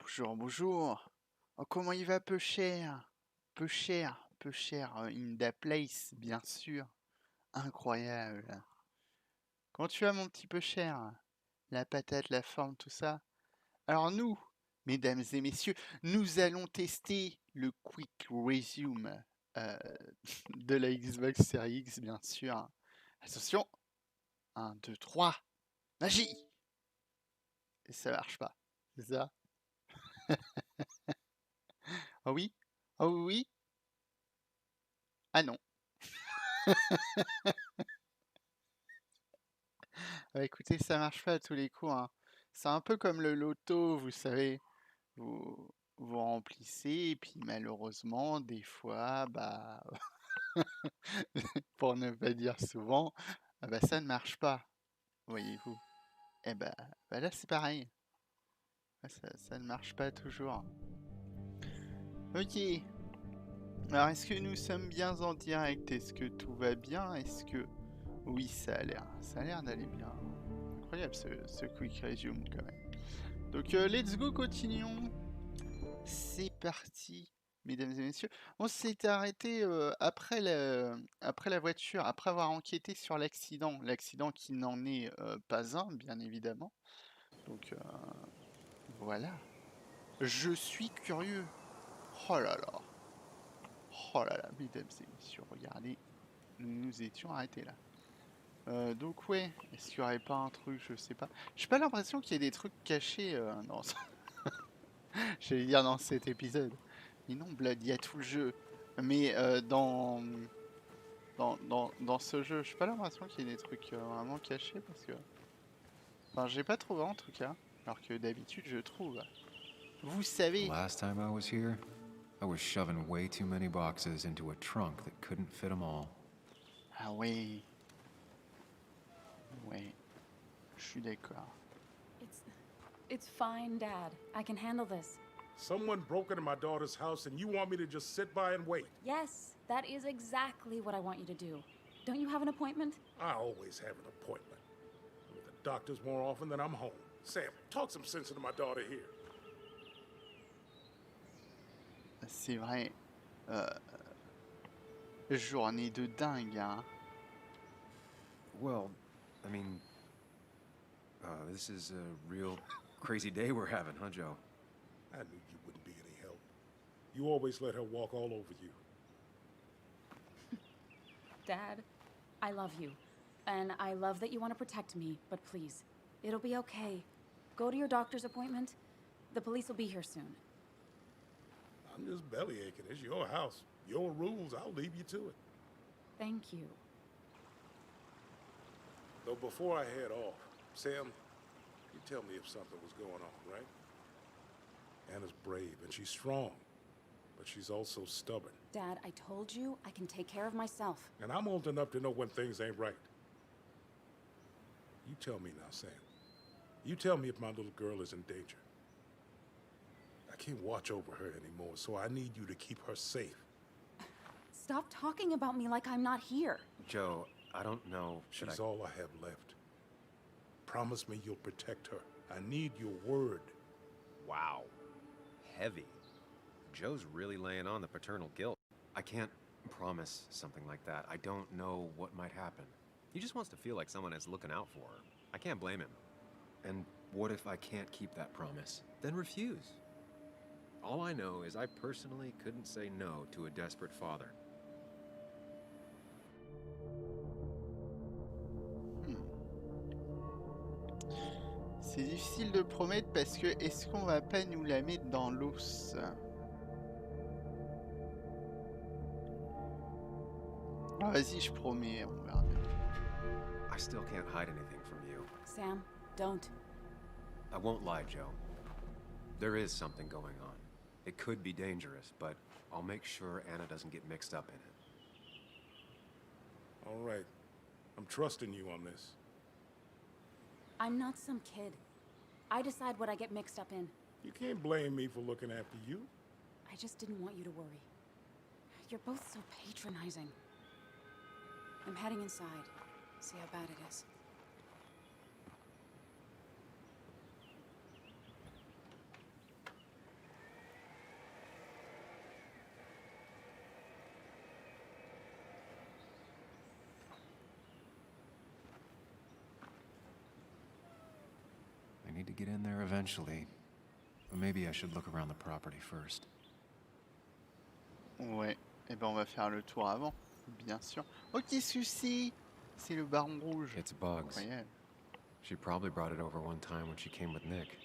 Bonjour, bonjour. Oh, comment il va, peu cher? Peu cher, peu cher. In the place, bien sûr. Incroyable. Comment tu vas, mon petit peu cher? La patate, la forme, tout ça. Alors nous, mesdames et messieurs, nous allons tester le Quick Resume euh, de la Xbox Series X, bien sûr. Attention. 1, 2, 3. Magie! Et ça marche pas. C'est ça? Ah oui? Ah oui, oui? Ah non. Bah, écoutez, ça marche pas à tous les coups, hein. C'est un peu comme le loto, vous savez. Vous remplissez et puis malheureusement, des fois, bah, pour ne pas dire souvent, ah bah, ça ne marche pas, voyez-vous. Et bah là, c'est pareil. Ça ne marche pas toujours. Ok. Alors, est-ce que nous sommes bien en direct? Est-ce que tout va bien? Est-ce que... Oui, ça a l'air. Ça a l'air d'aller bien. Incroyable ce quick resume quand même. Donc, let's go, continuons. C'est parti, mesdames et messieurs. On s'est arrêté après la voiture, après avoir enquêté sur l'accident. L'accident qui n'en est pas un, bien évidemment. Donc, voilà. Je suis curieux. Oh là là. Oh là là, mesdames et messieurs, regardez. Nous nous étions arrêtés là. Donc ouais, est-ce qu'il n'y aurait pas un truc, je sais pas. J'ai pas l'impression qu'il y ait des trucs cachés dans... J'allais dire dans cet épisode. Mais non, Blood, il y a tout le jeu. Mais dans ce jeu, j'ai pas l'impression qu'il y ait des trucs vraiment cachés parce que... Enfin, j'ai pas trouvé en tout cas. Alors que d'habitude, je trouve. Vous savez... Last time I was here, I was shoving way too many boxes into a trunk that couldn't fit them all. Ah ouais. Ouais. Je suis d'accord. It's fine, Dad. I can handle this. Someone broke into my daughter's house and you want me to just sit by and wait? Yes, that is exactly what I want you to do. Don't you have an appointment? I always have an appointment. I'm at the doctor's more often than I'm home. Sam, talk some sense into my daughter here. C'est vrai. Journée de dingue, hein. Well, I mean, this is a real crazy day we're having, huh, Joe? I knew you wouldn't be any help. You always let her walk all over you. Dad, I love you. And I love that you want to protect me, but please, it'll be okay. Go to your doctor's appointment. The police will be here soon. I'm just bellyaching. It's your house. Your rules. I'll leave you to it. Thank you. Though before I head off, Sam, you tell me if something was going on, right? Anna's brave and she's strong, but she's also stubborn. Dad, I told you I can take care of myself. And I'm old enough to know when things ain't right. You tell me now, Sam. You tell me if my little girl is in danger. I can't watch over her anymore, so I need you to keep her safe. Stop talking about me like I'm not here. Joe, I don't know. She's all I have left. Promise me you'll protect her. I need your word. Wow. Heavy. Joe's really laying on the paternal guilt. I can't promise something like that. I don't know what might happen. He just wants to feel like someone is looking out for her. I can't blame him. And what if I can't keep that promise? Then refuse. All I know is I personally couldn't say no to a desperate father. C'est difficile de promettre parce que est-ce qu'on va pas nous la mettre dans l'os? Ah, vas-y, je promets, on verra bien. I still can't hide anything from you. Sam, don't. I won't lie, Joe. There is something going on. It could be dangerous, but I'll make sure Anna doesn't get mixed up in it. All right. I'm trusting you on this. I'm not some kid. I decide what I get mixed up in. You can't blame me for looking after you. I just didn't want you to worry. You're both so patronizing. I'm heading inside. See how bad it is. to get in there eventually. But maybe I should look around the property first. Ouais, et ben on va faire le tour avant, bien sûr. Oh, qu'est-ce que c'est? C'est le baron rouge. It's bugs. Incroyable. She probably brought it over one time when she came with Nick.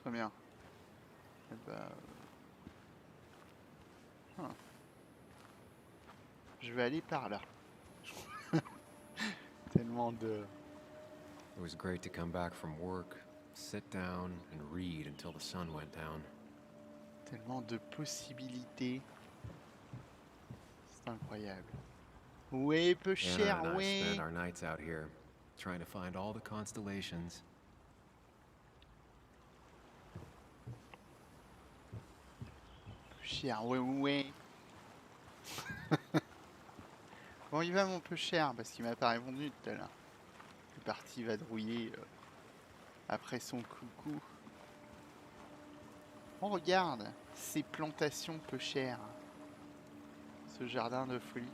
Très bien. Eh ben, je vais aller par là. Tellement de... It was great to come back from work, sit down, and read until the sun went down. Tellement de possibilités. C'est incroyable. Ouais, peu cher, Anna and I ouais. spent our nights out here, trying to find all the constellations. Peu cher, ouais, ouais. Bon, il va mon peu cher parce qu'il m'a pas répondu tout à l'heure. Il est parti vadrouiller après son coucou. On regarde ces plantations peu chères. Ce jardin de folie.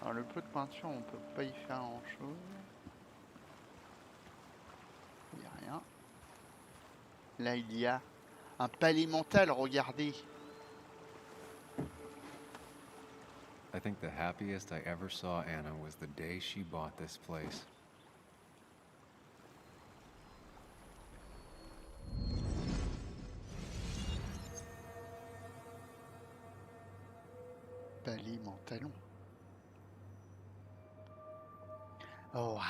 Alors le pot de peinture, on peut pas y faire grand chose. Il n'y a rien. Là, il y a un palais mental, regardez. I think the happiest I ever saw Anna was the day she bought this place. Palais mentalon. Oh.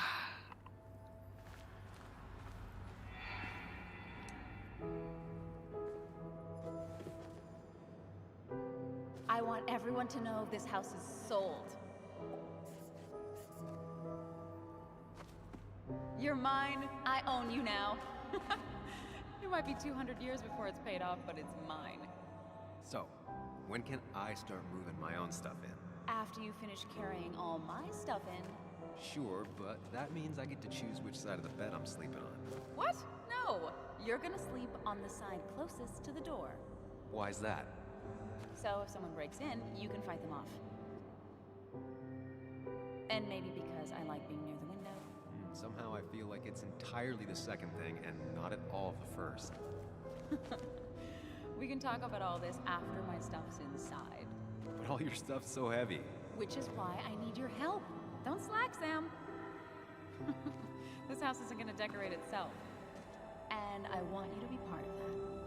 I want everyone to know this house is sold. You're mine. I own you now. It might be 200 years before it's paid off, but it's mine. So, when can I start moving my own stuff in? After you finish carrying all my stuff in. Sure, but that means I get to choose which side of the bed I'm sleeping on. What? No. You're gonna sleep on the side closest to the door. Why's that? So if someone breaks in, you can fight them off. And maybe because I like being near the window. Somehow I feel like it's entirely the second thing and not at all the first. We can talk about all this after my stuff's inside. But all your stuff's so heavy. Which is why I need your help. Don't slack, Sam. This house isn't gonna decorate itself. And I want you to be part of that.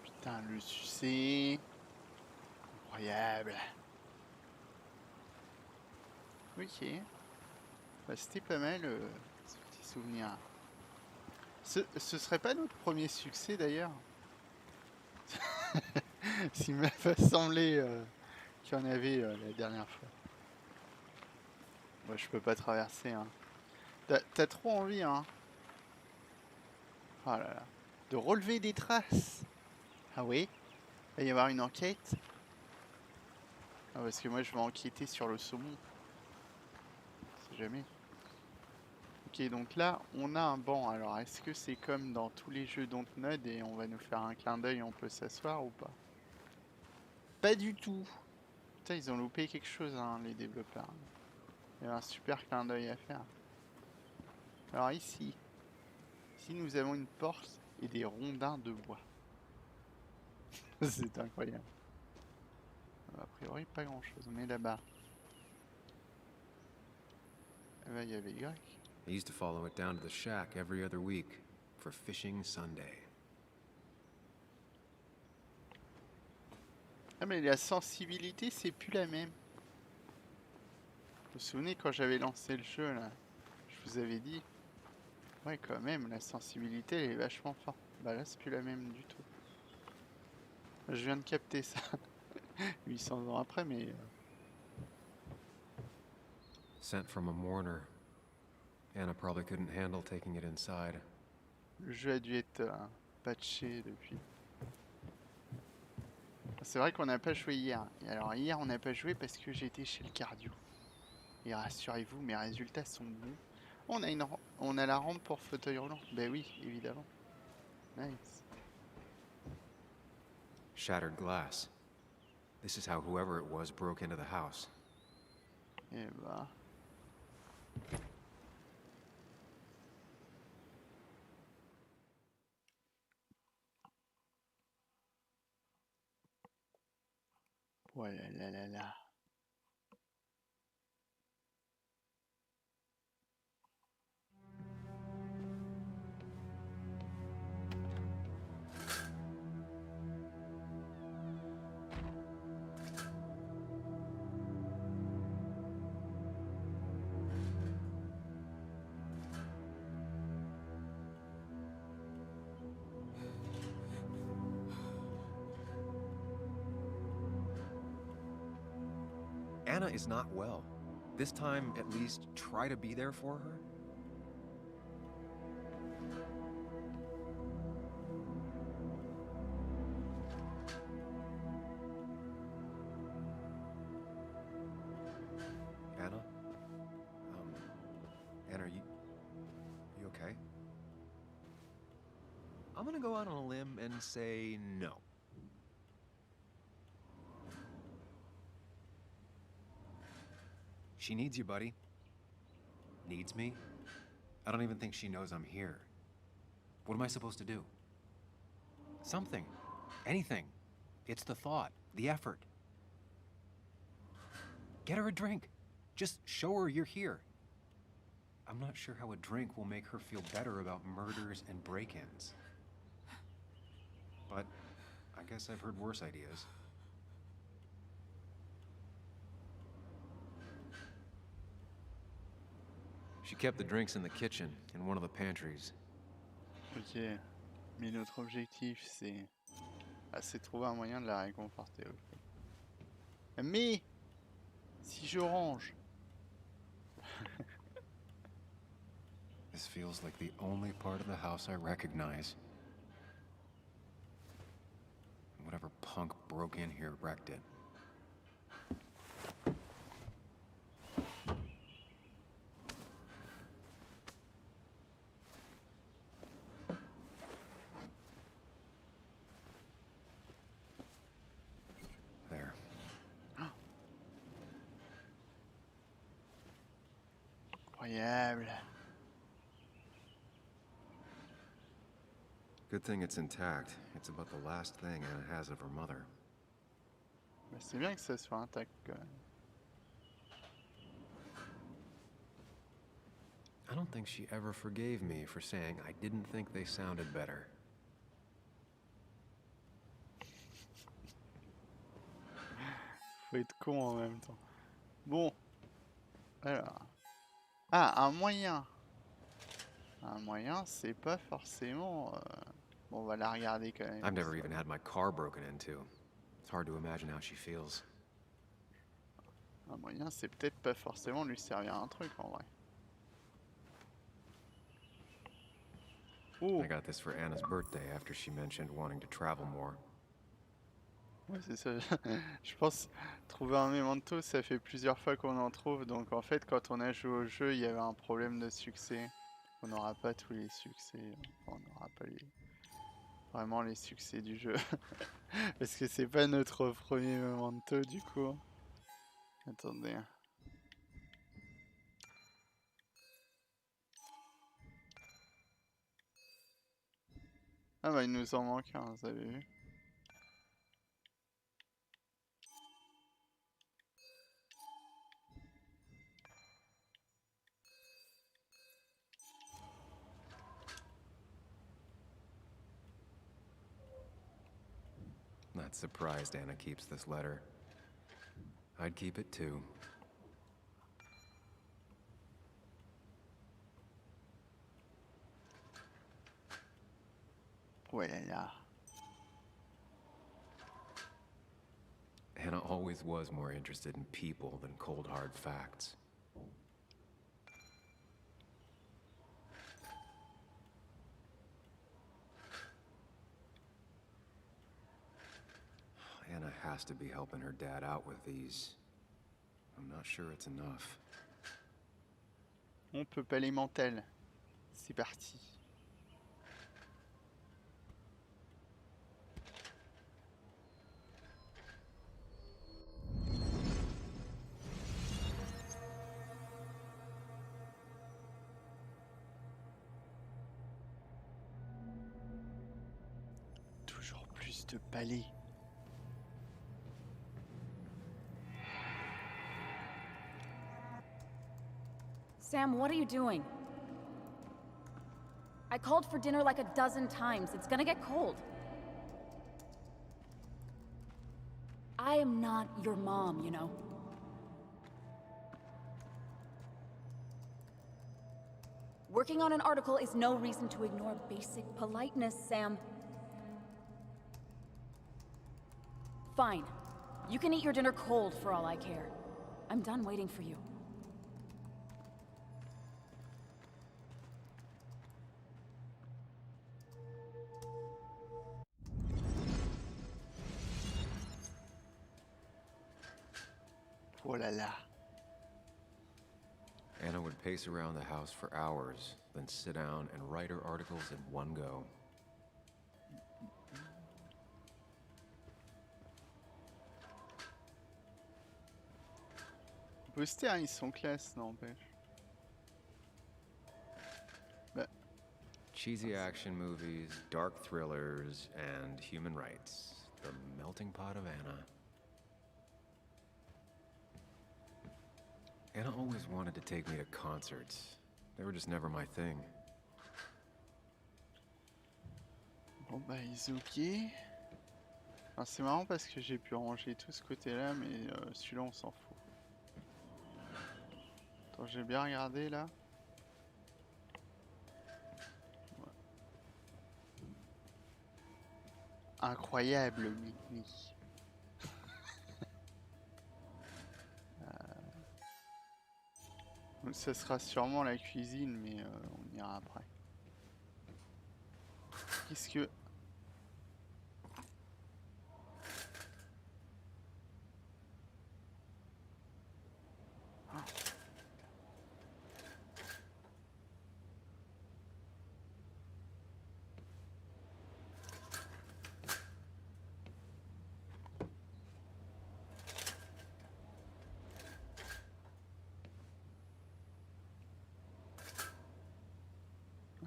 Putain, le succès. Incroyable. Ok. Bah, c'était pas mal ce petit souvenir. Ce serait pas notre premier succès d'ailleurs. S'il m'a pas semblé qu'il y en avait la dernière fois. Moi je peux pas traverser. Hein. T'as trop envie, hein. Oh là là. De relever des traces. Ah oui. Il va y avoir une enquête. Ah, parce que moi je vais enquêter sur le saumon. On sait jamais. Ok, donc là on a un banc. Alors est-ce que c'est comme dans tous les jeux Dontnod et on va nous faire un clin d'œil, on peut s'asseoir ou pas? Pas du tout. Putain, ils ont loupé quelque chose, hein, les développeurs. Il y a un super clin d'œil à faire. Alors ici nous avons une porte et des rondins de bois. C'est incroyable. A priori pas grand chose, on est là-bas. Là il y avait Y. I used to follow it down to the shack every other week for fishing Sunday. Ah mais la sensibilité c'est plus la même. Vous vous souvenez quand j'avais lancé le jeu là, je vous avais dit, ouais quand même la sensibilité elle est vachement forte. Bah là c'est plus la même du tout. Je viens de capter ça 800 ans après mais... Sent from a mourner. Anna probably couldn't handle taking it inside. Le jeu a dû être patché depuis. C'est vrai qu'on n'a pas joué hier. Et alors hier on n'a pas joué parce que j'étais chez le cardio. Et rassurez-vous, mes résultats sont bons. On a la rampe pour fauteuil roulant. Ben oui, évidemment. Nice. shattered glass. This is how whoever it was broke into the house. Et bah. Voilà, là, là, là. Anna is not well. This time, at least, try to be there for her. Anna? Anna, are you okay? I'm gonna go out on a limb and say no. She needs you, buddy. Needs me? I don't even think she knows I'm here. What am I supposed to do? Something. Anything. It's the thought, the effort. Get her a drink. Just show her you're here. I'm not sure how a drink will make her feel better about murders and break-ins. But I guess I've heard worse ideas. She kept the drinks in the kitchen, in one of the pantries. Ok. Mais notre objectif, c'est... Ah, c'est trouver un moyen de la réconforter. Okay. Mais... Si je range... This feels like the only part of the house I recognize. Whatever punk broke in here wrecked it. There. Incroyable. Good thing it's intact. It's about the last thing Anna has of her mother. Bah, c'est bien que ça soit intact quand même. I don't think she ever forgave me for saying I didn't think they sounded better. Faut être con en même temps. Bon. Alors. Ah, un moyen. Un moyen, c'est pas forcément... Bon, on va la regarder quand même. I've never even had my car broken into. It's hard to imagine how she feels. Un moyen, c'est peut-être pas forcément lui servir un truc en vrai. Oh. I got this for Anna's birthday after she mentioned wanting to travel more. Ouais, c'est ça. Je pense trouver un memento, ça fait plusieurs fois qu'on en trouve. Donc en fait, quand on a joué au jeu, il y avait un problème de succès. On n'aura pas tous les succès. Enfin, on n'aura pas vraiment les succès du jeu. Parce que c'est pas notre premier memento du coup. Attendez. Ah bah il nous en manque un, vous avez vu. Not surprised Anna keeps this letter. I'd keep it too. Ouais là. Anna always was more interested in people than cold hard facts. Anna has to be helping her dad out with these. I'm not sure it's enough. On peut pas les mentales. C'est parti. Fils de palais. Sam, what are you doing? I called for dinner like a dozen times. It's gonna get cold. I am not your mom, you know. Working on an article is no reason to ignore basic politeness, Sam. Fine. You can eat your dinner cold for all I care. I'm done waiting for you. Oh là là. Anna would pace around the house for hours, then sit down and write her articles in one go. Poster, hein, ils sont classe, n'empêche. Bah, Cheesy action movies, dark thrillers, and human rights. The melting pot of Anna. Anna always wanted to take me to concerts. They were just never my thing. bon bah Izuki. Alors c'est marrant parce que j'ai pu ranger tout ce côté-là, mais celui-là on s'en fout. Attends, j'ai bien regardé là. Ouais. Incroyable, Mimi. Donc ça sera sûrement la cuisine, mais on ira après. Qu'est-ce que...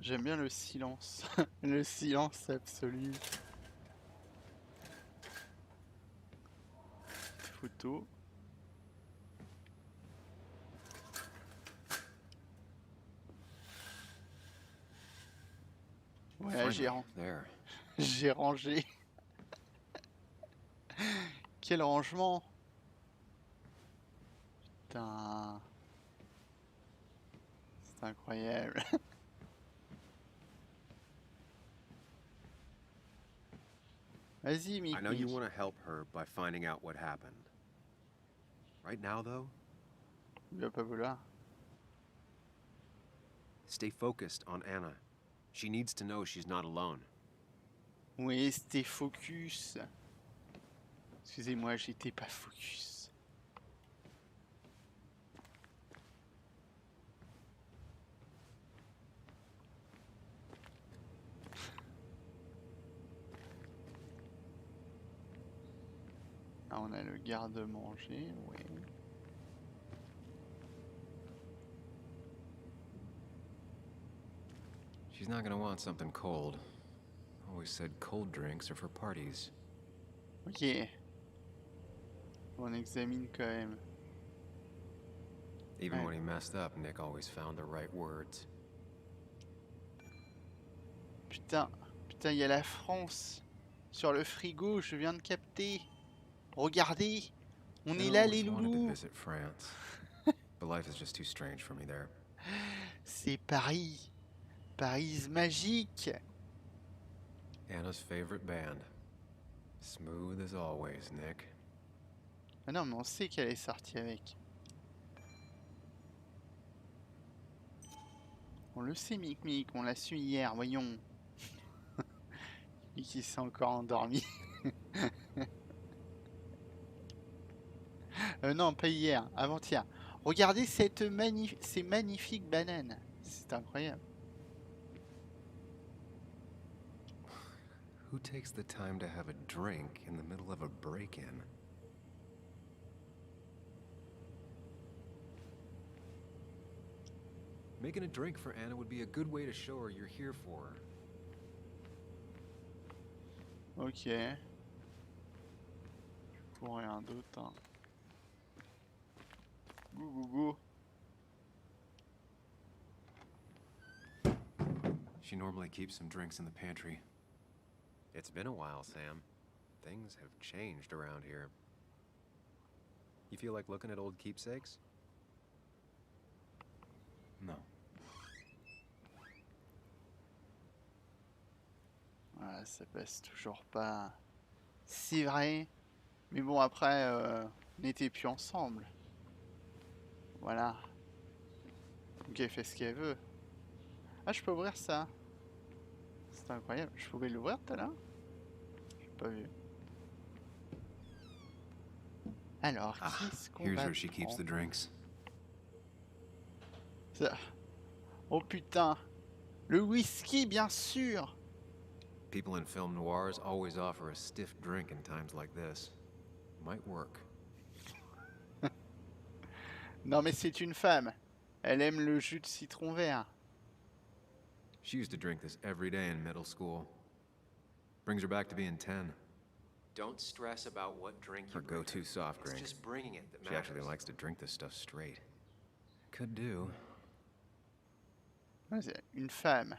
J'aime bien le silence. Le silence absolu. Photo. Ouais, There. j'ai rangé. Quel rangement! Putain. C'est incroyable. Vas-y, I know you Mickey. want to help her by finding out what happened. Right now, though, Il va pas vouloir. stay focused on Anna. She needs to know she's not alone. Oui, c'était focus. Excusez-moi, j'étais pas focus. Ah, on a le garde-manger, oui. She's not gonna want something cold. Always said cold drinks are for parties. Ok. On examine quand même. Even Ouais. when he messed up, Nick always found the right words. Putain, putain, il y a la France sur le frigo, je viens de capter. Regardez, on est I là always les wanted to loulous. visit France, but life is just too strange for me there. C'est Paris. Paris magique. Anna's favorite band. Smooth as always, Nick. Ah non, mais on sait qu'elle est sortie avec. On le sait, Mick, on l'a su hier, voyons. Et qui s'est encore endormi. Non, pas hier, avant-hier. Regardez ces magnifiques bananes. C'est incroyable. Who takes the time to have a drink in the middle of a break-in? Making a drink for Anna would be a good way to show her you're here for her. Ok. pour rien d'autre. Hein. Go, go, go. She normally keeps some drinks in the pantry. It's been a while, Sam. Things have changed around here. You feel like looking at old keepsakes? No. Ouais, ça passe toujours pas. C'est vrai. Mais bon, après, on n'était plus ensemble. Voilà. Donc elle fait ce qu'elle veut. Ah, je peux ouvrir ça. C'est incroyable. Je pouvais l'ouvrir tout à l'heure? J'ai pas vu. Alors, qu'est-ce qu'on Here's va where she keeps the prendre? drinks. Ça. Oh putain. Le whisky, bien sûr. People in film noirs always offer a stiff drink in times like this. Might work. Non, mais c'est une femme. Elle aime le jus de citron vert. She used to drink this every day in middle school. Brings her back to being 10. Don't stress about what drink Her go-to soft drink. It's just bringing it that She actually likes to drink this stuff straight. Could do. Ouais, c'est une femme.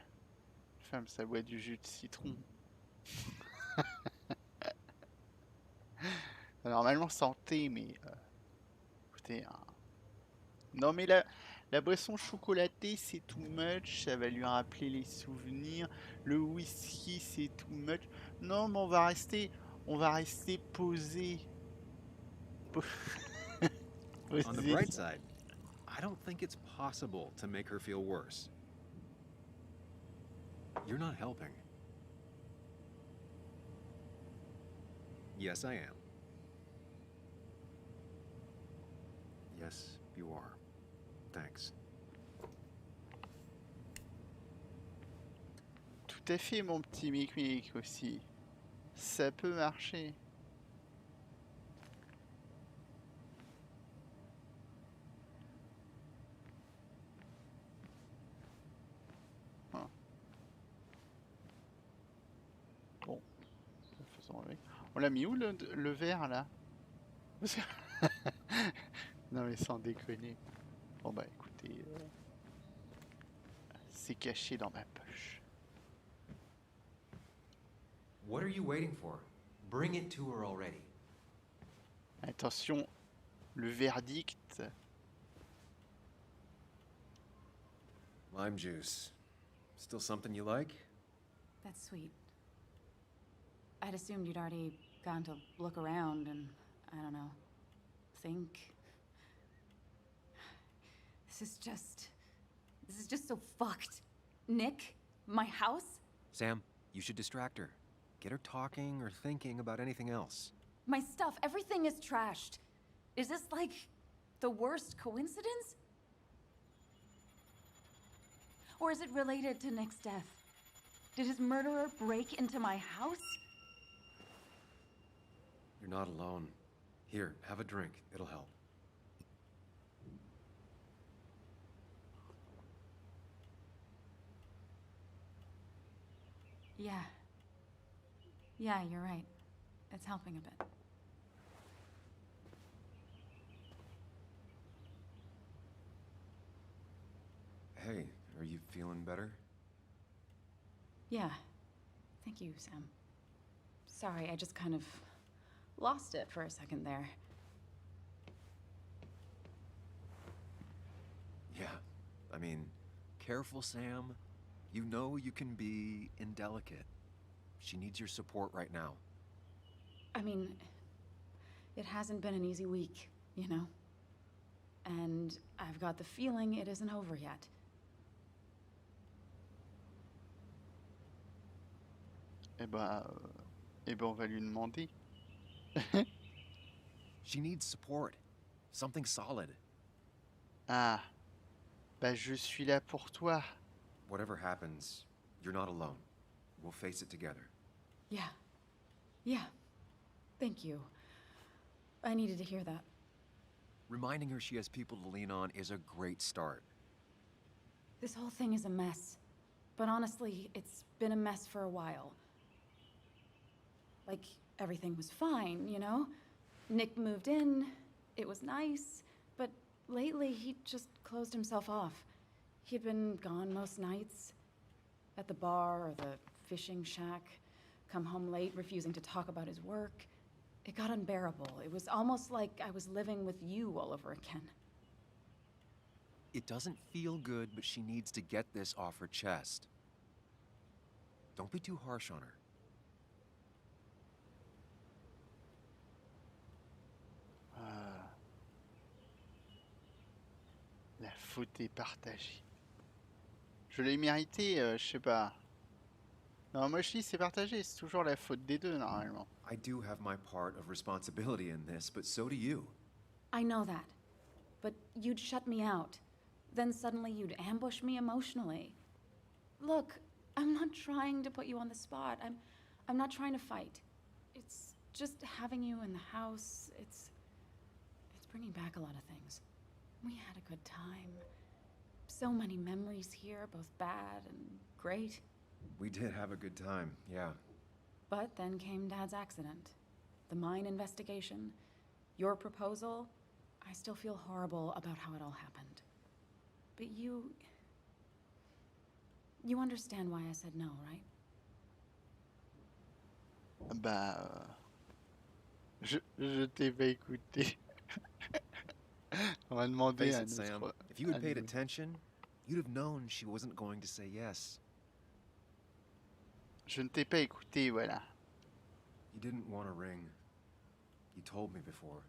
Une femme, ça boit du jus de citron. Normalement santé, mais écoutez, hein. Non mais la boisson chocolatée c'est too much, ça va lui rappeler les souvenirs. Le whisky c'est too much. Non mais on va rester posé. On the bright side, I don't think it's possible to make her feel worse. You're not helping. Yes, I am. Yes, you are. Thanks. Tout à fait mon petit mic aussi. Ça peut marcher. Ah. Bon. Faisons avec. On l'a mis où le verre là? Non mais sans déconner. Bon bah écoutez, c'est caché dans ma poche. What are you waiting for? Bring it to her already. Attention, le verdict. Lime juice. Still something you like? That's sweet. I'd assumed you'd already gone to look around and, I don't know, think. This is just so fucked. Nick, my house, Sam, you should distract her. Get her talking or thinking about anything else. my stuff, everything is trashed. Is this like the worst coincidence? Or is it related to Nick's death? Did his murderer break into my house? You're not alone. Here, have a drink. It'll help. Yeah. Yeah, you're right. It's helping a bit. Hey, are you feeling better? Yeah. Thank you, Sam. Sorry, I just kind of lost it for a second there. Yeah. I mean, careful, Sam. You know you can be indelicate. She needs your support right now. I mean, it hasn't been an easy week, you know? And I've got the feeling it isn't over yet. Eh ben, on va lui demander. She needs support. Something solid. Ah, bah je suis là pour toi. Whatever happens, you're not alone. We'll face it together. Yeah. Yeah. Thank you. I needed to hear that. Reminding her she has people to lean on is a great start. This whole thing is a mess. But honestly, it's been a mess for a while. Like, everything was fine, you know? Nick moved in, it was nice, but lately he just closed himself off. He'd been gone most nights, at the bar or the fishing shack, come home late, refusing to talk about his work. It got unbearable. It was almost like I was living with you all over again. It doesn't feel good, but she needs to get this off her chest. Don't be too harsh on her. La faute est partagée. Je l'ai mérité, je sais pas. Non, moi je dis c'est partagé, c'est toujours la faute des deux normalement. I do have my part of responsibility in this, but so do you. I know that. But you'd shut me out. Then suddenly you'd ambush me emotionally. Look, I'm not trying to put you on the spot. I'm not trying to fight. It's just having you in the house. It's bringing back a lot of things. We had a good time. So many memories here, both bad and great. We did have a good time, yeah. But then came Dad's accident. The mine investigation. Your proposal. I still feel horrible about how it all happened. But you understand why I said no, right? Bah... je t'ai pas écouté. On va demander Face à it, Sam. notre... If you had paid à nous. attention, you'd have known she wasn't going to say yes. Je ne t'ai pas écouté, voilà. You didn't want to ring. You told me before.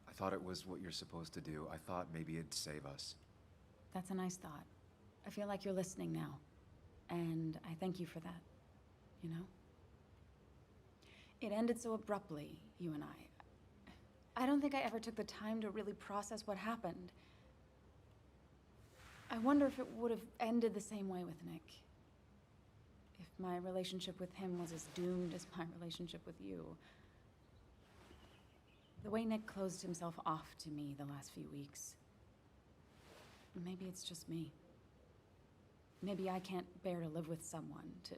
I thought it was what you're supposed to do. I thought maybe it'd save us. That's a nice thought. I feel like you're listening now. And I thank you for that. You know? It ended so abruptly, you and I don't think I ever took the time to really process what happened. I wonder if it would have ended the same way with Nick. If my relationship with him was as doomed as my relationship with you. The way Nick closed himself off to me the last few weeks. Maybe it's just me. Maybe I can't bear to live with someone, to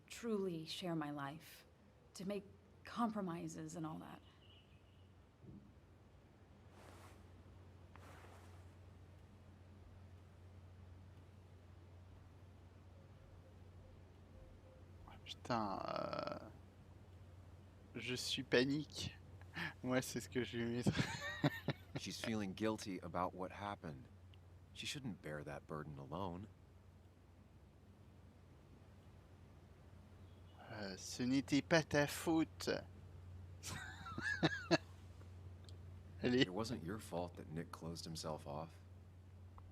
truly share my life, to make compromises and all that. Putain, je suis panique. Moi, c'est ce que je vais mettre. She's feeling guilty about what happened. She shouldn't bear that burden alone. Ce n'était pas ta faute. Allez. It wasn't your fault that Nick closed himself off.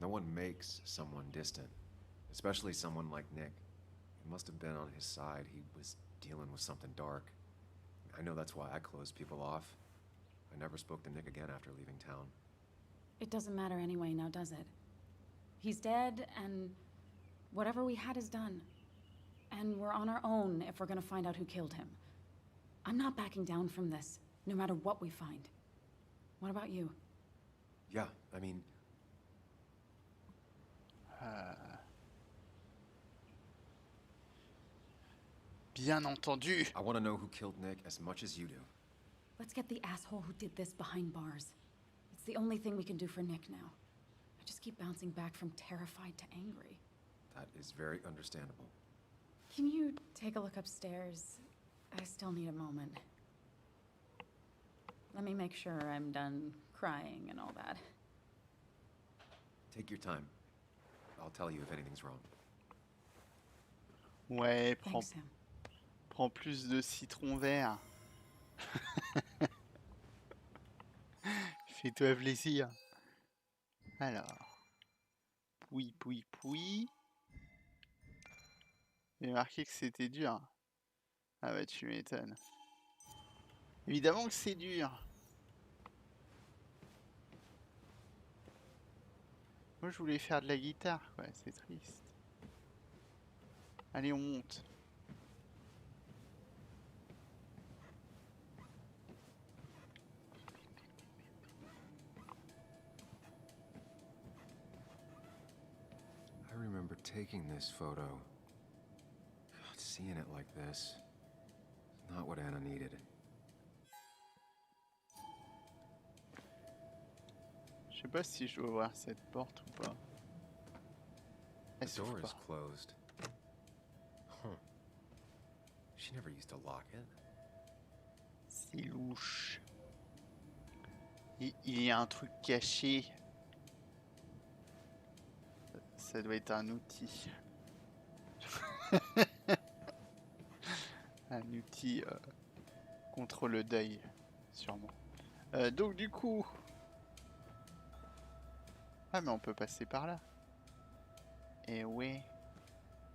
No one makes someone distant, especially someone like Nick. He must have been on his side. He was dealing with something dark. I know that's why I closed people off. I never spoke to Nick again after leaving town. It doesn't matter anyway now, does it? He's dead, and whatever we had is done. And we're on our own if we're gonna find out who killed him. I'm not backing down from this, no matter what we find. What about you? Yeah, I mean, Bien entendu. I want to know who killed Nick as much as you do. Let's get the asshole who did this behind bars. It's the only thing we can do for Nick now. I just keep bouncing back from terrified to angry. That is very understandable. Can you take a look upstairs? I still need a moment. Let me make sure I'm done crying and all that. Take your time. I'll tell you if anything's wrong. Ouais, Thanks, Sam. prends plus de citron vert. Fais-toi plaisir. Alors. Puis. J'ai marqué que c'était dur. Ah bah tu m'étonnes. Évidemment que c'est dur. Moi je voulais faire de la guitare, quoi, c'est triste. Allez, on monte. I remember taking this photo. God, seeing it like this. Not what Anna needed. sais pas si je dois ouvrir cette porte ou pas. Elle The s'ouvre door pas. is closed. Huh. She never used to lock it. C'est louche. Il y a un truc caché. Ça doit être un outil. Un outil contre le deuil, sûrement. Donc du coup... Ah mais on peut passer par là. Et ouais.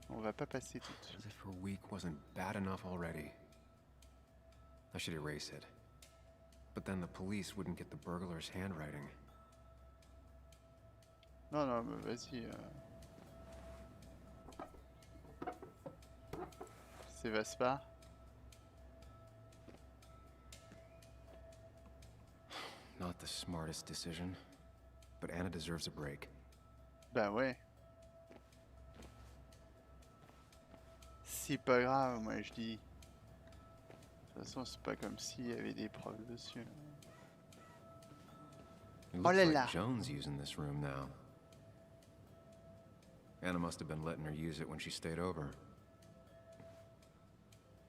On va pas passer tout de suite. As if her week wasn't bad enough already. I should erase it. But then the police wouldn't get the burglar's handwriting. Non, non, mais vas-y. S'évase pas. Not the smartest decision, but Anna deserves a break. Bah ouais. C'est pas grave, moi je dis. De toute façon, c'est pas comme s'il y avait des preuves dessus. It Oh looks là like là. Joan's using this room now. Anna must have been letting her use it when she stayed over.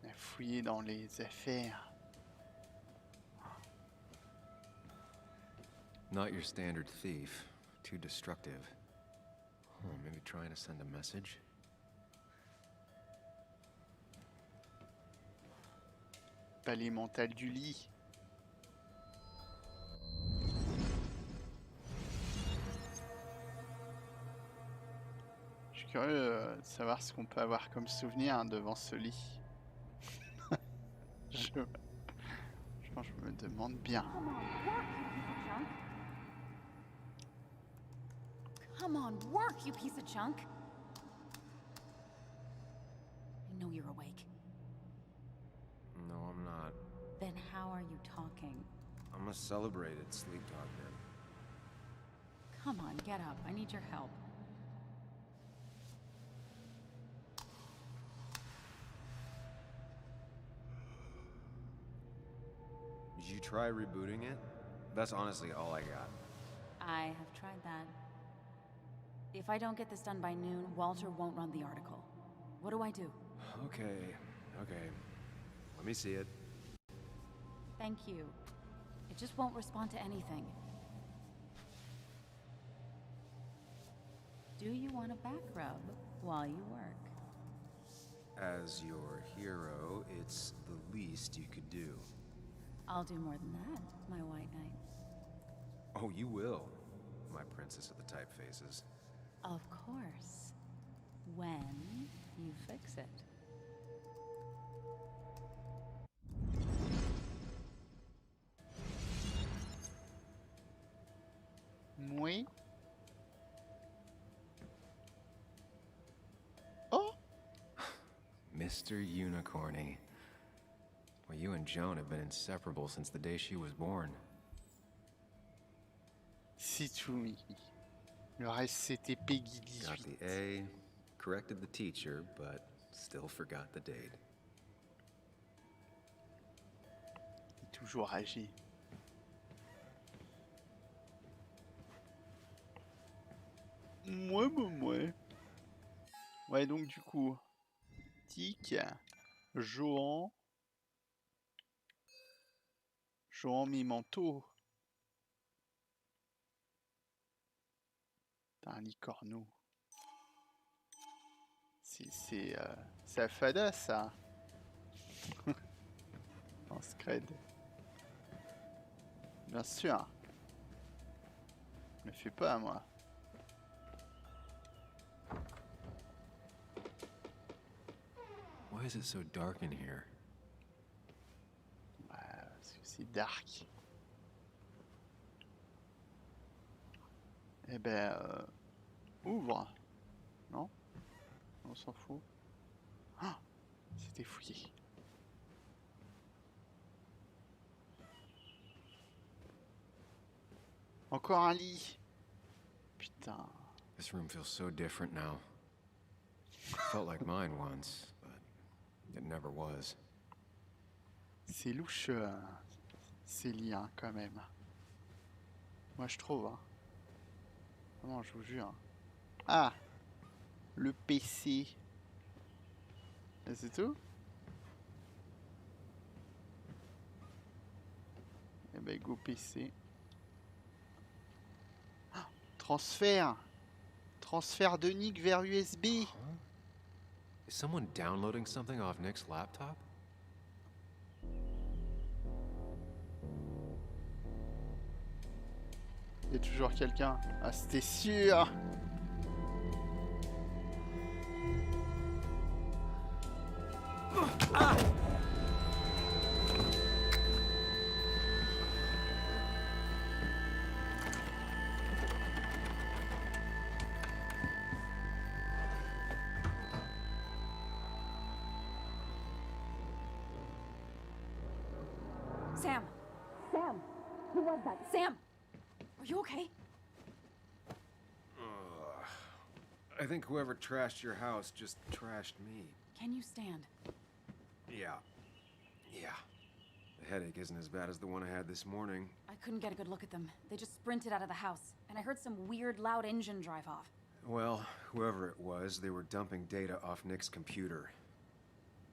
On a fouillé dans les affaires. Not your standard thief. Too destructive. Oh, maybe trying to send a message? Palais mental du lit. Je suis curieux de savoir ce qu'on peut avoir comme souvenir devant ce lit. je me demande bien. Come on, work, you piece of junk! I know you're awake. No, I'm not. Then how are you talking? I'm a celebrated sleep talker. Come on, get up. I need your help. Did you try rebooting it? That's honestly all I got. I have tried that. If I don't get this done by noon, Walter won't run the article. What do I do? Okay. Let me see it. Thank you. It just won't respond to anything. Do you want a back rub while you work? As your hero, it's the least you could do. I'll do more than that, my white knight. Oh, you will, my princess of the typefaces. Of course. When you fix it. Oui. Oh! Mr. Unicorny. Well, you and Joan have been inseparable since the day she was born. C'est tout, Mickey. Le reste, c'était Peggy Got 18. the A, corrected the teacher, but still forgot the date. Toujours agi. Mouais. Ouais, donc du coup, Tic, Joan, Mimanto. T'as un licorneau. C'est à Fada, ça. En scred. Bien sûr. Me fais pas, moi. Why is it so dark in here? Ouais, parce que c'est dark. Eh ben, ouvre. Non? On s'en fout. Ah, c'était fouillé. Encore un lit. Putain. This room feels so different now. Felt like mine once, but it never was. C'est louche, ces lits, hein, quand même. Moi, je trouve. Hein. Vraiment, je vous jure. Ah, le PC. Et c'est tout? Eh ben, go PC. Transfert. Transfert de Nick vers USB. Huh? Is someone downloading something off Nick's laptop? Il y a toujours quelqu'un. Ah, c'était sûr. Sam! Sam! Who was that? Sam! Are you okay? I think whoever trashed your house just trashed me. Can you stand? Yeah. The headache isn't as bad as the one I had this morning. I couldn't get a good look at them. They just sprinted out of the house, and I heard some weird, loud engine drive off. Well, whoever it was, they were dumping data off Nick's computer.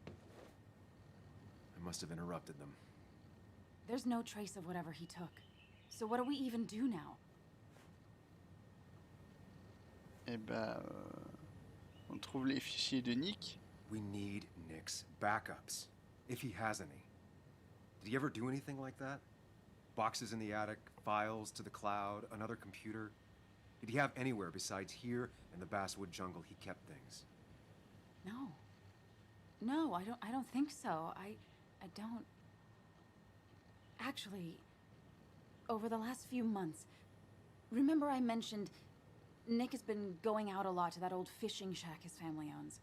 I must have interrupted them. There's no trace of whatever he took. So what do we even do now? Eh ben, on trouve les fichiers de Nick. We need Nick's backups, if he has any. Did he ever do anything like that? Boxes in the attic, files to the cloud, another computer? Did he have anywhere besides here and the Basswood jungle he kept things? No. No, I don't think so. I don't. Actually, over the last few months, remember I mentioned Nick has been going out a lot to that old fishing shack his family owns.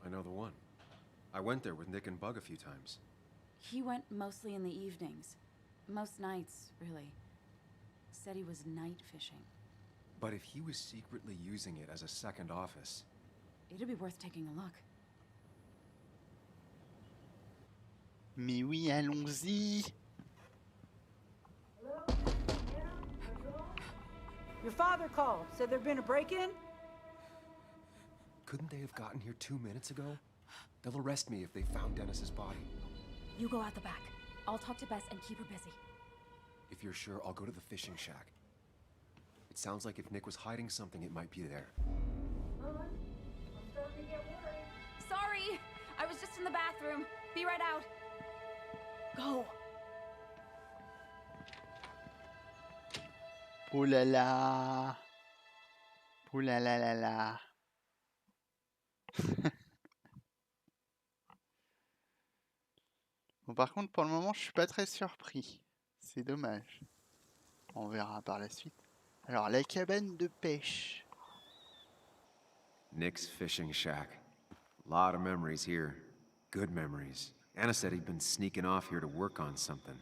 I know the one. I went there with Nick and Bug a few times. He went mostly in the evenings. Most nights, really. Said he was night fishing. But if he was secretly using it as a second office... It'd be worth taking a look. Mais oui, allons-y. Your father called. Said there'd been a break-in? Couldn't they have gotten here 2 minutes ago? They'll arrest me if they found Dennis's body. You go out the back. I'll talk to Bess and keep her busy. If you're sure, I'll go to the fishing shack. It sounds like if Nick was hiding something, it might be there. Sorry! I was just in the bathroom. Be right out. Go. Oh là là. Oh là là là là. Bon, par contre, pour le moment, je suis pas très surpris. C'est dommage. On verra par la suite. Alors, la cabane de pêche. Nick's fishing shack. Lot of memories here. Good memories. Anna said he'd been sneaking off here to work on something.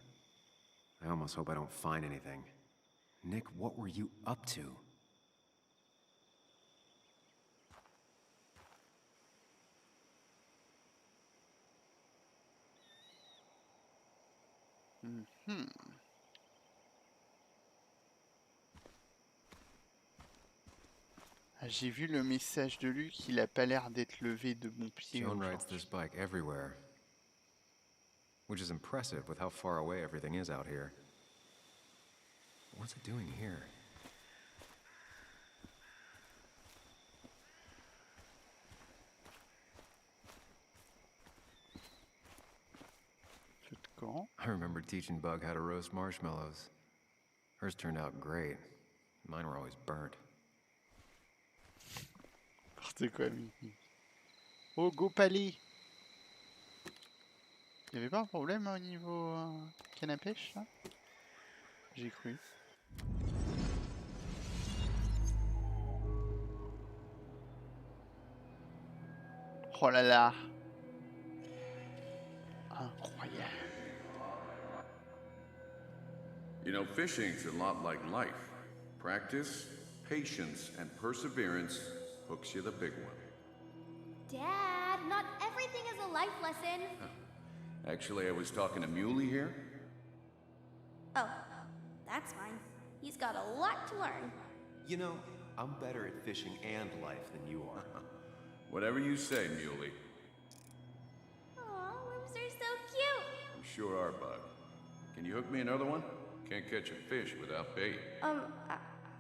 I almost hope I don't find anything. Nick, what were you up to? Ah, j'ai vu le message de Luc, il a pas l'air d'être levé de bon pied. Joan aujourd'hui. rides this bike everywhere. Which is impressive with how far away everything is out here. What's it doing here? Quand? I remember teaching Bug how to roast marshmallows. Hers turned out great. Mine were always burnt. N'importe quoi, Mickey. Oh, go palais. Il y avait pas un problème au niveau canne à pêche, là? J'ai cru. Oh là là. Incroyable. You know, fishing's a lot like life. Practice, patience, and perseverance hooks you the big one. Dad, not everything is a life lesson. Actually, I was talking to Muley here. Oh, that's fine. He's got a lot to learn. You know, I'm better at fishing and life than you are. Whatever you say, Muley. Aw, worms are so cute. You sure are, Bug. Can you hook me another one? Can't catch a fish without bait.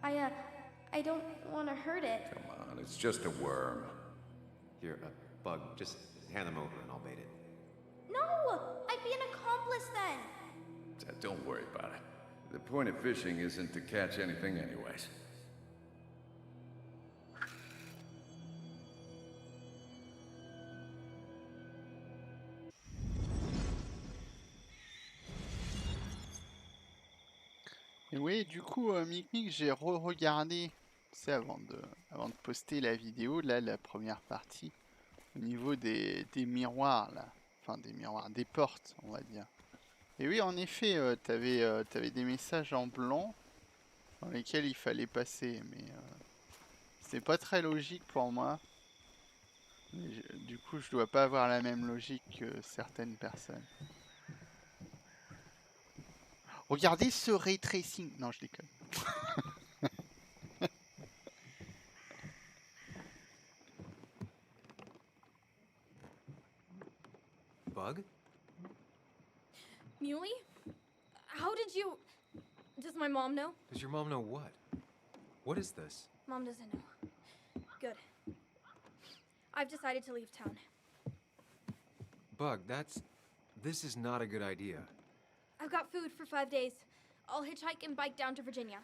I don't want to hurt it. Come on, it's just a worm. Here, Bug, just hand them over and I'll bait it. No! I'd be an accomplice then. Don't worry about it. The point of fishing isn't to catch anything anyways. Et oui, du coup, Mic, j'ai re-regardé, c'est avant de poster la vidéo, là, la première partie, au niveau des miroirs, là. Enfin, des miroirs, des portes, on va dire. Et oui, en effet, t'avais des messages en blanc dans lesquels il fallait passer, mais c'est pas très logique pour moi. Mais du coup, je dois pas avoir la même logique que certaines personnes. Regardez ce ray tracing. Non, je déconne. Bug? Muley? How did you... Does my mom know? Does your mom know what? What is this? Mom doesn't know. Good. I've decided to leave town. Bug, this is not a good idea. I've got food for 5 days. I'll hitchhike and bike down to Virginia.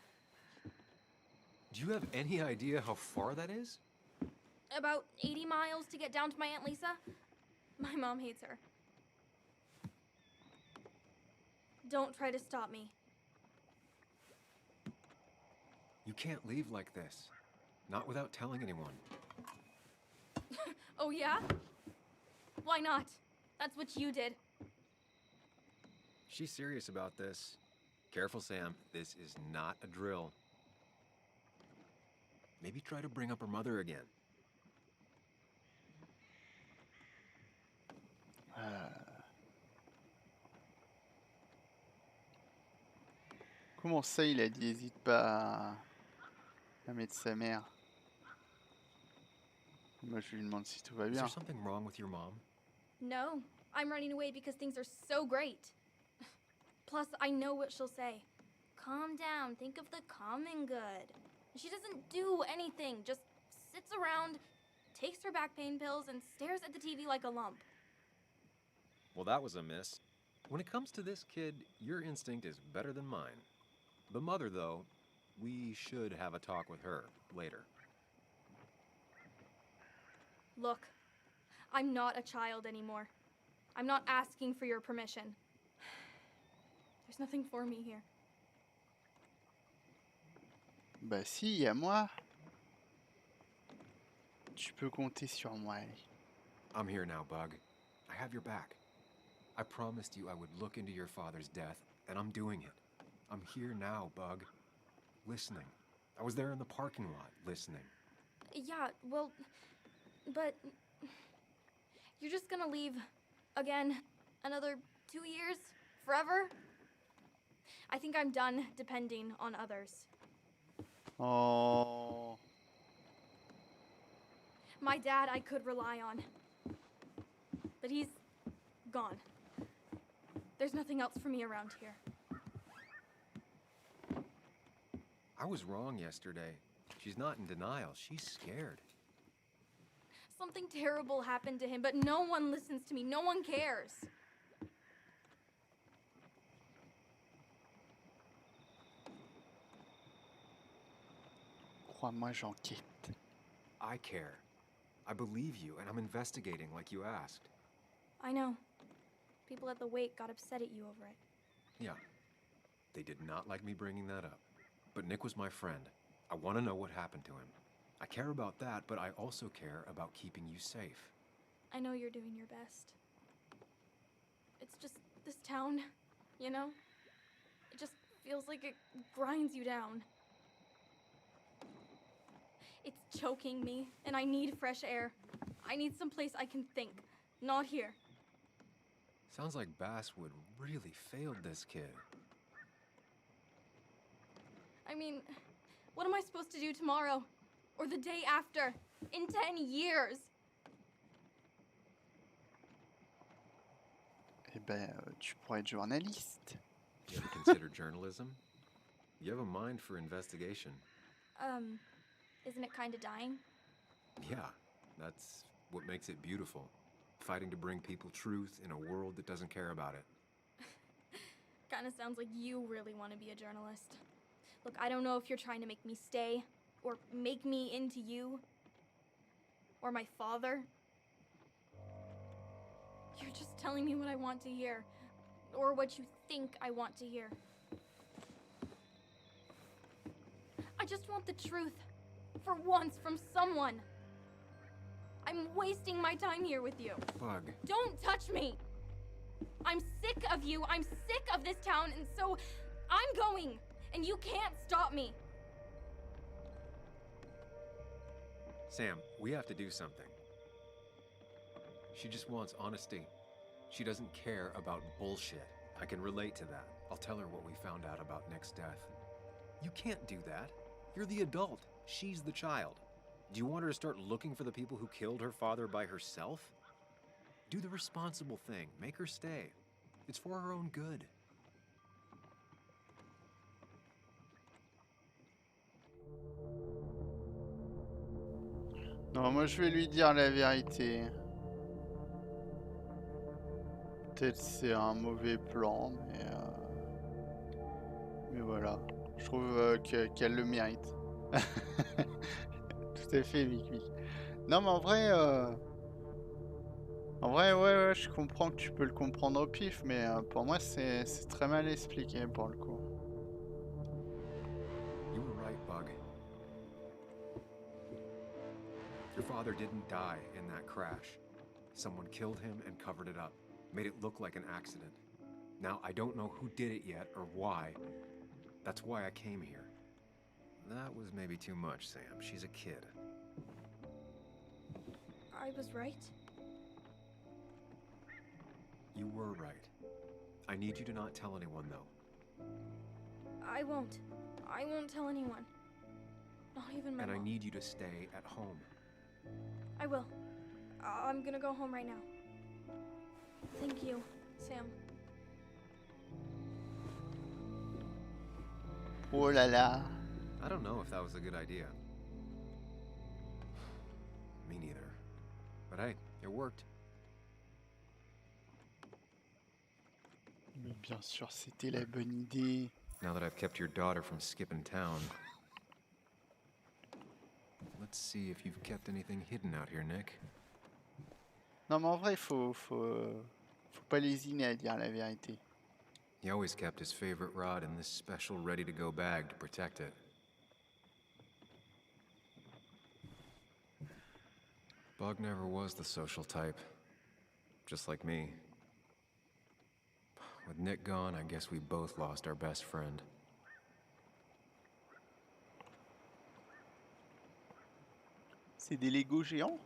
Do you have any idea how far that is? About 80 miles to get down to my Aunt Lisa. My mom hates her. Don't try to stop me. You can't leave like this. Not without telling anyone. Oh, yeah? Why not? That's what you did. She's serious about this. Careful, Sam. This is not a drill. Maybe try to bring up her mother again. Comment ça, il a dit hésite pas à mettre sa mère. Moi, je lui demande si tout va Is bien. there something wrong with your mom? No, I'm running away because things are so great. Plus, I know what she'll say. Calm down. Think of the common good. She doesn't do anything, just sits around, takes her back pain pills, and stares at the TV like a lump. Well, that was a miss. When it comes to this kid, your instinct is better than mine. The mother, though, we should have a talk with her later. Look, I'm not a child anymore. I'm not asking for your permission. There's nothing for me here. Bah si, il y a moi. Tu peux compter sur moi. I'm here now, Bug. I have your back. I promised you I would look into your father's death, and I'm doing it. I'm here now, Bug. Listening. I was there in the parking lot, listening. Yeah, well, but you're just gonna leave again another 2 years? Forever? I think I'm done depending on others. Oh. My dad I could rely on. But he's gone. There's nothing else for me around here. I was wrong yesterday. She's not in denial. She's scared. Something terrible happened to him, but no one listens to me. No one cares. Crois-moi, j'enquête. I care. I believe you, and I'm investigating like you asked. I know. People at the wake got upset at you over it. Yeah. They did not like me bringing that up. But Nick was my friend. I want to know what happened to him. I care about that, but I also care about keeping you safe. I know you're doing your best. It's just this town, you know? It just feels like it grinds you down. It's choking me, and I need fresh air. I need someplace I can think, not here. Sounds like Basswood really failed this kid. I mean, what am I supposed to do tomorrow? or the day after, in 10 years. Eh ben, tu pourrais être journaliste. You ever consider journalism? You have a mind for investigation. Isn't it kind of dying? Yeah, that's what makes it beautiful. Fighting to bring people truth in a world that doesn't care about it. Kind of sounds like you really want to be a journalist. Look, I don't know if you're trying to make me stay, or make me into you, or my father. You're just telling me what I want to hear, or what you think I want to hear. I just want the truth, for once, from someone. I'm wasting my time here with you. Bug. Don't touch me! I'm sick of you, I'm sick of this town, and so I'm going, and you can't stop me. Sam, we have to do something. She just wants honesty. She doesn't care about bullshit. I can relate to that. I'll tell her what we found out about Nick's death. You can't do that. You're the adult. She's the child. Do you want her to start looking for the people who killed her father by herself? Do the responsible thing. Make her stay. It's for her own good. Non, moi je vais lui dire la vérité. Peut-être c'est un mauvais plan, mais voilà. Je trouve qu'elle le mérite. Tout à fait, Vic. Non, mais en vrai, ouais, je comprends que tu peux le comprendre au pif, mais pour moi, c'est très mal expliqué pour le coup. You were right, Bug. Your father didn't die in that crash. Someone killed him and covered it up, made it look like an accident. Now, I don't know who did it yet or why. That's why I came here. That was maybe too much, Sam. She's a kid. I was right. You were right. I need you to not tell anyone, though. I won't. I won't tell anyone. Not even my And I mom. need you to stay at home. I will. I'm gonna go home right now. Thank you, Sam. Oh là là. I don't know if that was a good idea. Me neither. But hey, it worked. Mais bien sûr, c'était la bonne idée. Now that I've kept your daughter from skipping town, let's see if you've kept anything hidden out here, Nick. Non, mais en vrai, faut pas lésiner à dire la vérité. He always kept his favorite rod in this special ready-to-go bag to protect it. Bug never was the social type, just like me. With Nick gone, I guess we both lost our best friend. C'est des Lego géants?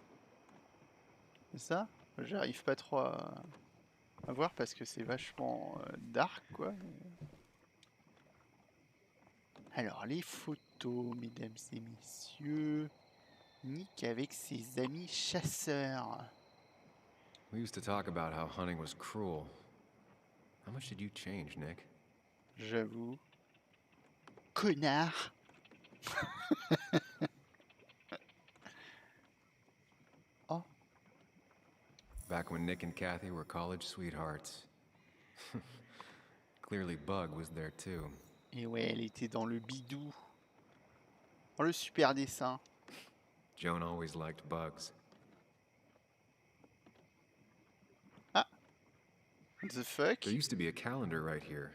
C'est ça? J'arrive pas trop à voir parce que c'est vachement dark, quoi. Alors, les photos, mesdames et messieurs. Nick avec ses amis chasseurs. We used to talk about how hunting was cruel. How much did you change, Nick? J'avoue. Connard! Oh. Back when Nick and Kathy were college sweethearts. Clearly Bug was there too. Et ouais, elle était dans le bidou. Oh, le super dessin. Joan always liked bugs. Ah! What the fuck? There used to be a calendar right here.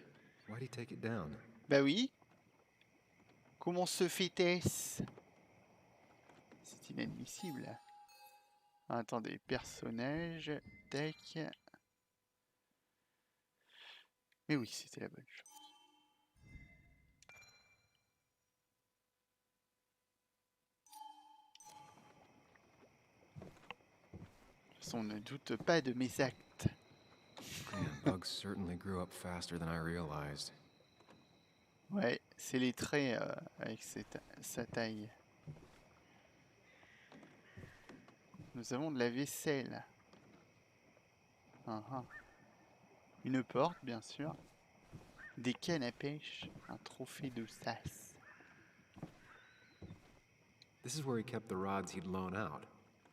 Why'd he take it down? Bah oui. Comment se fait-ce? C'est inadmissible. Attendez, personnages. Tac. Mais oui, c'était la bonne chose. De toute façon, on ne doute pas de mes actes. Man, Bug certainly grew up faster than I realized. Ouais, c'est les traits avec sa taille. Nous avons de la vaisselle. Une porte, bien sûr. Des cannes à pêche. Un trophée de sas. This is where he kept the rods he'd loan out.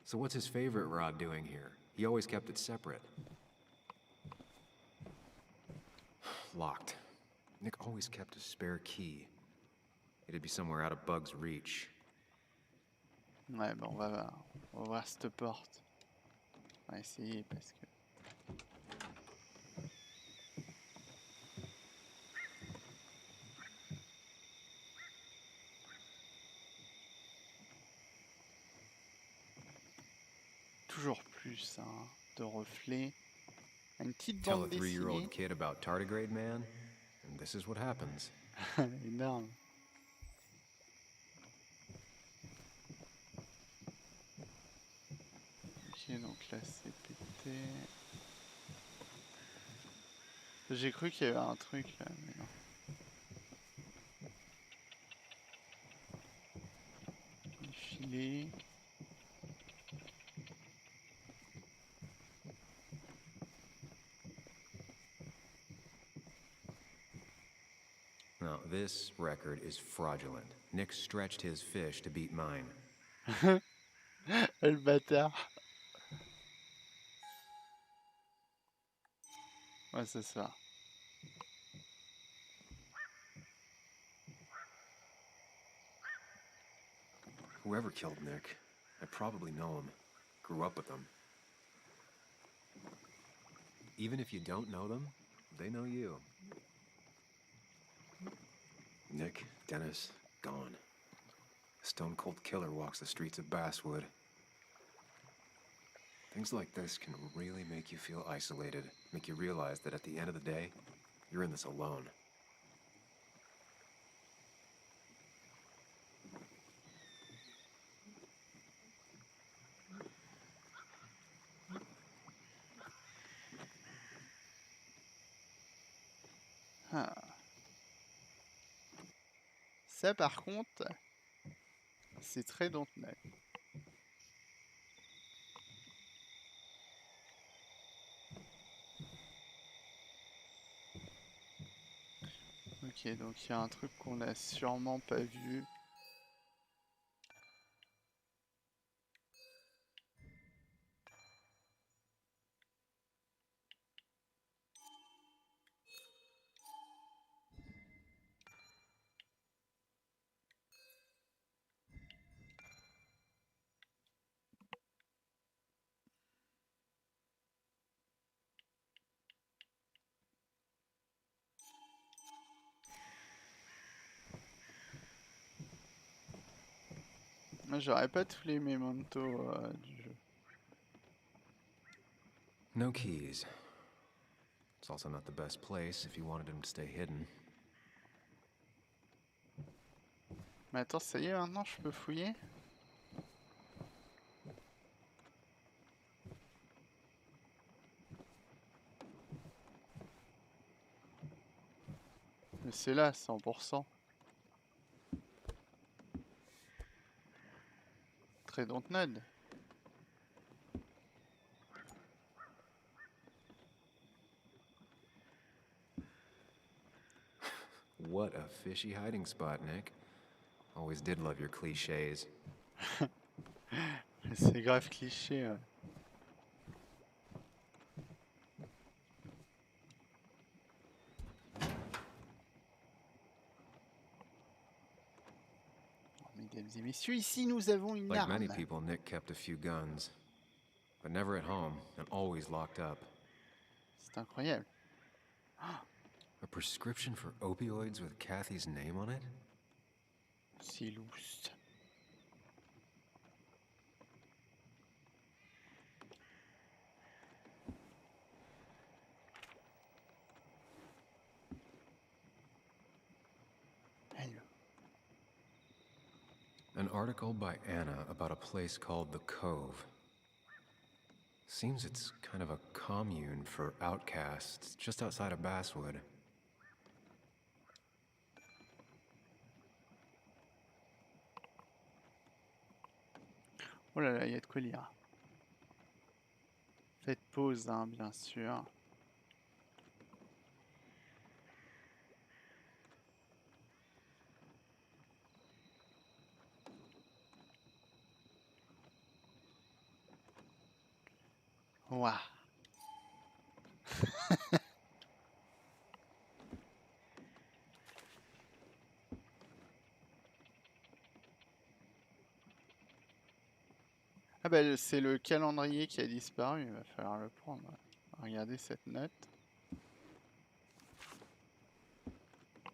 So what's his favorite rod doing here? He always kept it separate. Locked. Nick always kept a spare key. It'd be somewhere out of Bug's reach. Ouais, bon, on va voir cette porte. On va essayer parce que... Toujours plus de reflets. Une petite Tell a bande dessinée. 3-year-old kid about tardigrade man, and this is what happens. Énorme. Ok, donc là c'est pété. J'ai cru qu'il y avait un truc là, mais non. Les filets. Now, this record is fraudulent. Nick stretched his fish to beat mine. Le bâtard. Ouais, c'est ça. Whoever killed Nick, I probably know him. Grew up with them. Even if you don't know them, they know you. Nick, Dennis, gone. A stone-cold killer walks the streets of Basswood. Things like this can really make you feel isolated, make you realize that at the end of the day, you're in this alone. Ça par contre, c'est très Dontnod. Ok, donc il y a un truc qu'on n'a sûrement pas vu. Moi, j'aurais pas tous les mementos du jeu. No keys. It's also not the best place if you wanted him to stay hidden. Mais attends, ça y est, maintenant je peux fouiller? Mais c'est là, 100%. Très Dontnod. What a fishy hiding spot, Nick. Always did love your clichés. C'est grave cliché. Ouais. Mesdames et messieurs, ici nous avons une Like arme. many people, Nick kept a few guns, but never at home and always locked up. C'est incroyable. A prescription for opioids with Kathy's name on it? C'est lousse. Hello. An article by Anna about a place called the Cove. Seems it's kind of a commune for outcasts just outside of Basswood. Oh là là, il y a de quoi lire. Faites pause, hein, bien sûr. Ouah. Ah bah c'est le calendrier qui a disparu, il va falloir le prendre. Regardez cette note.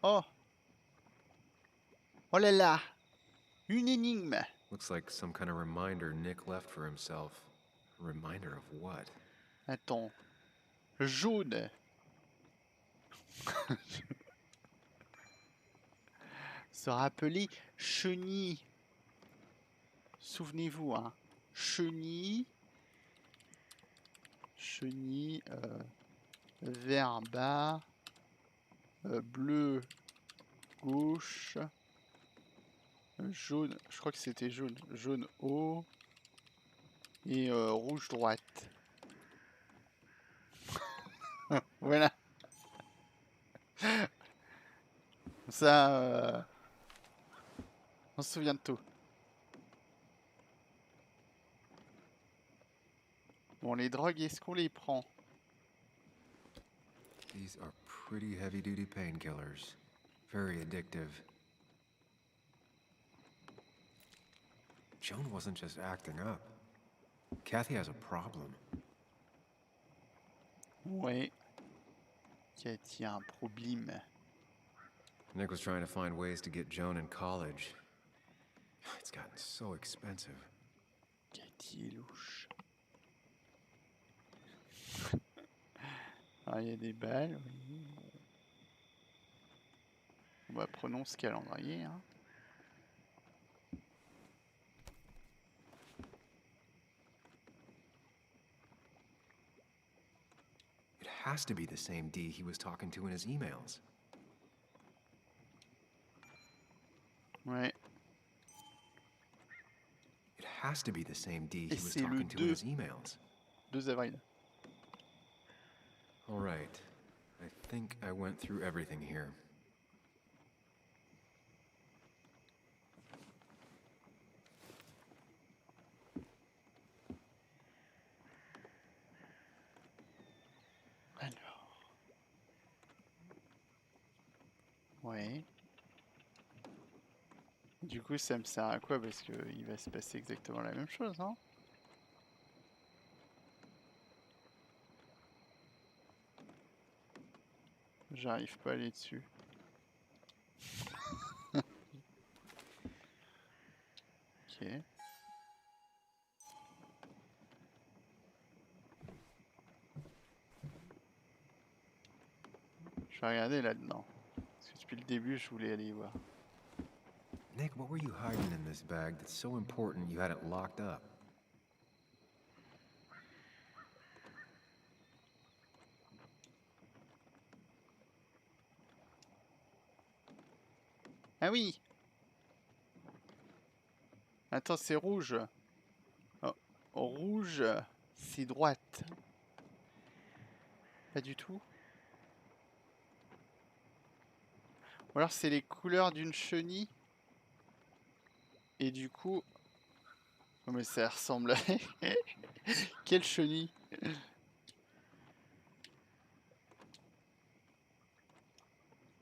Oh! Oh là là! Une énigme! Looks like some kind of reminder Nick left for himself. A reminder of what? Attends. Jaune. Se rappeler chenille. Souvenez-vous, hein. Chenille. Chenille. Vert bas. Bleu gauche. Jaune. Je crois que c'était jaune. Jaune haut. Et rouge droite. Voilà. Ça, on se souvient de tout. Bon, les drogues, est-ce qu'on les prend? These are pretty heavy-duty painkillers. Very addictive. Joan wasn't just acting up. Kathy has a problem. Ouais. Cathy a un problème. Nick was trying to find ways to get Joan in college. It's gotten so expensive. Cathy est louche. Ah, il y a des balles, oui. Bon, bah, prenons ce calendrier, hein. It has to be the same D he was talking to in his emails. Ouais. It has to be the same D he Et was c'est le talking to in 2. his emails. 2 avril. All right. I think I went through everything here. Alors. Ouais. Du coup, ça me sert à quoi? Parce que il va se passer exactement la même chose, hein? J'arrive pas à aller dessus. Ok. Je vais regarder là-dedans. Parce que depuis le début, je voulais aller voir. Nick, what were you hiding in this bag that's so important you had it locked up? Ah oui! Attends, c'est rouge. Oh, rouge, c'est droite. Pas du tout. Ou alors c'est les couleurs d'une chenille. Et du coup... Oh, mais ça ressemble à... Quelle chenille?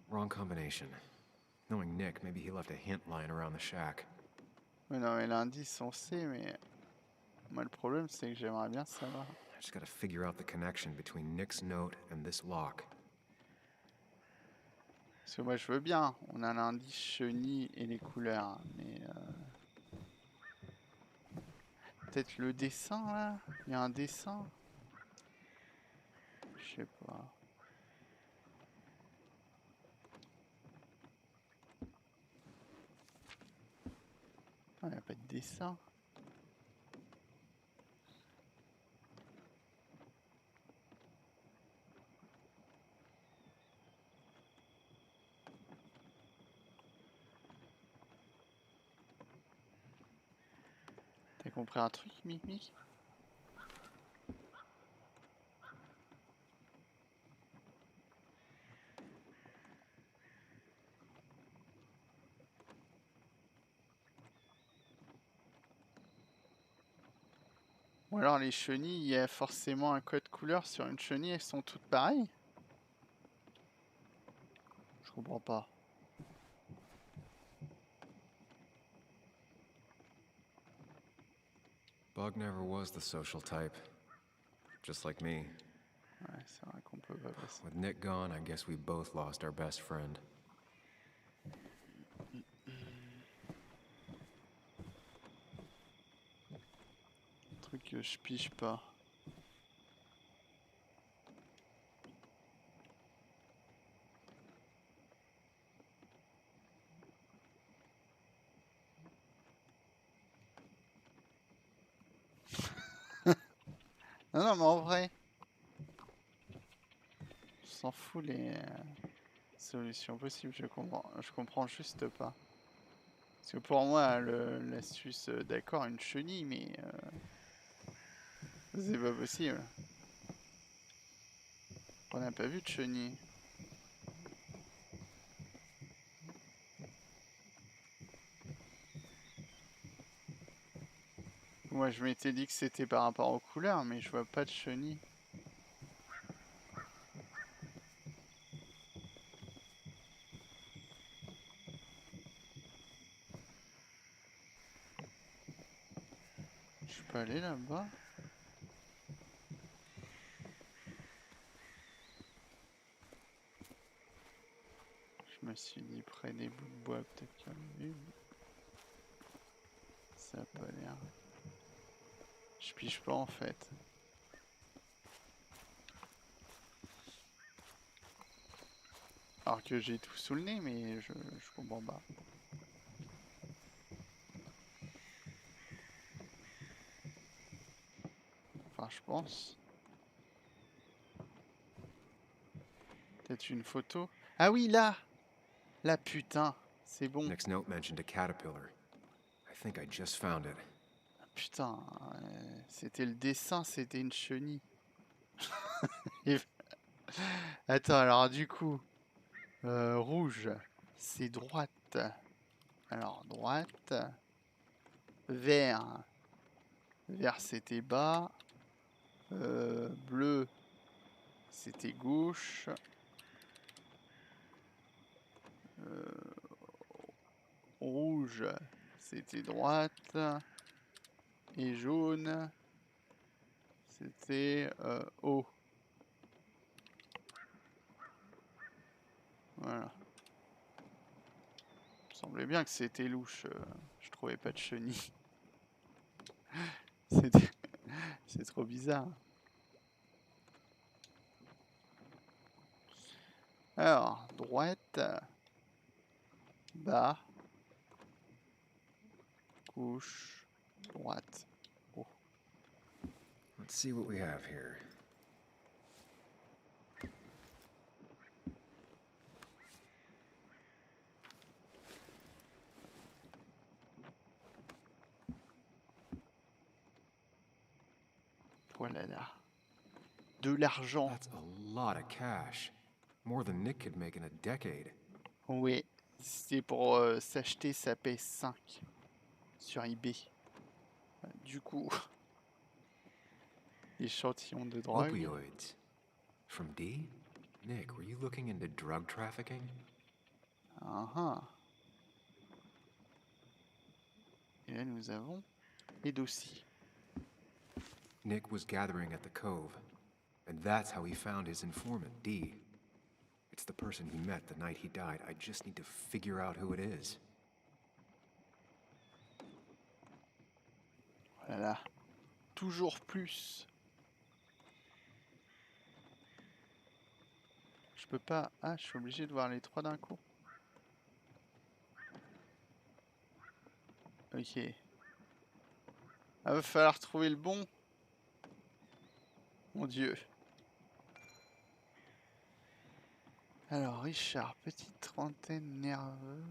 Wrong combination. Knowing Nick, maybe he left a hint lying around the shack. Mais non, mais l'indice, on sait, mais... Moi, le problème, c'est que j'aimerais bien savoir. I just gotta figure out the connection between Nick's note and this lock. Parce que moi, je veux bien. On a l'indice chenille et les couleurs. Mais... Peut-être le dessin, là? Il y a un dessin? Je sais pas. Ah, il n'y a pas de dessin. T'as compris un truc, Mic Mic? Ou alors les chenilles, il y a forcément un code couleur sur une chenille, elles sont toutes pareilles. Je comprends pas. Bug never was the social type. Just like me. Ouais, c'est vrai qu'on peut pas passer. With Nick gone, I guess we both lost our best friend. Truc que je pige pas. Non, non, mais en vrai, on s'en fout les solutions possibles, je comprends juste pas. Parce que pour moi, l'astuce, d'accord, une chenille, mais c'est pas possible. On n'a pas vu de chenille. Moi, je m'étais dit que c'était par rapport aux couleurs, mais je vois pas de chenille. Je peux aller là-bas? Je me suis dit près des bouts de bois, peut-être qu'il y en a eu. Ça a pas l'air. Je pige pas en fait. Alors que j'ai tout sous le nez, mais je comprends pas. Enfin, je pense. Peut-être une photo. Ah oui, là! Là, putain, c'est bon. Nick's note mentioned a caterpillar. I think I just found it. Putain, c'était le dessin, c'était une chenille. Attends, alors du coup, rouge, c'est droite. Alors, droite. Vert. Vert, c'était bas. Bleu, c'était gauche. Rouge, c'était droite. Et jaune, c'était haut. Voilà. Il me semblait bien que c'était louche. Je trouvais pas de chenille. C'est trop bizarre. Alors, droite, bas, gauche, droite. Oh. Let's see what we have here. Voilà là. De l'argent. That's a lot of cash. More than Nick could make in a decade. Oui, c'est pour s'acheter sa PS5 sur eBay. Du coup, échantillon de drogue. Opioids. From D? Nick, were you looking into drug trafficking? Ah. Et là, nous avons les dossiers. Nick was gathering at the cove, and that's how he found his informant, D. It's the person he met the night he died. I just need to figure out who it is. Voilà. Toujours plus. Je peux pas... Ah, je suis obligé de voir les trois d'un coup. Ok. Ah, va falloir trouver le bon. Mon Dieu. Alors, Richard, petite trentaine nerveux.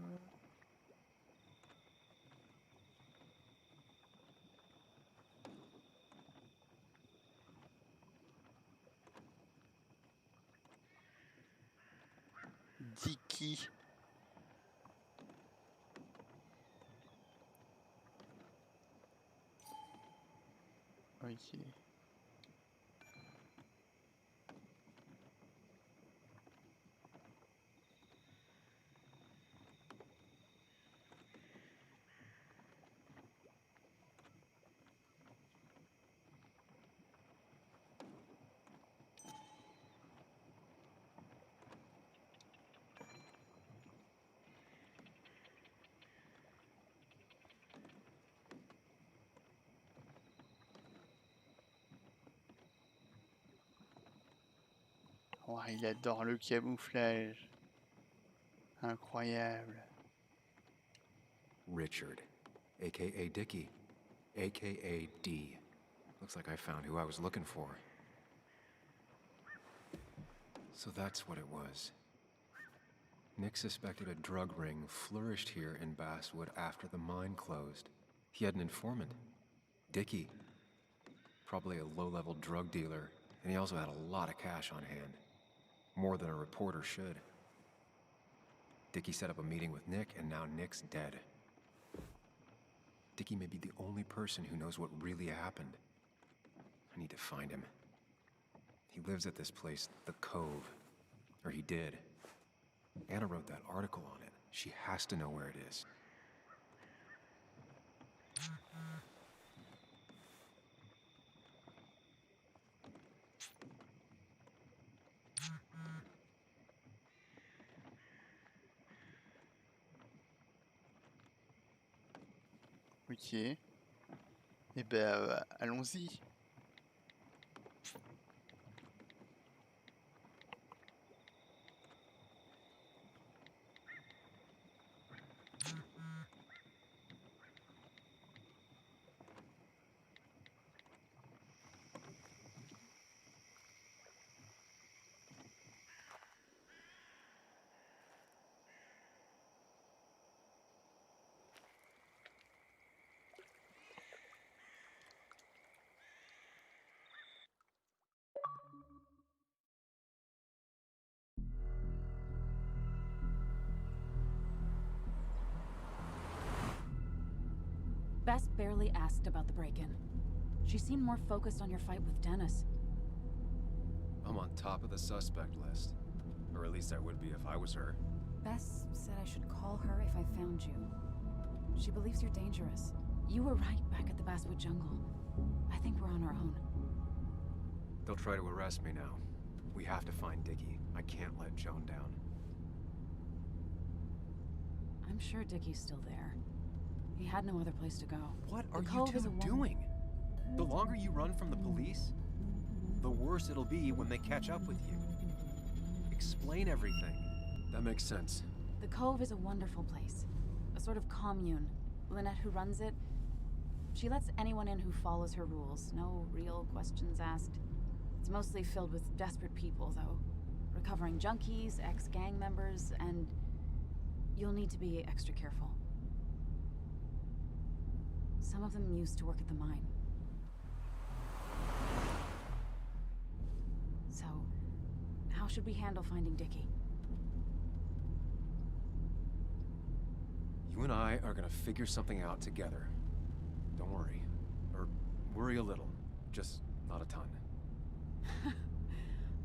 Dicky. Ok. Ouais, il adore le camouflage. Incroyable. Richard, aka Dickie, aka D. Looks like I found who I was looking for. So that's what it was. Nick suspected a drug ring flourished here in Basswood after the mine closed. He had an informant, Dickie. Probably a low-level drug dealer, and he also had a lot of cash on hand. More than a reporter should. Dickie set up a meeting with Nick, and now Nick's dead. Dickie may be the only person who knows what really happened. I need to find him. He lives at this place, the Cove. Or he did. Anna wrote that article on it. She has to know where it is. Ok. Eh ben, allons-y. Bess barely asked about the break-in. She seemed more focused on your fight with Dennis. I'm on top of the suspect list. Or at least I would be if I was her. Bess said I should call her if I found you. She believes you're dangerous. You were right back at the Basswood jungle. I think we're on our own. They'll try to arrest me now. We have to find Dickie. I can't let Joan down. I'm sure Dickie's still there. He had no other place to go. What are The you Cove is two a doing? The longer you run from the police, the worse it'll be when they catch up with you. Explain everything. That makes sense. The Cove is a wonderful place. A sort of commune. Lynette, who runs it, she lets anyone in who follows her rules. No real questions asked. It's mostly filled with desperate people, though. Recovering junkies, ex-gang members, and you'll need to be extra careful. Some of them used to work at the mine. So, how should we handle finding Dickie? You and I are gonna figure something out together. Don't worry. Or worry a little. Just not a ton.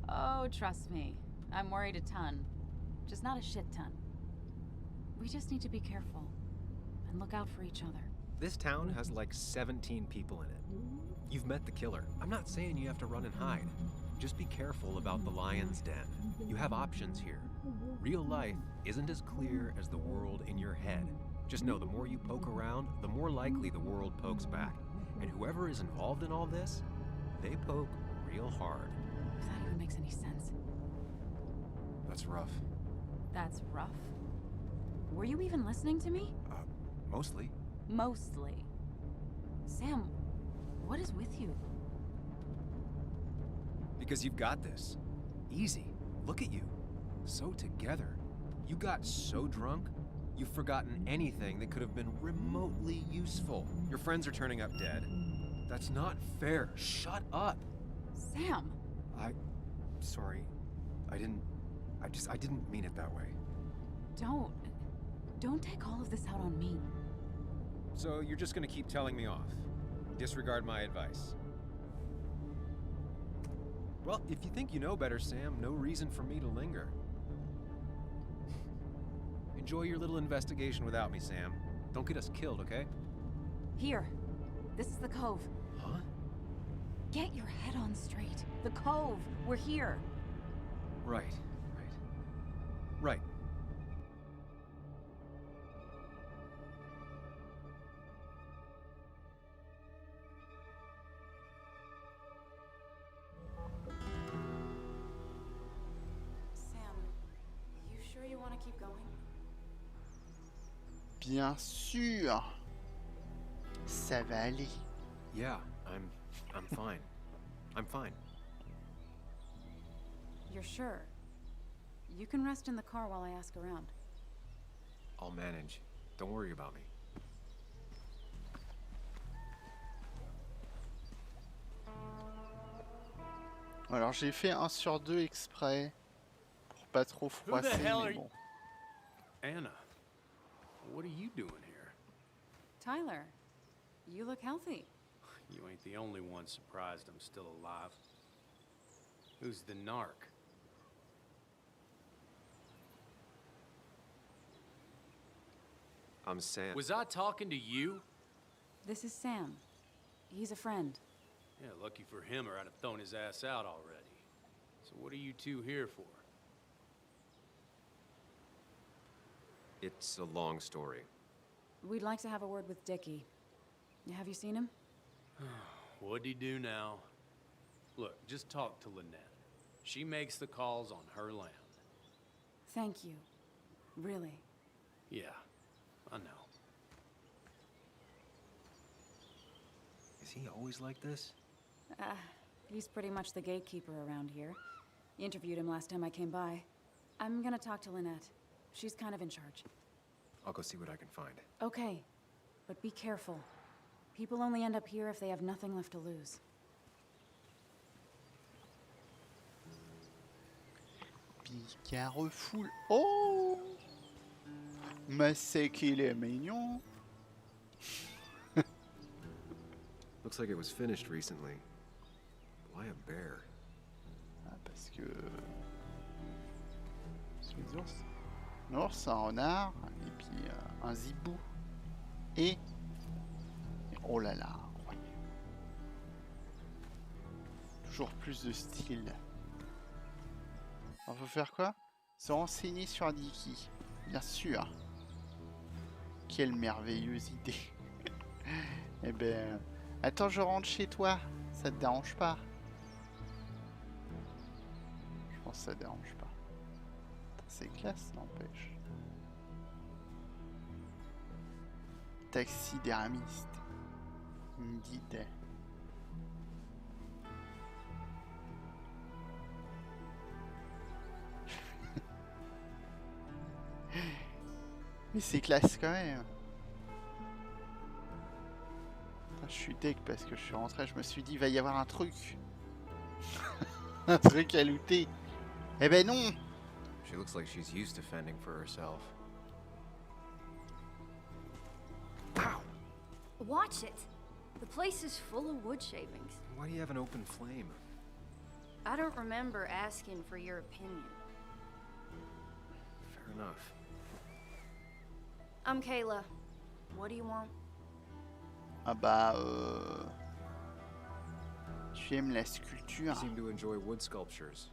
Oh, trust me. I'm worried a ton. Just not a shit ton. We just need to be careful. And look out for each other. This town has like 17 people in it. You've met the killer. I'm not saying you have to run and hide. Just be careful about the lion's den. You have options here. Real life isn't as clear as the world in your head. Just know the more you poke around, the more likely the world pokes back. And whoever is involved in all this, they poke real hard. If that even makes any sense. That's rough. That's rough? Were you even listening to me? Mostly. Mostly. Sam, what is with you? Because you've got this. Easy. Look at you. So together. You got so drunk, you've forgotten anything that could have been remotely useful. Your friends are turning up dead. That's not fair. Shut up. Sam! Sorry. I didn't mean it that way. Don't take all of this out on me. So you're just gonna keep telling me off? Disregard my advice? Well, if you think you know better, Sam, no reason for me to linger. Enjoy your little investigation without me, Sam. Don't get us killed, okay? Here. This is the cove. Huh? Get your head on straight. The cove. We're here. Right. Right. Sam, you sure you want to keep going? Bien sûr. Ça va aller. Yeah, I'm fine. I'm fine. You're sure? You can rest in the car while I ask around. I'll manage. Don't worry about me. Alors j'ai fait 1 sur 2 exprès pour pas trop froisser, mais bon. Anna, what are you doing here? Tyler, you look healthy. You ain't the only one surprised I'm still alive. Who's the narc? I'm Sam. Was I talking to you? This is Sam. He's a friend. Yeah, lucky for him or I'd have thrown his ass out already. So what are you two here for? It's a long story. We'd like to have a word with Dickie. Have you seen him? What'd he do now? Look, just talk to Lynette. She makes the calls on her land. Thank you. Really. Yeah, I know. Is he always like this? He's pretty much the gatekeeper around here. Interviewed him last time I came by. I'm gonna talk to Lynette. She's kind of in charge. I'll go see what I can find. Okay, but be careful. People only end up here if they have nothing left to lose. Picard foule. Oh! Mais c'est qu'il est mignon. Looks like it was finished recently. Why a bear? Ah, parce que... C'est les ours. Un ours, un renard, et puis un zibou. Et... Oh là là, incroyable. Toujours plus de style. Alors, faut faire quoi? Se renseigner sur Dickie. Bien sûr. Quelle merveilleuse idée. Eh ben... Attends, je rentre chez toi. Ça te dérange pas? Je pense que ça dérange pas. C'est classe, n'empêche. Taxidermiste. Il me guide. Mais c'est classe quand même. Je suis deg parce que je suis rentré, je me suis dit il va y avoir un truc. Un truc à looter. Eh ben non. She looks like she's used to fending for herself. Ow! Watch it. The place is full of wood shavings. Why do you have an open flame? I don't remember asking for your opinion. Fair enough. I'm Kayla. What do you want? Ah bah tu aimes la sculpture? You seem to enjoy wood sculptures.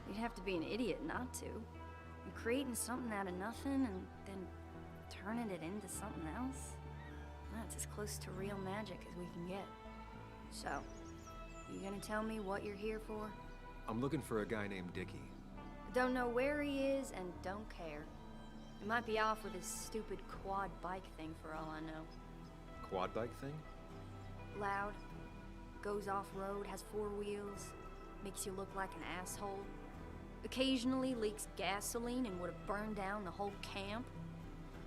You'd have to be an idiot not to. You're creating something out of nothing and then turning it into something else. That's as close to real magic as we can get. So, you gonna tell me what you're here for? I'm looking for a guy named Dickie. Don't know where he is and don't care. He might be off with his stupid quad bike thing for all I know. Quad bike thing? Loud, goes off-road, has 4 wheels, makes you look like an asshole. Occasionally leaks gasoline and would have burned down the whole camp.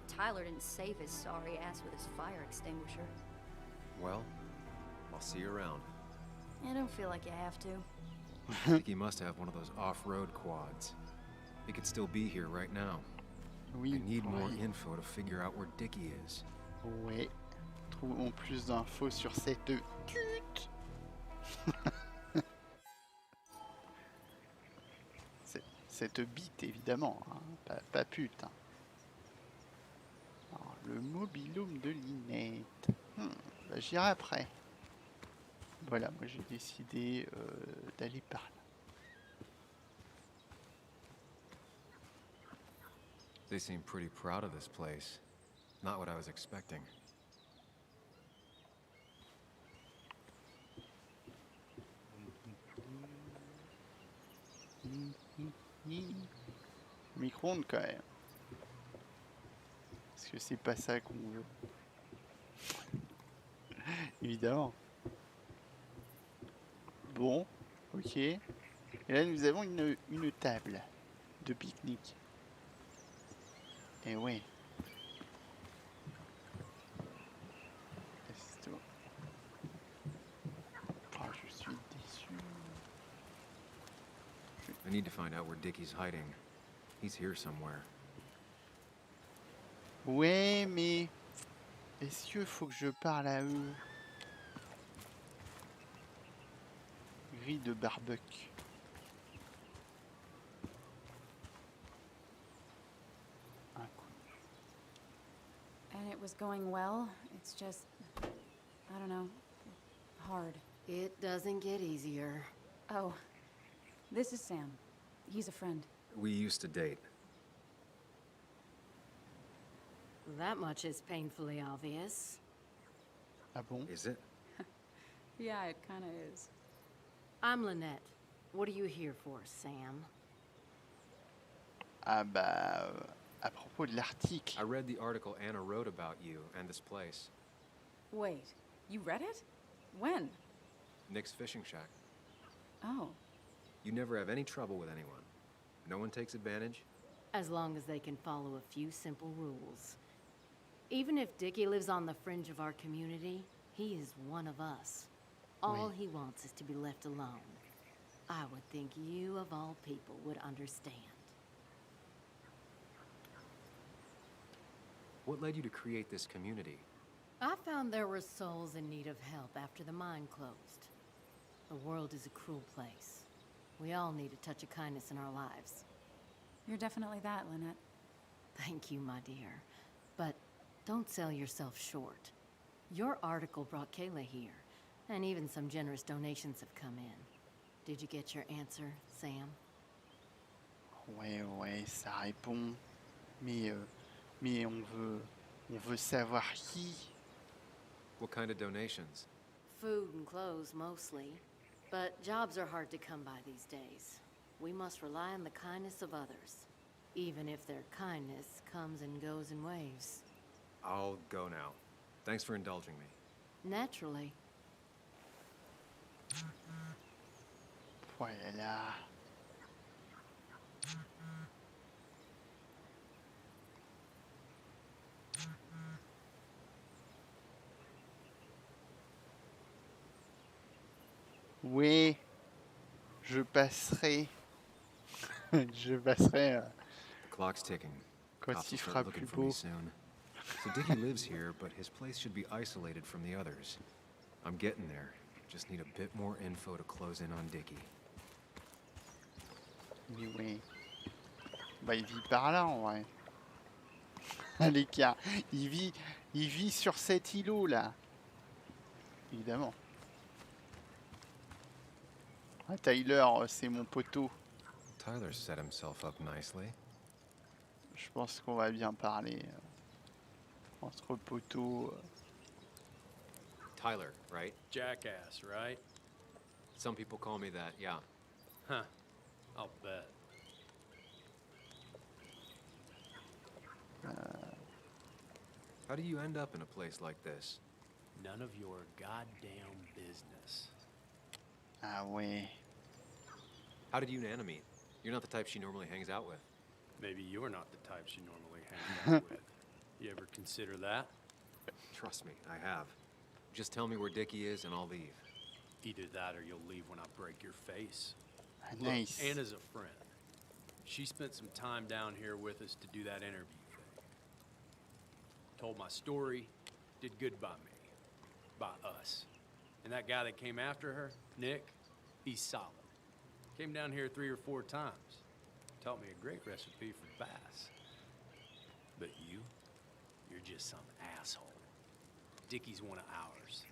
Tyler didn't save his sorry ass with his fire extinguisher. Well, I'll see you around. I don't feel like you have to. Dickie must have one of those off-road quads. He could still be here right now. Oui, I need more oui. info to figure out where Dickie is. Ouais. Trouvons plus d'infos sur cette pute. cette bite, évidemment. Hein. Pas pute. Hein. Alors, le mobilhome de Linette. Bah, j'irai après. Voilà, moi j'ai décidé d'aller par là. They seem pretty proud of this place. Not what I was expecting. Micro-ondes quand même. Parce que c'est pas ça qu'on veut. Évidemment. Bon, ok. Et là nous avons une table de pique-nique. Et ouais. Oh, je suis déçu. I need to find out where Dickie's hiding. He's here somewhere. Ouais, mais est-ce qu'il faut que je parle à eux? Grille de barbecue. And it was going well. It's just, I don't know, hard. It doesn't get easier. Oh, this is Sam. He's a friend. We used to date. That much is painfully obvious. Ah bon? Is it? Yeah, it kind of is. I'm Lynette. What are you here for, Sam? Ah bah, à propos de l'article. I read the article Anna wrote about you and this place. Wait, you read it? When? Nick's fishing shack. Oh. You never have any trouble with anyone. No one takes advantage. As long as they can follow a few simple rules. Even if Dickie lives on the fringe of our community, he is one of us. All he wants is to be left alone. I would think you, of all people, would understand. What led you to create this community? I found there were souls in need of help after the mine closed. The world is a cruel place. We all need a touch of kindness in our lives. You're definitely that, Lynette. Thank you, my dear. But don't sell yourself short. Your article brought Kayla here, and even some generous donations have come in. Did you get your answer, Sam? Ouais, ça répond. Mais on veut savoir qui. What kind of donations? Food and clothes, mostly. But jobs are hard to come by these days. We must rely on the kindness of others, even if their kindness comes and goes in waves. I'll go now. Thanks for indulging me. Naturally. Voilà. Oui, je passerai. Je passerai Clock's ticking. quand Cops il will start fera looking plus for me beau. soon. So Dickie lives here, but his place should be isolated from the others. I'm getting there. Just need a bit more info to close in on Dickie. Mais oui. Bah il vit par là en vrai. Allez, il vit sur cet îlot là. Évidemment. Ah, Tyler, c'est mon poteau. Tyler set himself up nicely. Je pense qu'on va bien parler entre poteaux. Tyler, right? Jackass, right? Some people call me that, yeah. Huh. I'll bet. How do you end up in a place like this? None of your goddamn business. Ah ouais. How did you and Anna meet? You're not the type she normally hangs out with. Maybe you're not the type she normally hangs out with. You ever consider that? Trust me, I have. Just tell me where Dickie is and I'll leave. Either that or you'll leave when I break your face. Nice. Look, Anna's a friend. She spent some time down here with us to do that interview thing. Told my story, did good by me. By us. And that guy that came after her, Nick, he's solid. Came down here 3 or 4 times. taught me a great recipe for bass. But you're just some asshole. Dickie's one of ours.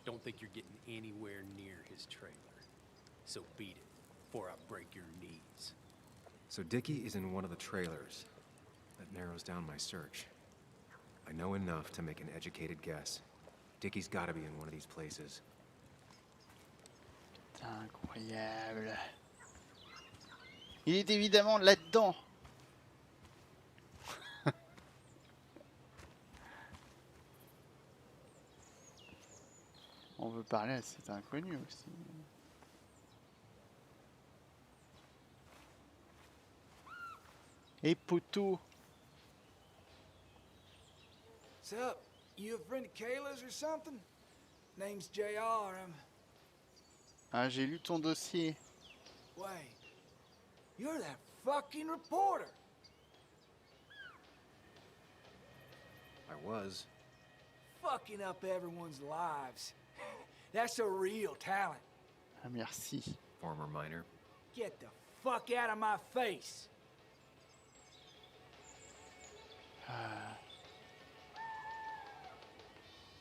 Don't think you're getting anywhere near his trailer. So beat it before I break your knees. So Dickie is in one of the trailers. That narrows down my search. I know enough to make an educated guess. Dickie's gotta be in one of these places. C'est incroyable. Il est évidemment là-dedans. On veut parler à cet inconnu aussi. Et poteau. What's up? You a friend of Kayla's or something? Name's JR. Ah, j'ai lu ton dossier. Wait. You're that fucking reporter. I was. Fucking up everyone's lives. That's a real talent. Ah, merci. Former miner. Get the fuck out of my face.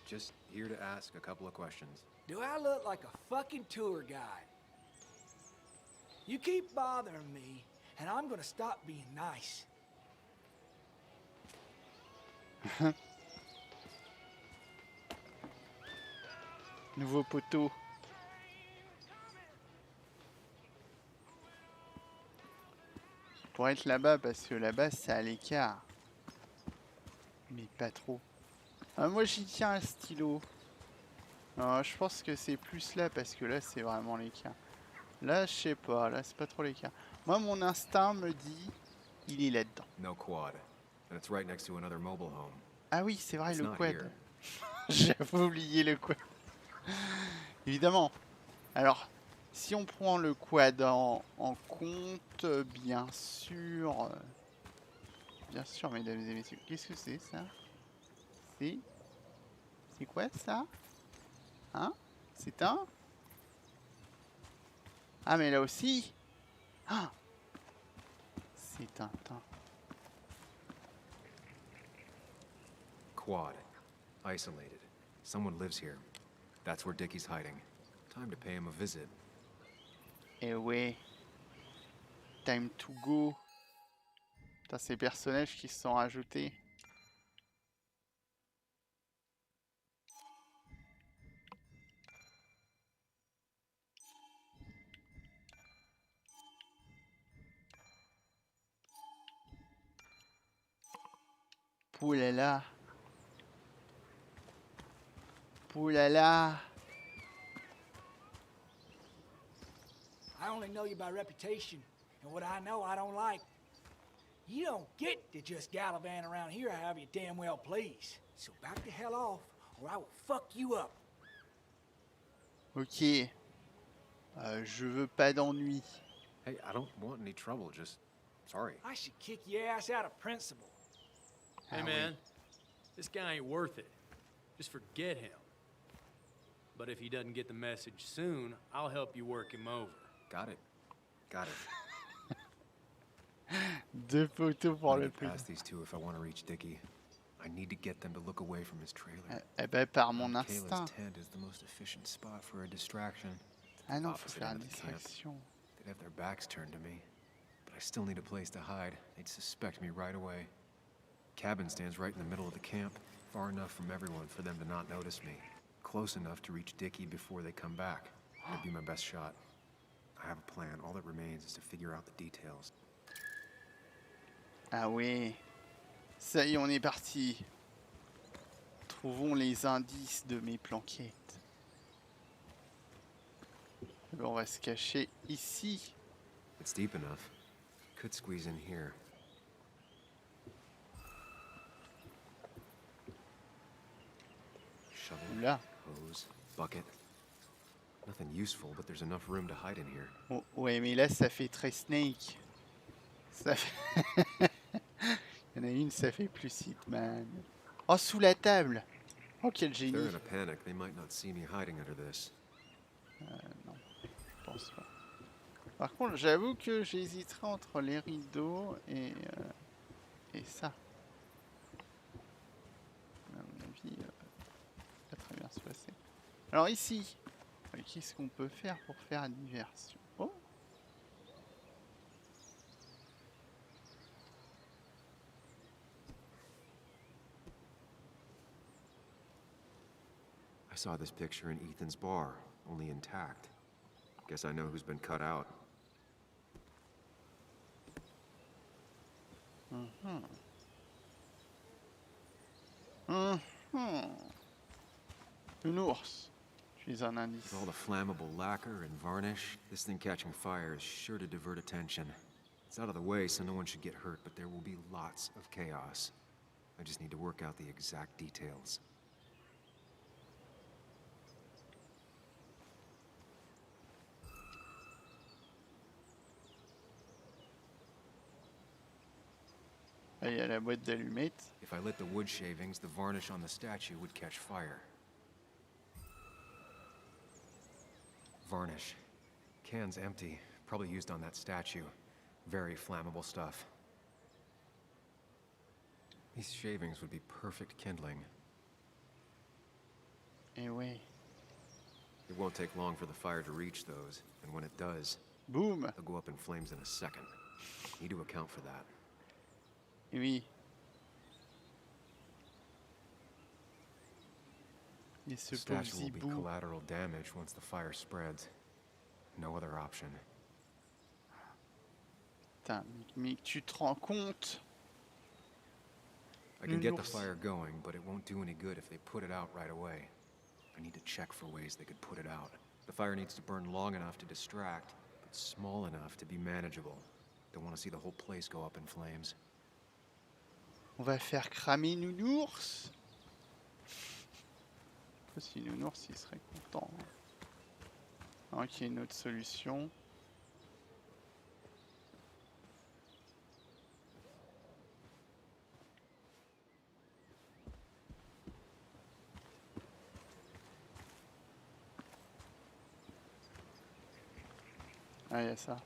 Just here to ask a couple of questions. Do I look like a fucking tour guide? You keep bothering me, and I'm gonna stop being nice. Nouveau poteau. Pour être là-bas, parce que là-bas, c'est à l'écart. Mais pas trop. Ah, moi, j'y tiens un stylo. Non, je pense que c'est plus là, parce que là, c'est vraiment l'écart. Là, je sais pas. Là, c'est pas trop l'écart. Moi, mon instinct me dit, il est là-dedans. No quad. And it's right next to another mobile home. Ah oui, c'est vrai, It's le not quad. here. J'avais oublié le quad. Évidemment. Alors, si on prend le quad en compte, bien sûr, mesdames et messieurs. Qu'est-ce que c'est ça? C'est quoi ça? Hein? C'est un? Ah, mais là aussi. Ah, c'est un teint. Quad. Isolated. Someone lives here. That's where Dickie's hiding. Time to pay him a visit. Eh ouais. Time to go. Putain, ces personnages qui se sont rajoutés. Poulala. Poulala. I only know you by reputation, and what I know I don't like. You don't get to just gallivant around here however you damn well please. So back the hell off, or I will fuck you up. Ok. Je veux pas d'ennui. Hey, I don't want any trouble, just sorry. I should kick your ass out of principle. Hey, man, this guy ain't worth it. Just forget him. But if he doesn't get the message soon, I'll help you work him over. Got it. Got it. Deux photos pour I'm le gonna plus. pass these two if I want to reach Dickie. I need to get them to look away from his trailer. Eh ben, par mon Kayla's instinct. tent is the most efficient spot for a distraction. Ah non, faut Opposite faire end une of the camp. distraction. They'd have their backs turned to me, but I still need a place to hide. They'd suspect me right away. Cabin stands right in the middle of the camp, far enough from everyone for them to not notice me. Close enough to reach Dickie before they come back. That'd be my best shot. I have a plan. All that remains is to figure out the details. Ah oui. Ça y est, on est parti. Trouvons les indices de mes planquettes. Eh ben, on va se cacher ici. It's deep enough. Could squeeze in here. Shovel, Là. hose, bucket. Nothing useful, but there's enough room to hide in here. Oh, ouais, mais là, ça fait très Snake. Ça fait... Il y en a une, ça fait plus Hitman. Oh, sous la table. Oh, quel If génie. they're in a panic, they might not see me hiding under this. Non, je pense pas. Par contre, j'avoue que j'hésiterai entre les rideaux et ça. À mon avis, pas très bien se passer. Alors ici, qu'est-ce qu'on peut faire pour faire diversion? Oh, I saw this picture in Ethan's bar, only intact. Guess I know who's been cut out. Nounours. Tu es un indice. With all the flammable lacquer and varnish, this thing catching fire is sure to divert attention. It's out of the way, so no one should get hurt, but there will be lots of chaos. I just need to work out the exact details. Ah, il y a la boîte d'allumettes. If I lit the wood shavings, the varnish on the statue would catch fire. Varnish. Can's empty. Probably used on that statue. Very flammable stuff. These shavings would be perfect kindling. Eh ouais. It won't take long for the fire to reach those, and when it does, boom, they'll go up in flames in a second. Need to account for that. Eh oui. Et ce pauvre Statue will be zibou. collateral damage once the fire spreads. No other option. Putain, mais tu te rends compte? I can get the Nounours. fire going, but it won't do any good if they put it out right away. I need to check for ways they could put it out. The fire needs to burn long enough to distract, but small enough to be manageable. Don't want to see the whole place go up in flames. On va faire cramer Nounours. Je sais pas si Nounours il serait content. Ok, une autre solution. Ah, il y a ça.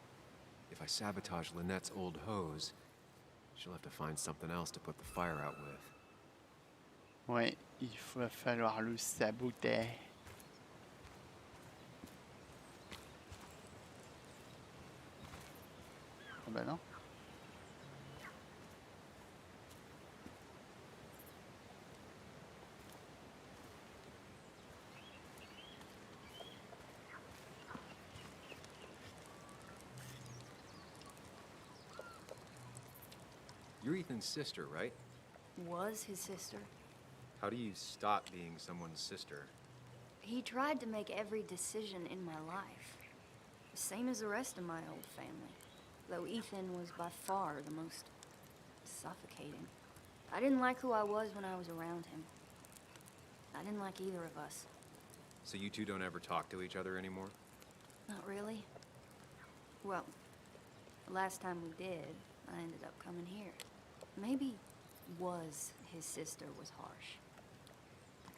If I sabotage Lynette's old hose, she'll have to find something else to put the fire out with. Ouais, il va falloir le saboter. Ah bah non. You're Ethan's sister, right? Was his sister. How do you stop being someone's sister? He tried to make every decision in my life. The same as the rest of my old family. Though Ethan was by far the most suffocating. I didn't like who I was when I was around him. I didn't like either of us. So you two don't ever talk to each other anymore? Not really. Well, the last time we did, I ended up coming here. Maybe was his sister was harsh.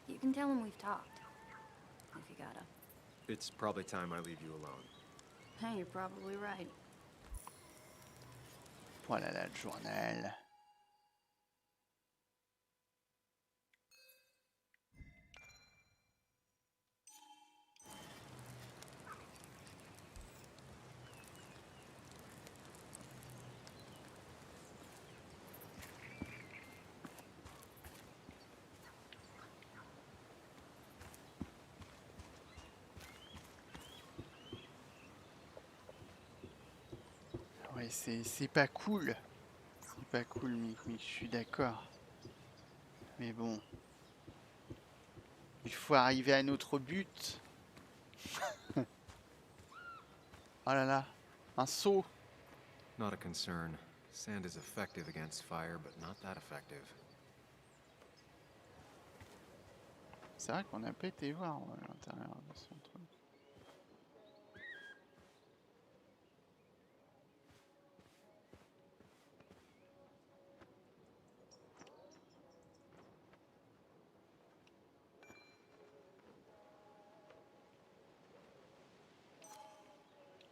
You can tell him we've talked. If you gotta. It's probably time I leave you alone. Hey, you're probably right. Voilà le journal. Ouais, c'est pas cool. C'est pas cool, mais je suis d'accord. Mais bon. Il faut arriver à notre but. Oh là là. Un seau. Not a concern. Sand is effective against fire, but not that effective. C'est vrai qu'on n'a pas été voir l'intérieur de son truc.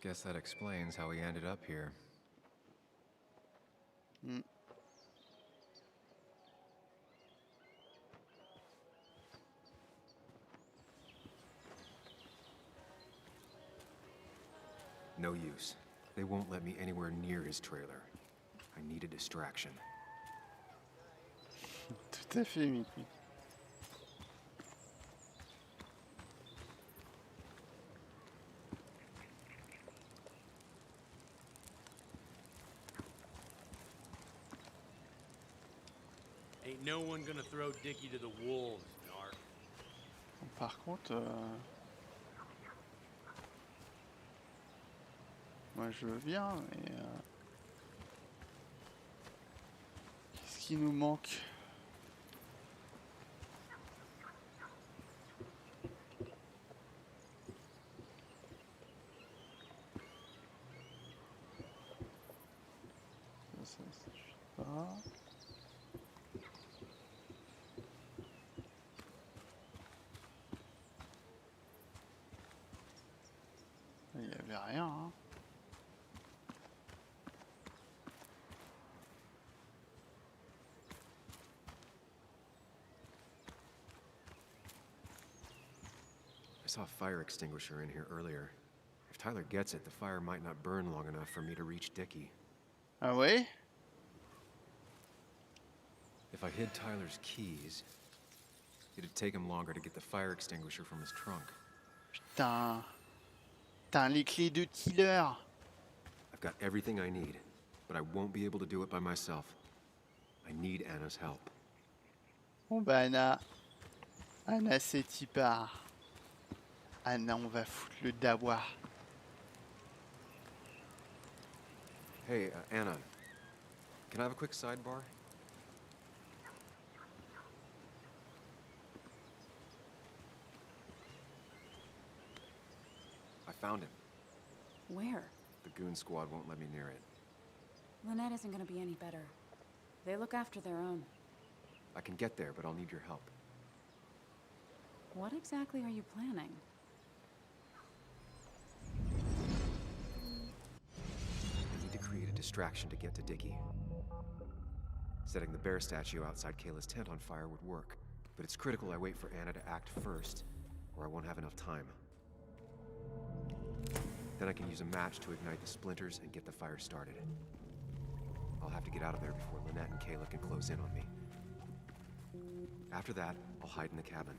Guess that explains how he ended up here. Hmm. No use. They won't let me anywhere near his trailer. I need a distraction. Tout à fait, Mickey. Ain't no one gonna throw Dickie to the wolves, Narc. Par contre, moi je veux bien, mais qu'est-ce qui nous manque? Ça suffit pas. Il n'y avait rien, hein. I saw a fire extinguisher in here earlier. If Tyler gets it, the fire might not burn long enough for me to reach Dickie. Ah ouais? If I hid Tyler's keys, it'd take him longer to get the fire extinguisher from his trunk. Putain. Putain, les clés de killer. I've got everything I need, but I won't be able to do it by myself. I need Anna's help. Bon bah Anna. Anna c'est y part. Anna, on va foutre le dawa. Hey, Anna. Can I have a quick sidebar? I found him. Where? The goon squad won't let me near it. Lynette isn't gonna be any better. They look after their own. I can get there, but I'll need your help. What exactly are you planning? I need to create a distraction to get to Dickie. Setting the bear statue outside Kayla's tent on fire would work, but it's critical I wait for Anna to act first, or I won't have enough time. Then I can use a match to ignite the splinters and get the fire started. I'll have to get out of there before Lynette and Kayla can close in on me. After that, I'll hide in the cabin.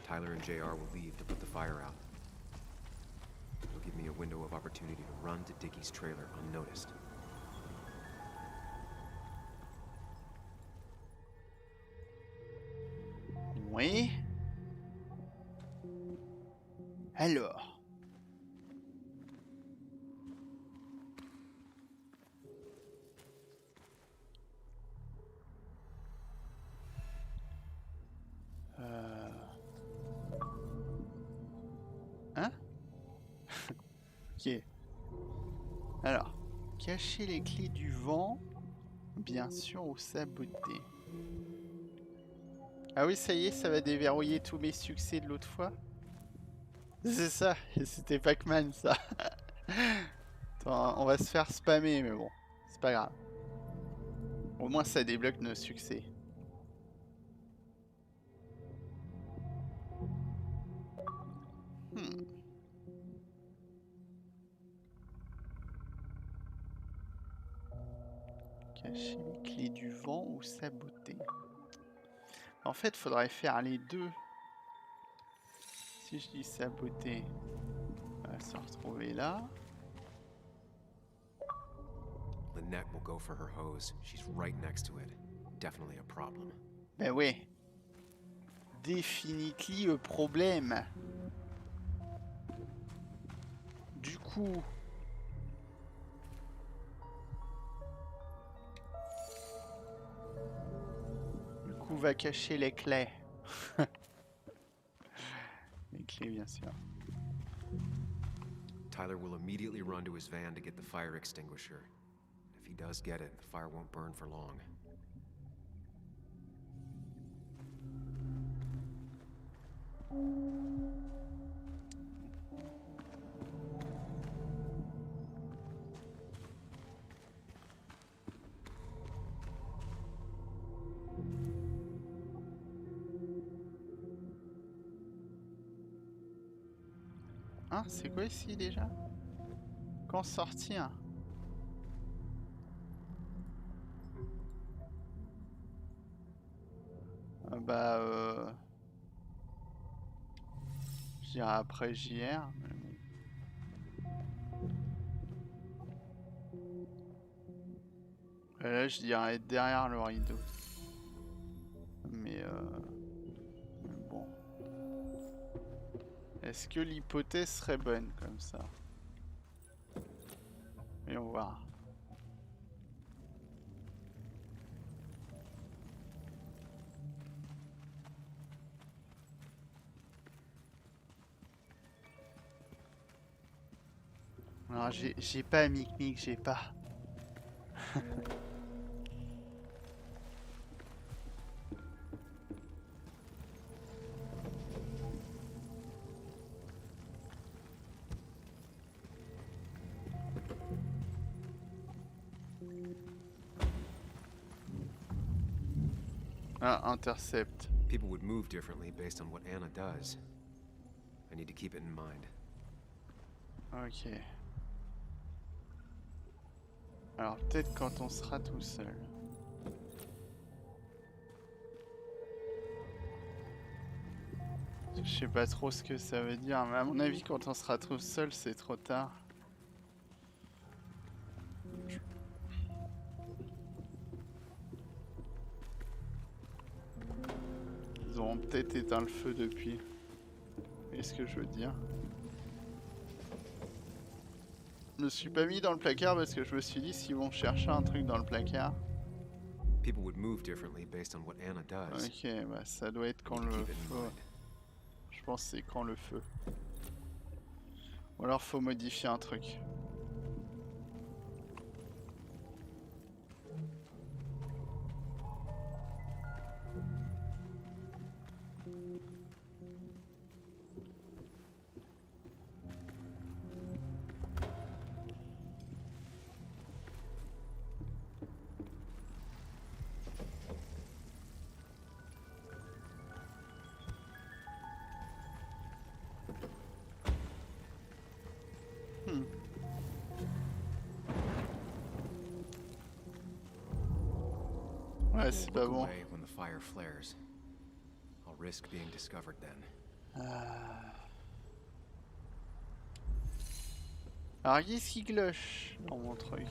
Tyler and JR will leave to put the fire out. It'll give me a window of opportunity to run to Dickie's trailer unnoticed. Oui. Alors. Hein? Ok. Alors, cacher les clés du vent, bien sûr, ou saboter. Ah oui, ça y est, ça va déverrouiller tous mes succès de l'autre fois. C'est ça, c'était Pac-Man ça. Attends, on va se faire spammer, mais bon, c'est pas grave. Au moins ça débloque nos succès. Cacher les clés du vent ou saboter. En fait, faudrait faire les deux. Si je dis saboter, on va se retrouver là. Lynette will go for her hose. She's right next to it. Definitely a problem. Ben ouais. Definitely a problème. Du coup... on va cacher les clés. Les clés, bien sûr. Tyler will immediately run to his van to get the fire extinguisher. If he does get it, the fire won't burn for long. Hein, c'est quoi ici déjà? Quand sortir? Je dirais après JR. Mais bon. Et là, je dirais derrière le rideau. Mais bon. Est-ce que l'hypothèse serait bonne comme ça? Et on va. Alors j'ai pas Mic-Mic, j'ai pas. Ah, intercept. People would move differently based on what Anna does. I need to keep it in mind. Ok. Alors peut-être quand on sera tout seul. Je sais pas trop ce que ça veut dire, mais à mon avis quand on sera tout seul c'est trop tard. Ils auront peut-être éteint le feu depuis. Vous voyez ce que je veux dire? Je me suis pas mis dans le placard parce que je me suis dit s'ils vont chercher un truc dans le placard. People would move differently based on what Anna does. Ok, bah ça doit être quand le feu. Je pense que c'est quand le feu. Ou alors faut modifier un truc. Ouais, c'est pas bon. When the fire flares. I'll risk being discovered then. Alors qu'est-ce qui cloche dans mon truc?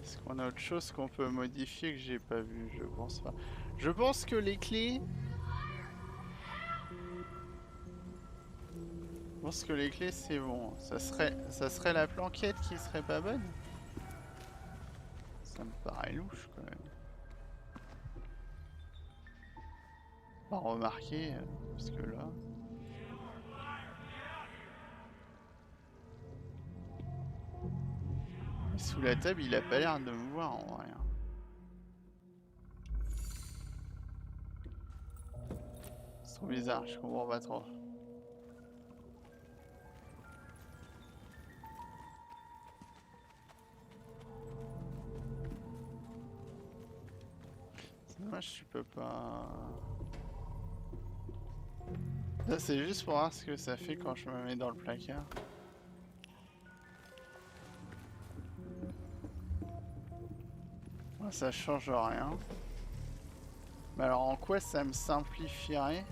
Est-ce qu'on a autre chose qu'on peut modifier que j'ai pas vu? Je pense pas. Je pense que les clés... Je pense que les clés c'est bon. Ça serait la planquette qui serait pas bonne? Ça me paraît louche quand même. Pas remarqué, parce que là... Sous la table, il a pas l'air de me voir en vrai. C'est trop bizarre, je comprends pas trop. C'est dommage, tu peux pas... Ça c'est juste pour voir ce que ça fait quand je me mets dans le placard. Ça change rien. Mais alors en quoi ça me simplifierait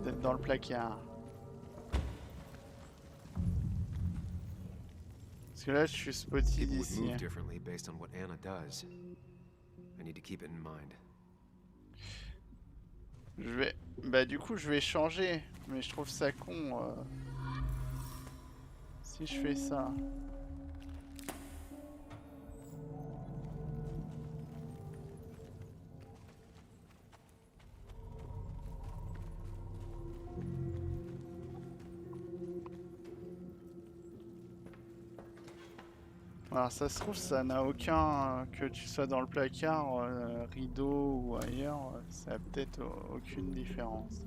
d'être dans le placard? Parce que là je suis spotty d'ici. Je vais... Bah du coup je vais changer. Mais je trouve ça con. Si je fais ça. Alors ça se trouve, ça n'a aucun... que tu sois dans le placard, rideau ou ailleurs, ça a peut-être aucune différence.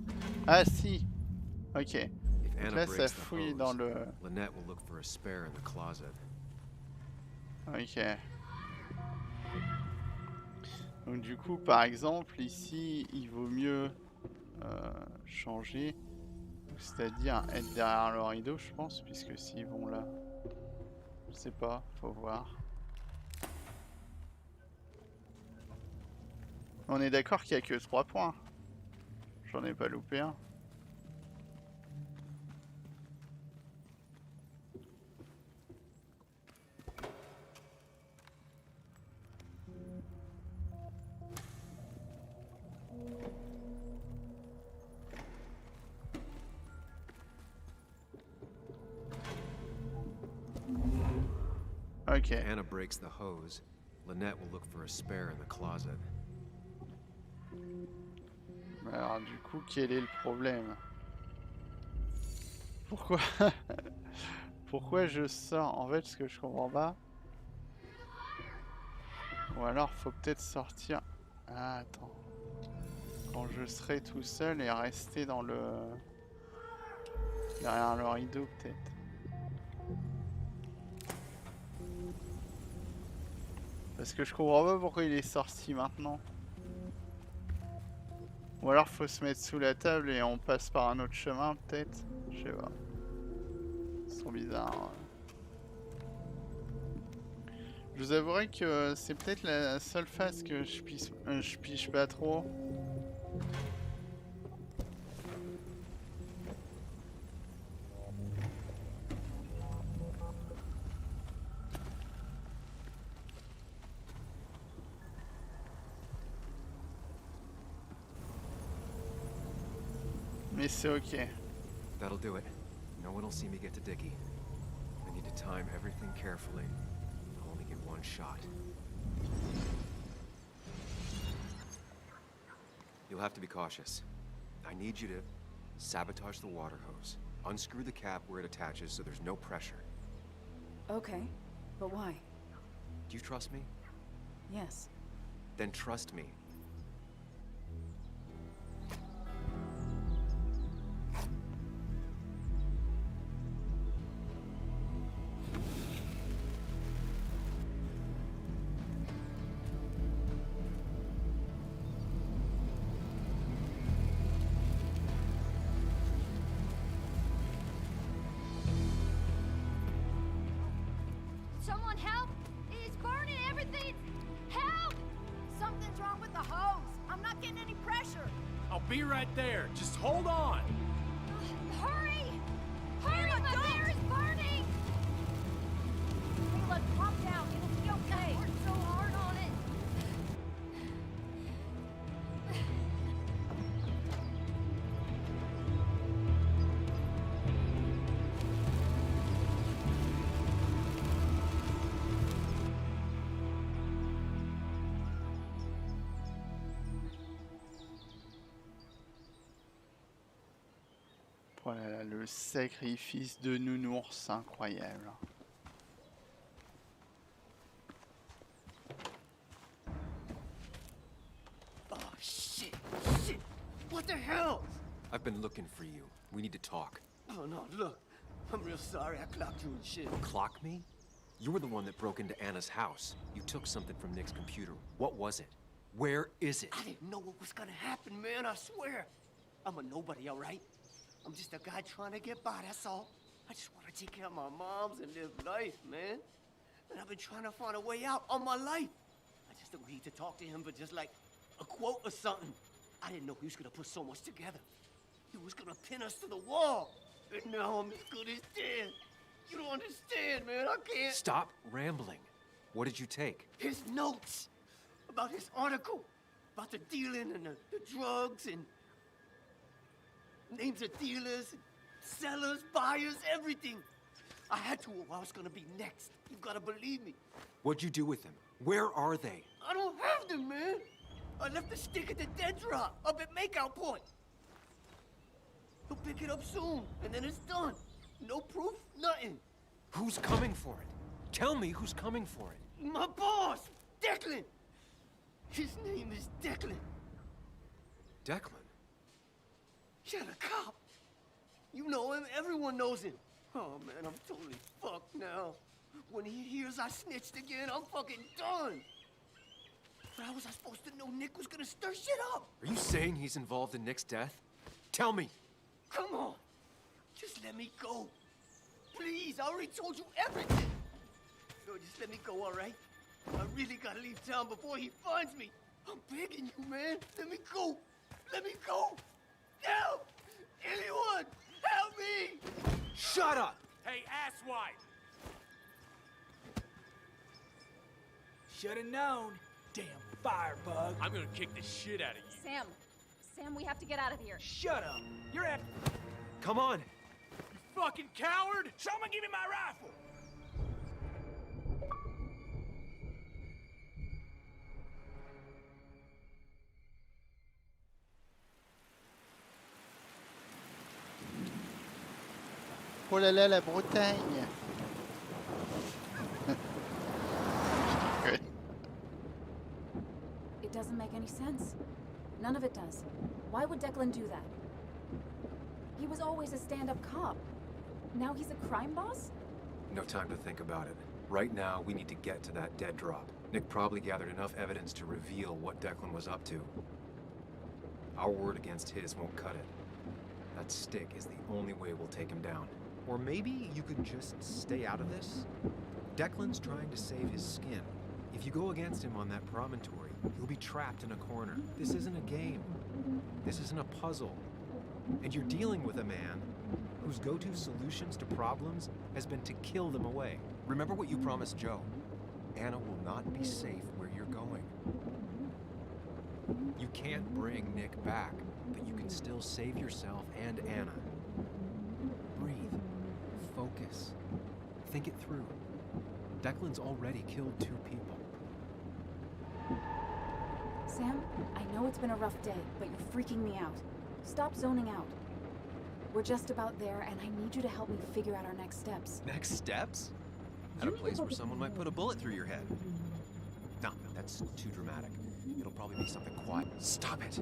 Ah si. Ok. If Donc Anna là, ça breaks the fouille dans hose, le... Lynette will look for a spare in the closet. Ok. Donc du coup, par exemple, ici, il vaut mieux changer, c'est-à-dire être derrière le rideau, je pense, puisque s'ils vont là, je sais pas, faut voir. On est d'accord qu'il y a que 3 points. J'en ai pas loupé un. Ok. If Anna breaks the hose, Lynette will look for a spare in the closet. Alors du coup, quel est le problème? Pourquoi pourquoi je sors? En fait, ce que je comprends pas. Ou alors, faut peut-être sortir... Ah, attends. Quand je serai tout seul et rester dans le... derrière le rideau, peut-être. Parce que je comprends pas pourquoi il est sorti maintenant. Ou alors faut se mettre sous la table et on passe par un autre chemin peut-être. Je sais pas. Ils sont bizarres. Je vous avouerai que c'est peut-être la seule phase que je pige pas trop. Mais c'est ok. That'll do it. No one will see me get to Dickie. I need to time everything carefully. I'll only get one shot. You'll have to be cautious. I need you to sabotage the water hose. Unscrew the cap where it attaches so there's no pressure. Okay, but why? Do you trust me? Yes. Then trust me. Someone help! It's burning everything! Help! Something's wrong with the hose. I'm not getting any pressure. I'll be right there. Just hold on. Hurry! Hurry! My hair is burning! Hey, look, calm down. It'll be okay. I worked so hard on it. Voilà, le sacrifice de Nounours, incroyable. Oh, shit! Shit! What the hell? I've been looking for you. We need to talk. Oh, no, look. I'm real sorry I clocked you and shit. Clock me? You were the one that broke into Anna's house. You took something from Nick's computer. What was it? Where is it? I didn't know what was gonna happen, man, I swear. I'm a nobody, all right? I'm just a guy trying to get by, that's all. I just want to take care of my moms and live life, man. And I've been trying to find a way out all my life. I just agreed to talk to him for just like a quote or something. I didn't know he was gonna put so much together. He was gonna pin us to the wall. And now I'm as good as dead. You don't understand, man, I can't. Stop rambling. What did you take? His notes about his article, about the dealing and the drugs and names of dealers, sellers, buyers, everything. I had to or I was gonna be next. You've gotta believe me. What'd you do with them? Where are they? I don't have them, man. I left the stick at the dead drop up at Makeout Point. He'll pick it up soon, and then it's done. No proof, nothing. Who's coming for it? Tell me who's coming for it. My boss, Declan. His name is Declan. Declan? Yeah, the cop. You know him, everyone knows him. Oh man, I'm totally fucked now. When he hears I snitched again, I'm fucking done. But how was I supposed to know Nick was gonna stir shit up? Are you saying he's involved in Nick's death? Tell me. Come on. Just let me go. Please, I already told you everything. No, just let me go, all right? I really gotta leave town before he finds me. I'm begging you, man. Let me go. Let me go. Help! Anyone! Help me! Shut up! Hey, asswipe! Should've known. Damn firebug. I'm gonna kick the shit out of you. Sam! Sam, we have to get out of here. Shut up. You're at... Come on! You fucking coward! Someone give me my rifle! Oh là là, la Bretagne. It doesn't make any sense. None of it does. Why would Declan do that? He was always a stand-up cop. Now he's a crime boss? No time to think about it. Right now, we need to get to that dead drop. Nick probably gathered enough evidence to reveal what Declan was up to. Our word against his won't cut it. That stick is the only way we'll take him down. Or maybe you could just stay out of this? Declan's trying to save his skin. If you go against him on that promontory, he'll be trapped in a corner. This isn't a game. This isn't a puzzle. And you're dealing with a man whose go-to solutions to problems has been to kill them away. Remember what you promised Joe. Anna will not be safe where you're going. You can't bring Nick back, but you can still save yourself and Anna. Breathe. Focus. Think it through. Declan's already killed 2 people. Sam, I know it's been a rough day, but you're freaking me out. Stop zoning out. We're just about there, and I need you to help me figure out our next steps. Next steps? At a place where someone might put a bullet through your head. No, that's too dramatic. It'll probably be something quiet. Stop it!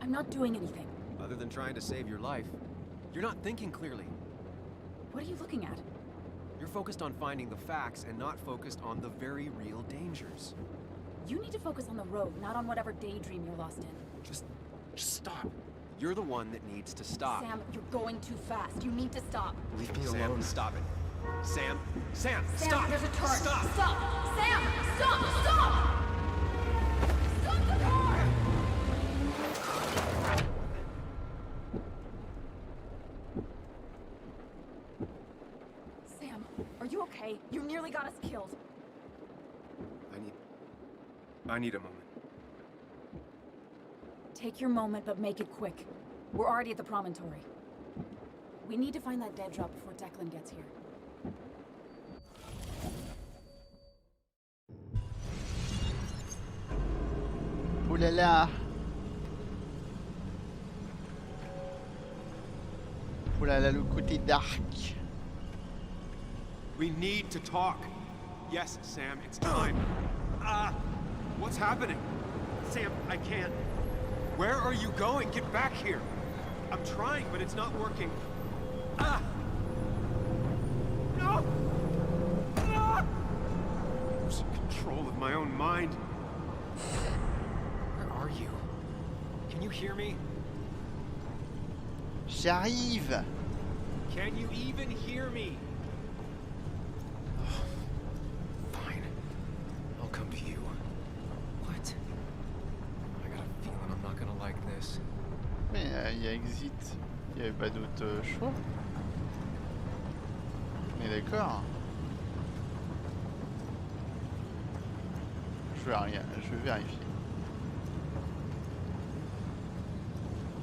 I'm not doing anything. Other than trying to save your life, you're not thinking clearly. What are you looking at? You're focused on finding the facts and not focused on the very real dangers. You need to focus on the road, not on whatever daydream you're lost in. Just stop. You're the one that needs to stop. Sam, you're going too fast. You need to stop. Leave me alone. Stop it. Sam, Sam, stop! There's a turn. Stop! Stop! Sam, stop! Stop! Stop the car! Sam, are you okay? You nearly got us killed. I need a moment. Take your moment, but make it quick. We're already at the promontory. We need to find that dead drop before Declan gets here. Oh là là. Oh là là, le côté dark. We need to talk. Yes, Sam, it's time. What's happening? Sam, I can't. Where are you going? Get back here. I'm trying, but it's not working. No! Losing control of my own mind. Where are you? Can you hear me? J'arrive. Can you even hear me? Fine. I'll come to you. What? I got a feeling I'm not gonna like this. Mais il y a exit. Il n'y avait pas d'autre choix. Mais d'accord. Je vais vérifier.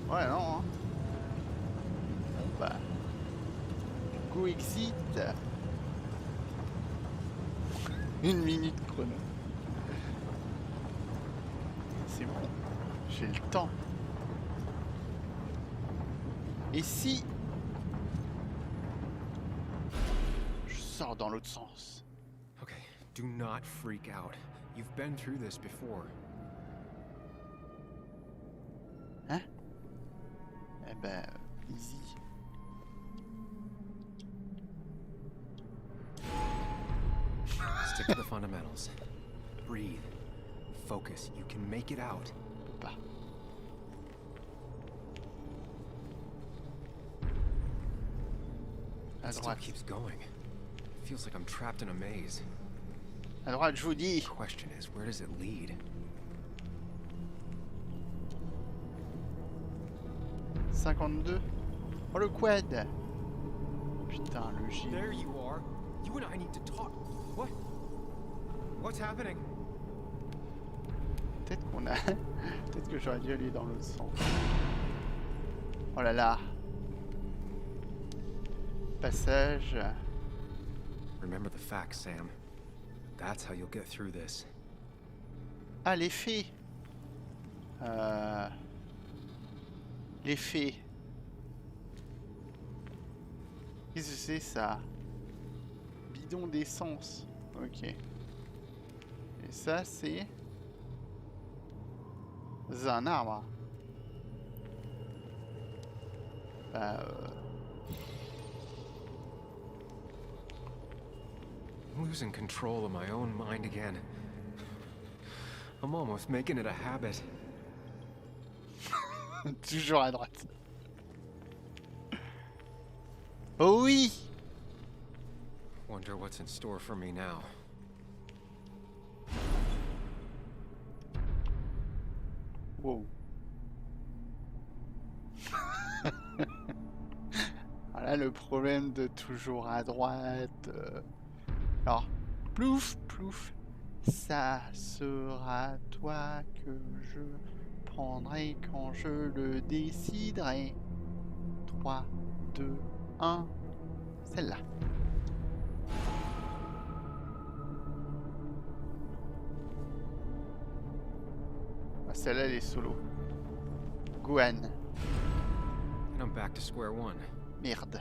Ouais, non. Hein. Bon bah. Go exit. 1 minute chrono. C'est bon. J'ai le temps. Et si je sort dans l'autre sens. Okay, do not freak out. You've been through this before. Hein? Eh ben, easy. Stick to the fundamentals. Breathe. Focus. You can make it out. Pas. À It still droite. keeps going. Feels like I'm trapped in a maze. À droite, je vous dis. The question is, where does it lead? 52. Oh, le quad. Putain, le G. There you are. You and I need to talk. What? What's happening? Peut-être qu'on a... Peut-être que j'aurais dû aller dans l'autre sens. Oh là là. Passage. Remember the facts, Sam. That's how you'll get through this. Ah, l'effet. L'effet. Qu'est-ce que c'est ça? Bidon d'essence. Ok. Et ça, c'est... C'est un arbre. Bah... I'm losing control of my own mind again. I'm almost making it a habit. Toujours à droite. Oh oui! Wonder what's in store for me now. Wow. Voilà le problème de toujours à droite. Alors, plouf, plouf. Ça sera toi que je prendrai quand je le déciderai. 3, 2, 1. Celle-là. Ah, celle-là, elle est solo. Guan. And I'm back to square one. Merde.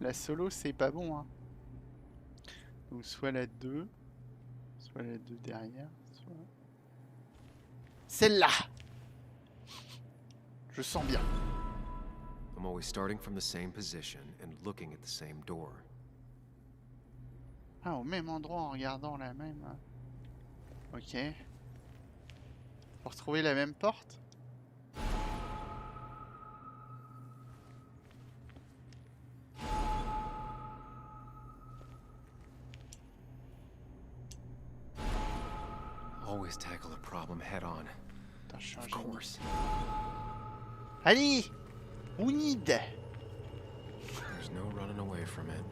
La solo, c'est pas bon, hein. Donc soit la 2, soit la 2 derrière, soit... Celle-là! Je sens bien. I'm always starting from the same position and looking at the same door. Ah, au même endroit en regardant la même... Ok. Pour retrouver la même porte? Always tackle a problem head on. Of course. Allez! We need! There's no running away from it.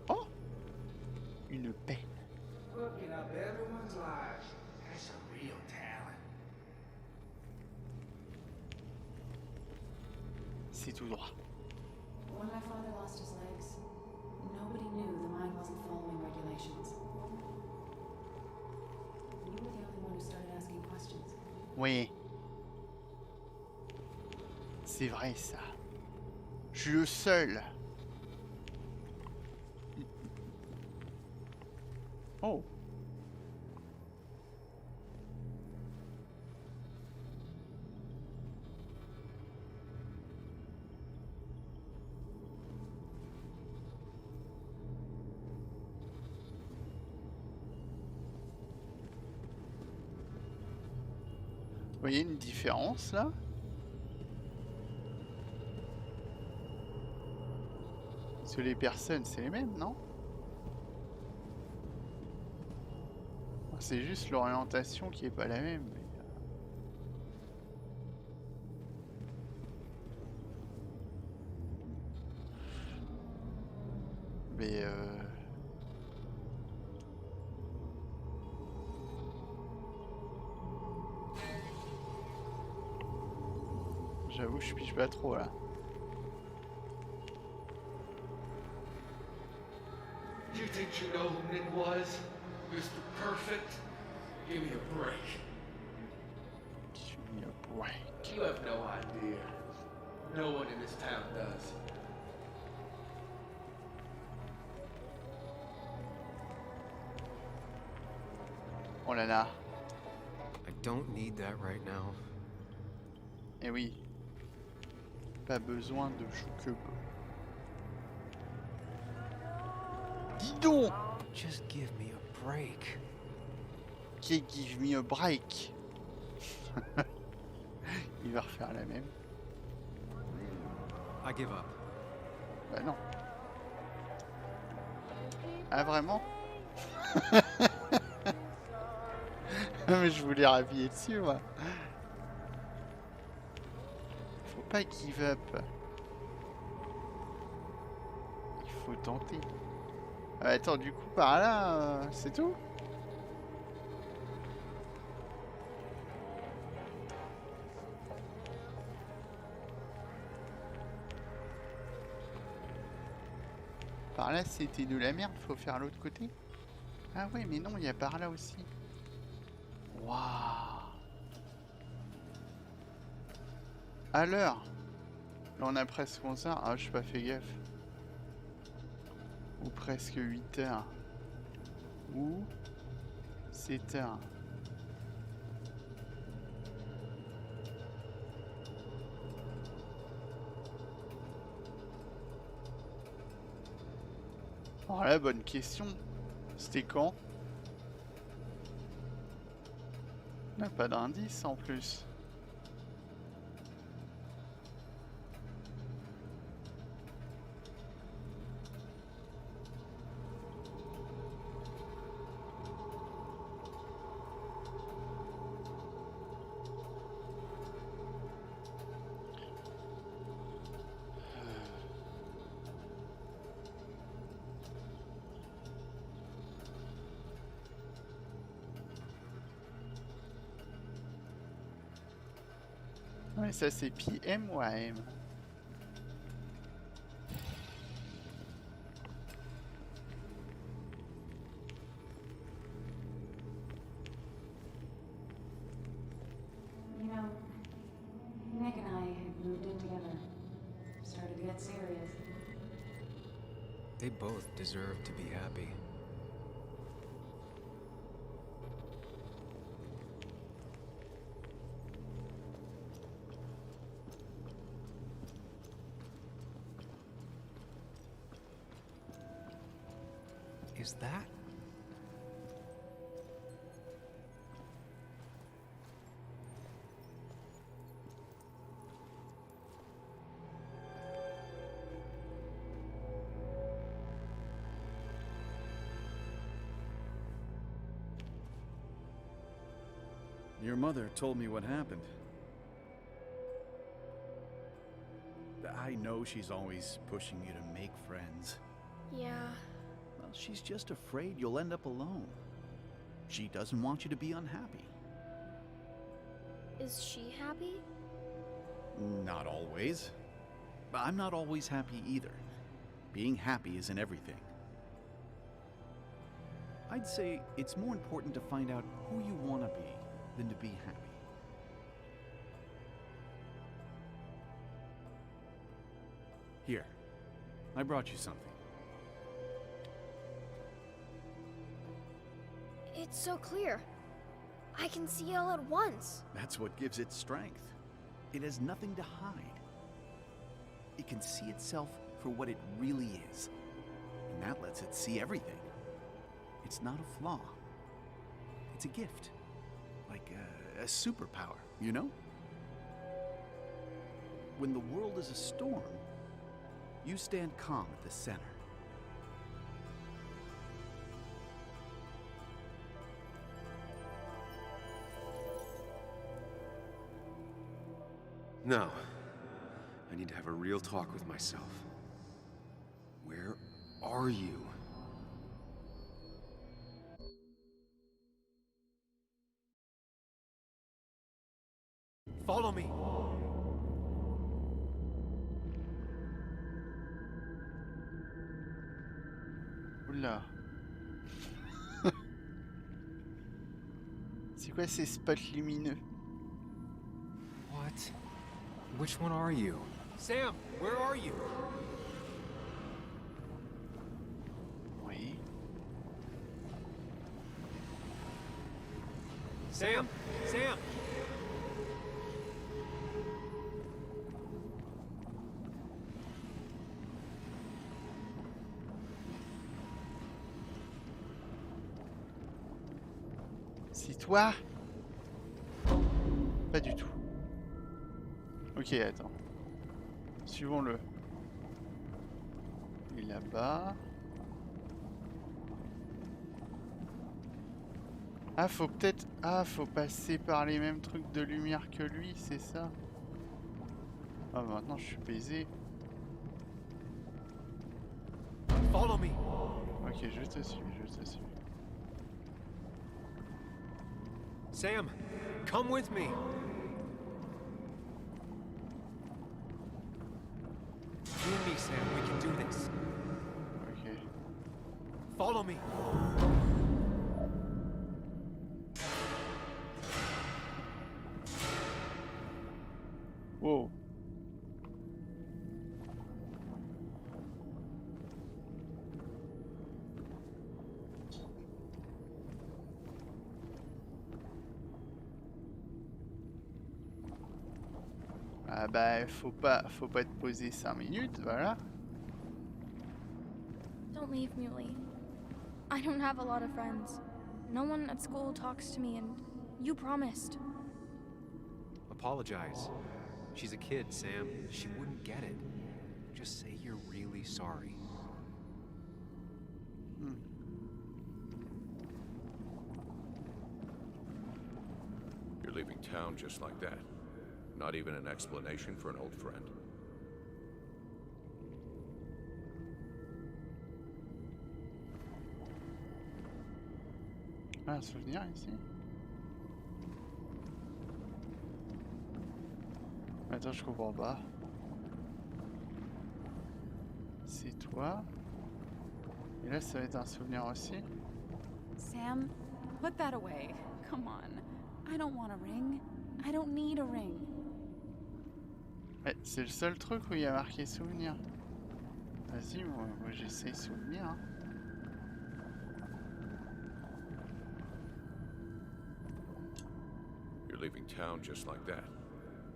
Oh! Une peine. Looking up everyone's lives. That's a real talent. C'est tout droit. When my father lost his legs, nobody knew the mine wasn't following regulations. You were the only one who started asking questions. Oui. C'est vrai ça. Je suis le seul. Oh. Vous voyez une différence là? Parce que les personnes c'est les mêmes, non? C'est juste l'orientation qui est pas la même. Mais J'avoue, je pige pas trop là. You think you know who Nick was? Mr. Perfect? Give me a break. Give me a break. You have no idea. No one in this town does. Oh là là. I don't need that right now. Eh oui. Pas besoin de chouque. Dis donc! Just give me a break. Give me a break. Il va refaire la même. I give up. Bah non. Ah vraiment? Mais je voulais rappuyer dessus moi. Faut pas give up. Il faut tenter. Ah, attends, du coup par là, c'est tout? Par là c'était de la merde, faut faire l'autre côté. Ah ouais mais non, il y a par là aussi. Waouh. À l'heure. Là on a presque 11 heures. Ah j'ai pas fait gaffe. Ou presque 8 heures. Ou 7 heures. Alors là, bonne question. C'était quand? On n'a pas d'indice en plus. Ouais, ça c'est PM ou AM? You know, Nick and I have moved in together. Started to get serious. They both deserve to be happy. Is that? Your mother told me what happened. I know she's always pushing you to make friends. Yeah. Well, she's just afraid you'll end up alone. She doesn't want you to be unhappy. Is she happy? Not always. I'm not always happy either. Being happy isn't everything. I'd say it's more important to find out who you want to be than to be happy. Here, I brought you something. It's so clear. I can see it all at once. That's what gives it strength. It has nothing to hide. It can see itself for what it really is. And that lets it see everything. It's not a flaw. It's a gift. Like a superpower, you know? When the world is a storm, you stand calm at the center. Now, I need to have a real talk with myself. Where are you? Follow me. Oula. C'est quoi ces spots lumineux? What? Which one are you? Sam, where are you? Oui. Sam! Sam! C'est toi? Pas du tout. Ok, attends. Suivons-le. Il est là-bas. Ah, faut peut-être... Ah, faut passer par les mêmes trucs de lumière que lui, c'est ça? Ah, bah maintenant je suis baisé. Follow me. Ok, je te suis, je te suis. Sam, come with me. You and me, Sam, we can do this. Ok. Follow me. Wow. Ah bah faut pas te poser 5 minutes, voilà. Don't leave, Muley. I don't have a lot of friends. No one at school talks to me, and you promised. Apologize. She's a kid, Sam. She wouldn't get it. Just say you're really sorry. You're leaving town just like that. Not even an explanation for an old friend. Ah, un souvenir ici. Attends, je comprends pas. C'est toi. Et là, ça va être un souvenir aussi. Sam, put that away. Come on. I don't want a ring. I don't need a ring. Ouais, c'est le seul truc où il y a marqué souvenir. Vas-y, moi j'essaye souvenir. Hein. You're leaving town just like that.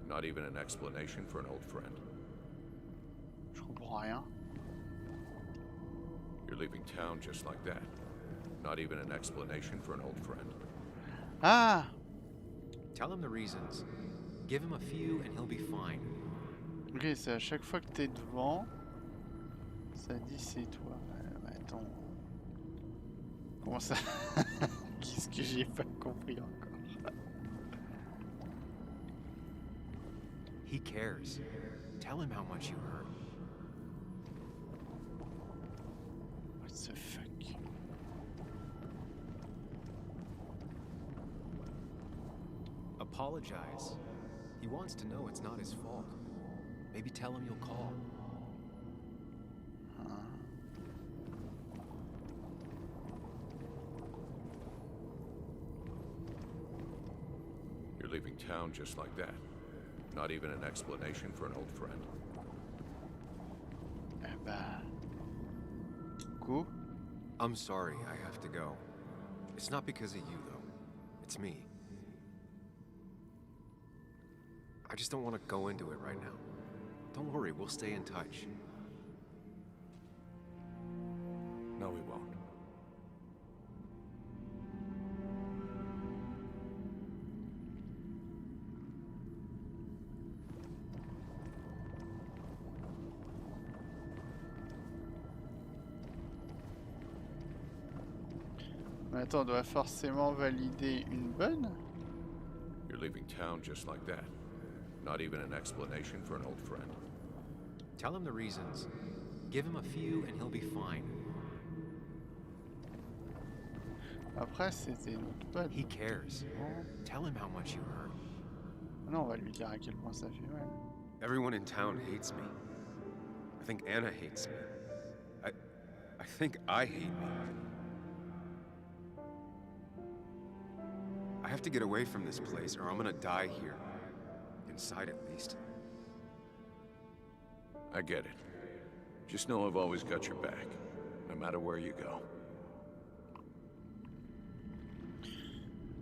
Not even an explanation for an old friend. Je comprends rien. You're leaving town just like that. Not even an explanation for an old friend. Ah! Tell him the reasons. Give him a few and he'll be fine. Ok, c'est à chaque fois que t'es devant, ça dit c'est toi. Attends. Comment ça? Qu'est-ce que j'ai pas compris encore? He cares. Tell him how much you hurt. What the fuck? Apologize. He wants to know it's not his fault. Maybe tell him you'll call. You're leaving town just like that. Not even an explanation for an old friend. Eh bah... Go. I'm sorry, I have to go. It's not because of you, though. It's me. I just don't want to go into it right now. Don't worry, we'll stay in touch. No, we won't. Mais attends, on doit forcément valider une bonne? You're leaving town just like that. Not even an explanation for an old friend. Tell him the reasons. Give him a few and he'll be fine. Après, c'était notre bonne. He cares. Tell him how much you hurt. Non, on va lui dire à quel point ça fait mal. Everyone in town hates me. I think Anna hates me. I think I hate me. I have to get away from this place or I'm gonna die here. Inside at least. I get it. Just know I've always got your back, no matter where you go.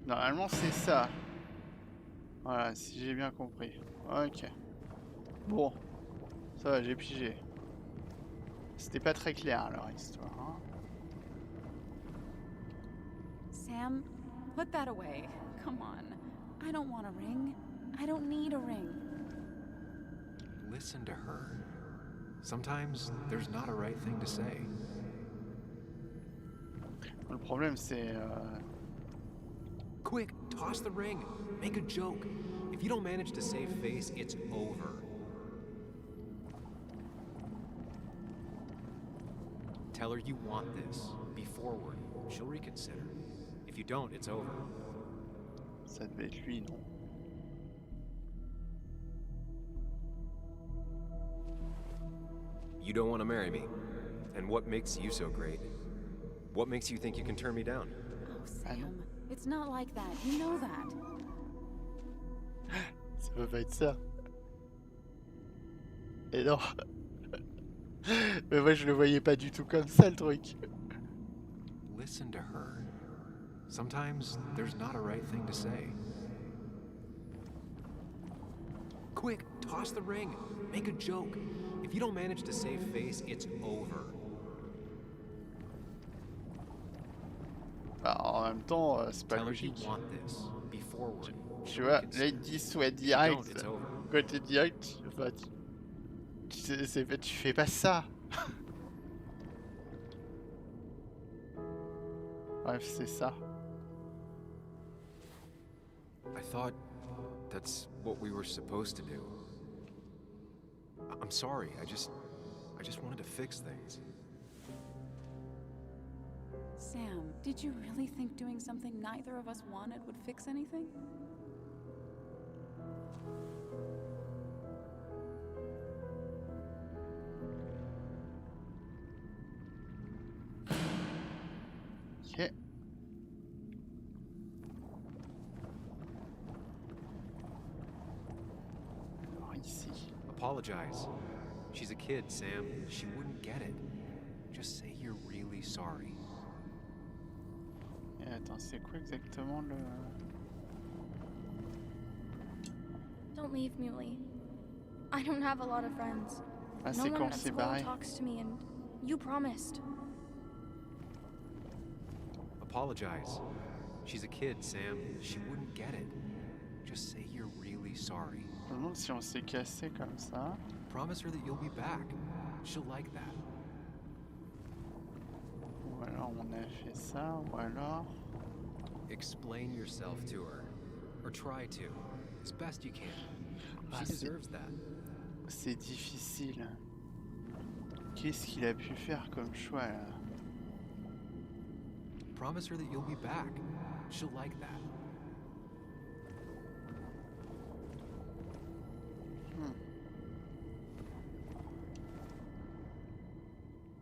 Normalement c'est ça. Voilà, si j'ai bien compris. Ok. Bon. Ça va, j'ai pigé. C'était pas très clair leur histoire. Hein. Sam, put that away. Come on. I don't want a ring. I don't need a ring. Listen to her. Sometimes there's not a right thing to say. Le problème c'est... Quick, toss the ring. Make a joke. If you don't manage to save face, it's over. Tell her you want this. Be forward. She'll reconsider. If you don't, it's over. Ça devait être lui, non? You don't want to marry me. And what makes you so great? What makes you think you can turn me down? Oh, Sam, it's not like that. You know that. Ça peut pas être ça. Et non. Mais moi je le voyais pas du tout comme ça le truc. Listen to her. Sometimes there's not a right thing to say. Quick, toss the ring. Make a joke. If you don't manage to save face, it's over. Bah, en même temps, c'est pas logique. Tu vois, là ils disent soit direct. Quand t'es direct, enfin, tu fais pas ça. Bref, c'est ça. I thought that's what we were supposed to do. I'm sorry, I just wanted to fix things. Sam, did you really think doing something neither of us wanted would fix anything? Ok. Alors ici. Apologize. She's a kid, Sam. She wouldn't get it. Just say you're really sorry. Et attends, c'est quoi exactement le... Don't leave, Muley. I don't have a lot of friends. Ah, No c'est one quand at c'est school barré. talks to me, and you promised. Apologize. She's a kid, Sam. She wouldn't get it. Just say you're really sorry. Je me demande si on s'est cassé comme ça. Promise her that you'll be back. She'll like that. Ou alors on a fait ça, ou alors... Explain yourself to her. Or try to. As best you can. She deserves that. C'est difficile. Qu'est-ce qu'il a pu faire comme choix là? Promise her that you'll be back. She'll like that.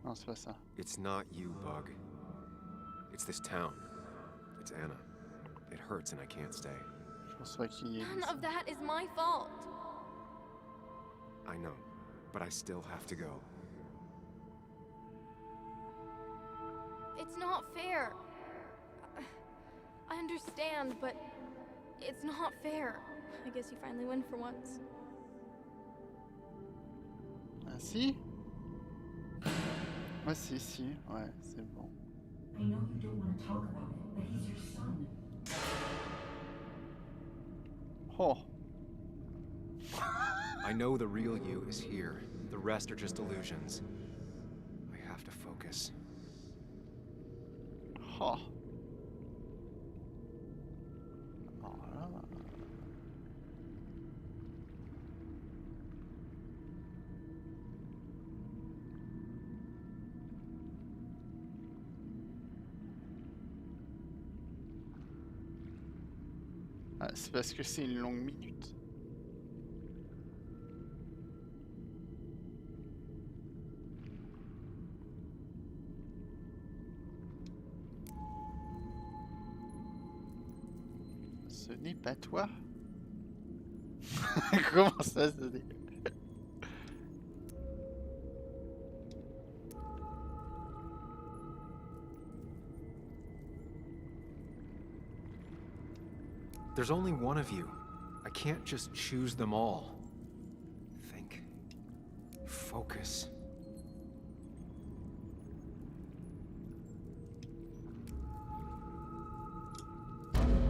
Non, c'est pas ça. It's not you, Bug. It's this town. It's Anna. It hurts and I can't stay. Je pense pas qu'il y ait... None of that is my fault. I know, but I still have to go. It's not fair. I understand, but it's not fair. I guess you finally win for once. Ah si? Ah si, si, ouais, c'est bon. I know you don't want to talk about it, but he's your son. Oh. I know the real you is here. The rest are just illusions. I have to focus. Oh. Oh là. Ah, c'est parce que c'est une longue minute. Ce n'est pas toi? Comment ça, ce n'est... There's only one of you. I can't just choose them all. Think. Focus.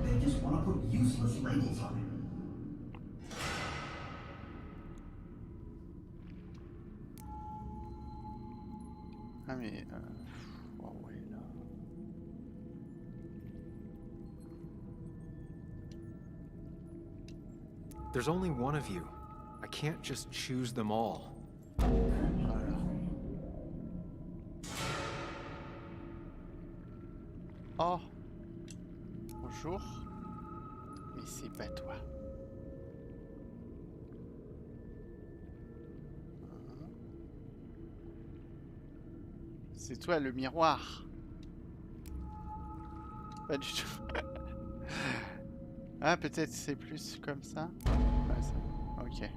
They just want to put useless labels on him. Ah mais... oh, ouais, là. There's only one of you. I can't just choose them all. Voilà. Oh. Bonjour. Mais c'est pas toi. C'est toi le miroir. Pas du tout. Ah, peut-être c'est plus comme ça. Ouais, ça... Ok.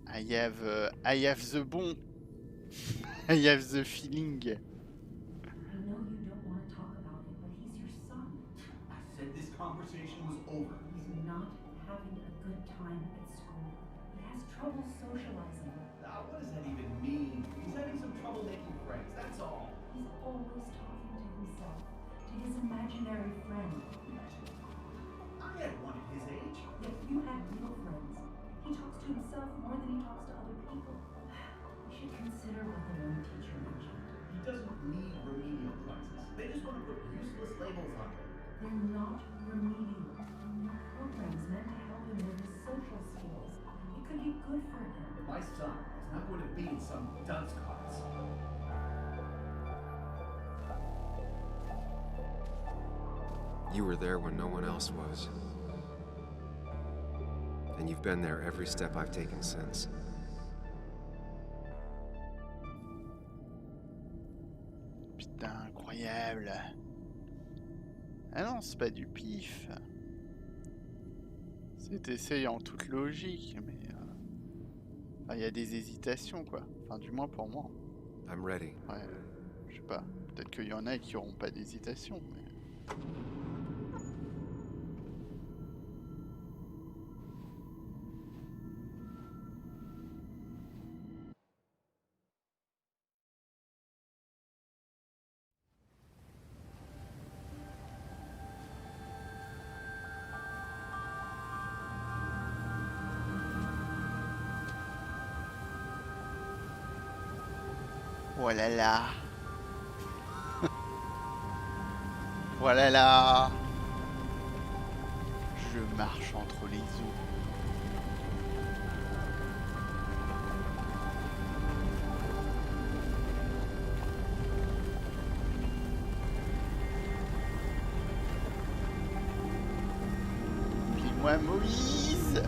I have the bon. I have the feeling. I know you don't want to talk about it, but he's your son. I said this conversation was over. He's not having a good time at school. He has trouble socializing. What does that even mean? He's having some trouble making friends, that's all. He's always talking to himself, to his imaginary friend. I had one at his age. Yet you had real friends. He talks to himself more than he talks to other people. You should consider what the one teacher mentioned. He doesn't need remedial classes. They just want to put useless labels on him. They're not remedial. They're programs meant to help him with his social skills. It could be good for him. My son is not going to be in some dunce class. You were there when no one else was. And you've been there every step I've taken since. Putain, incroyable. Ah non, c'est pas du pif. C'est essayé en toute logique, mais... il y a des hésitations, quoi. Enfin, du moins pour moi. I'm ready. Ouais, je sais pas. Peut-être qu'il y en a qui auront pas d'hésitation, mais... Oh là là. Voilà là. Je marche entre les eaux. Puis moi Moïse.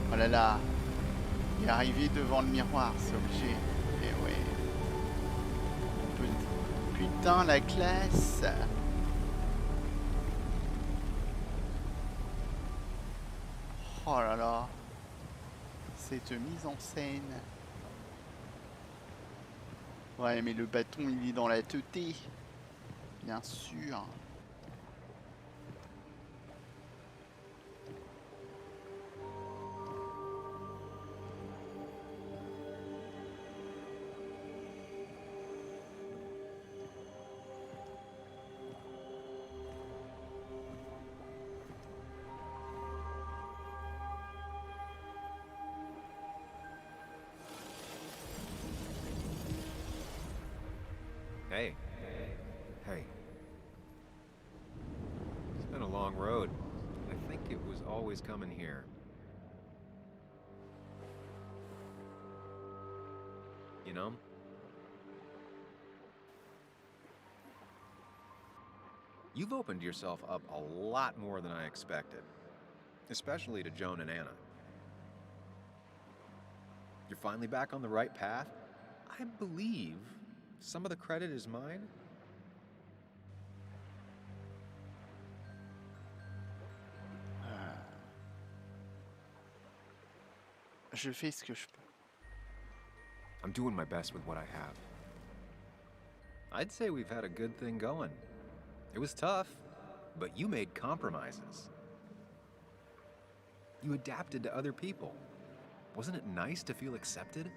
Oh là là, il est arrivé devant le miroir, c'est obligé. Et ouais. Putain, la classe. Oh là là. Cette mise en scène. Ouais, mais le bâton, il est dans la teuté. Bien sûr. Hey. Hey. It's been a long road. I think it was always coming here. You know? You've opened yourself up a lot more than I expected. Especially to Joan and Anna. You're finally back on the right path? I believe some of the credit is mine. Je fais ce que je peux. I'm doing my best with what I have. I'd say we've had a good thing going. It was tough, but you made compromises. You adapted to other people. Wasn't it nice to feel accepted?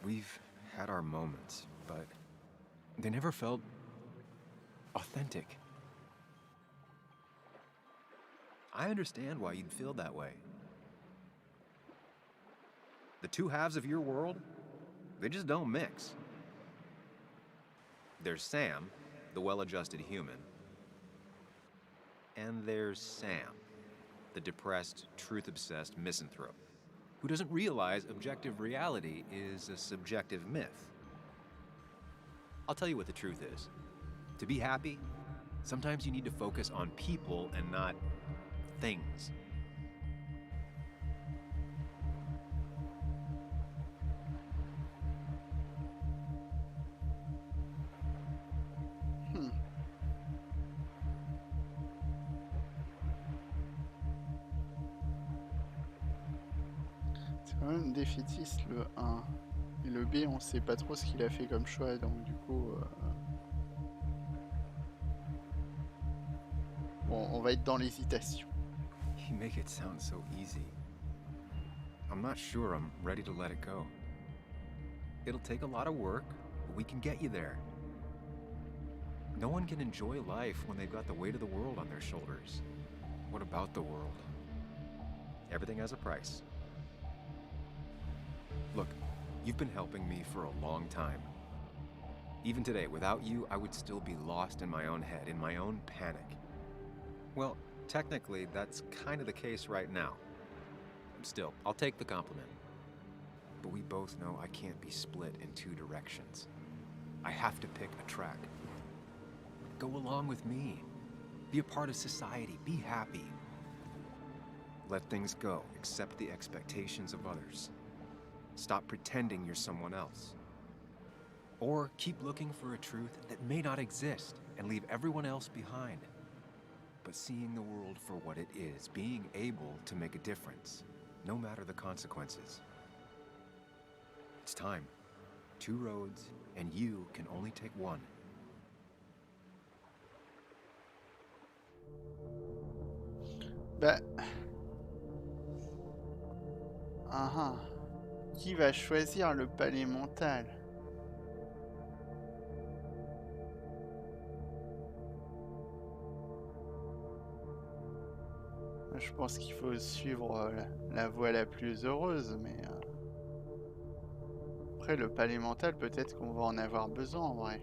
We've had our moments, but they never felt authentic. I understand why you'd feel that way. The two halves of your world, they just don't mix. There's Sam, the well-adjusted human, and there's Sam, the depressed, truth-obsessed misanthrope, who doesn't realize objective reality is a subjective myth. I'll tell you what the truth is. To be happy, sometimes you need to focus on people and not things. C'est quand même défaitiste le 1. Et le B, on sait pas trop ce qu'il a fait comme choix, donc du coup... Bon, on va être dans l'hésitation. You make it sound so easy. I'm not sure I'm ready to let it go. It'll take a lot of work, but we can get you there. No one can enjoy life when they've got the weight of the world on their shoulders. What about the world? Everything has a price. Look, you've been helping me for a long time. Even today, without you, I would still be lost in my own head, in my own panic. Well, technically, that's kind of the case right now. Still, I'll take the compliment. But we both know I can't be split in two directions. I have to pick a track. Go along with me. Be a part of society. Be happy. Let things go. Accept the expectations of others. Stop pretending you're someone else. Or keep looking for a truth that may not exist and leave everyone else behind. But seeing the world for what it is, being able to make a difference, no matter the consequences. It's time. Two roads, and you can only take one. Bah... Qui va choisir le palais mental? Je pense qu'il faut suivre la voie la plus heureuse, mais... Après, le palais mental, peut-être qu'on va en avoir besoin, en vrai.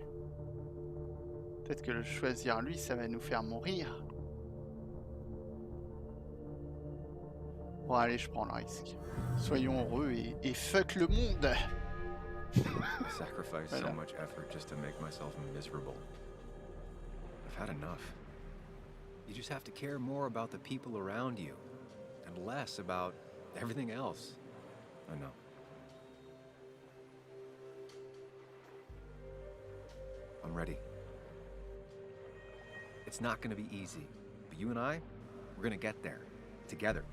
Peut-être que le choisir lui, ça va nous faire mourir. Bon, allez, je prends le risque. Soyons heureux et fuck le monde. I sacrificed so much effort just to make myself miserable. I've had enough. You just have to care more about the people around you and less about everything else. I know. I'm ready. It's not going to be easy, but you and I, we're going to get there together.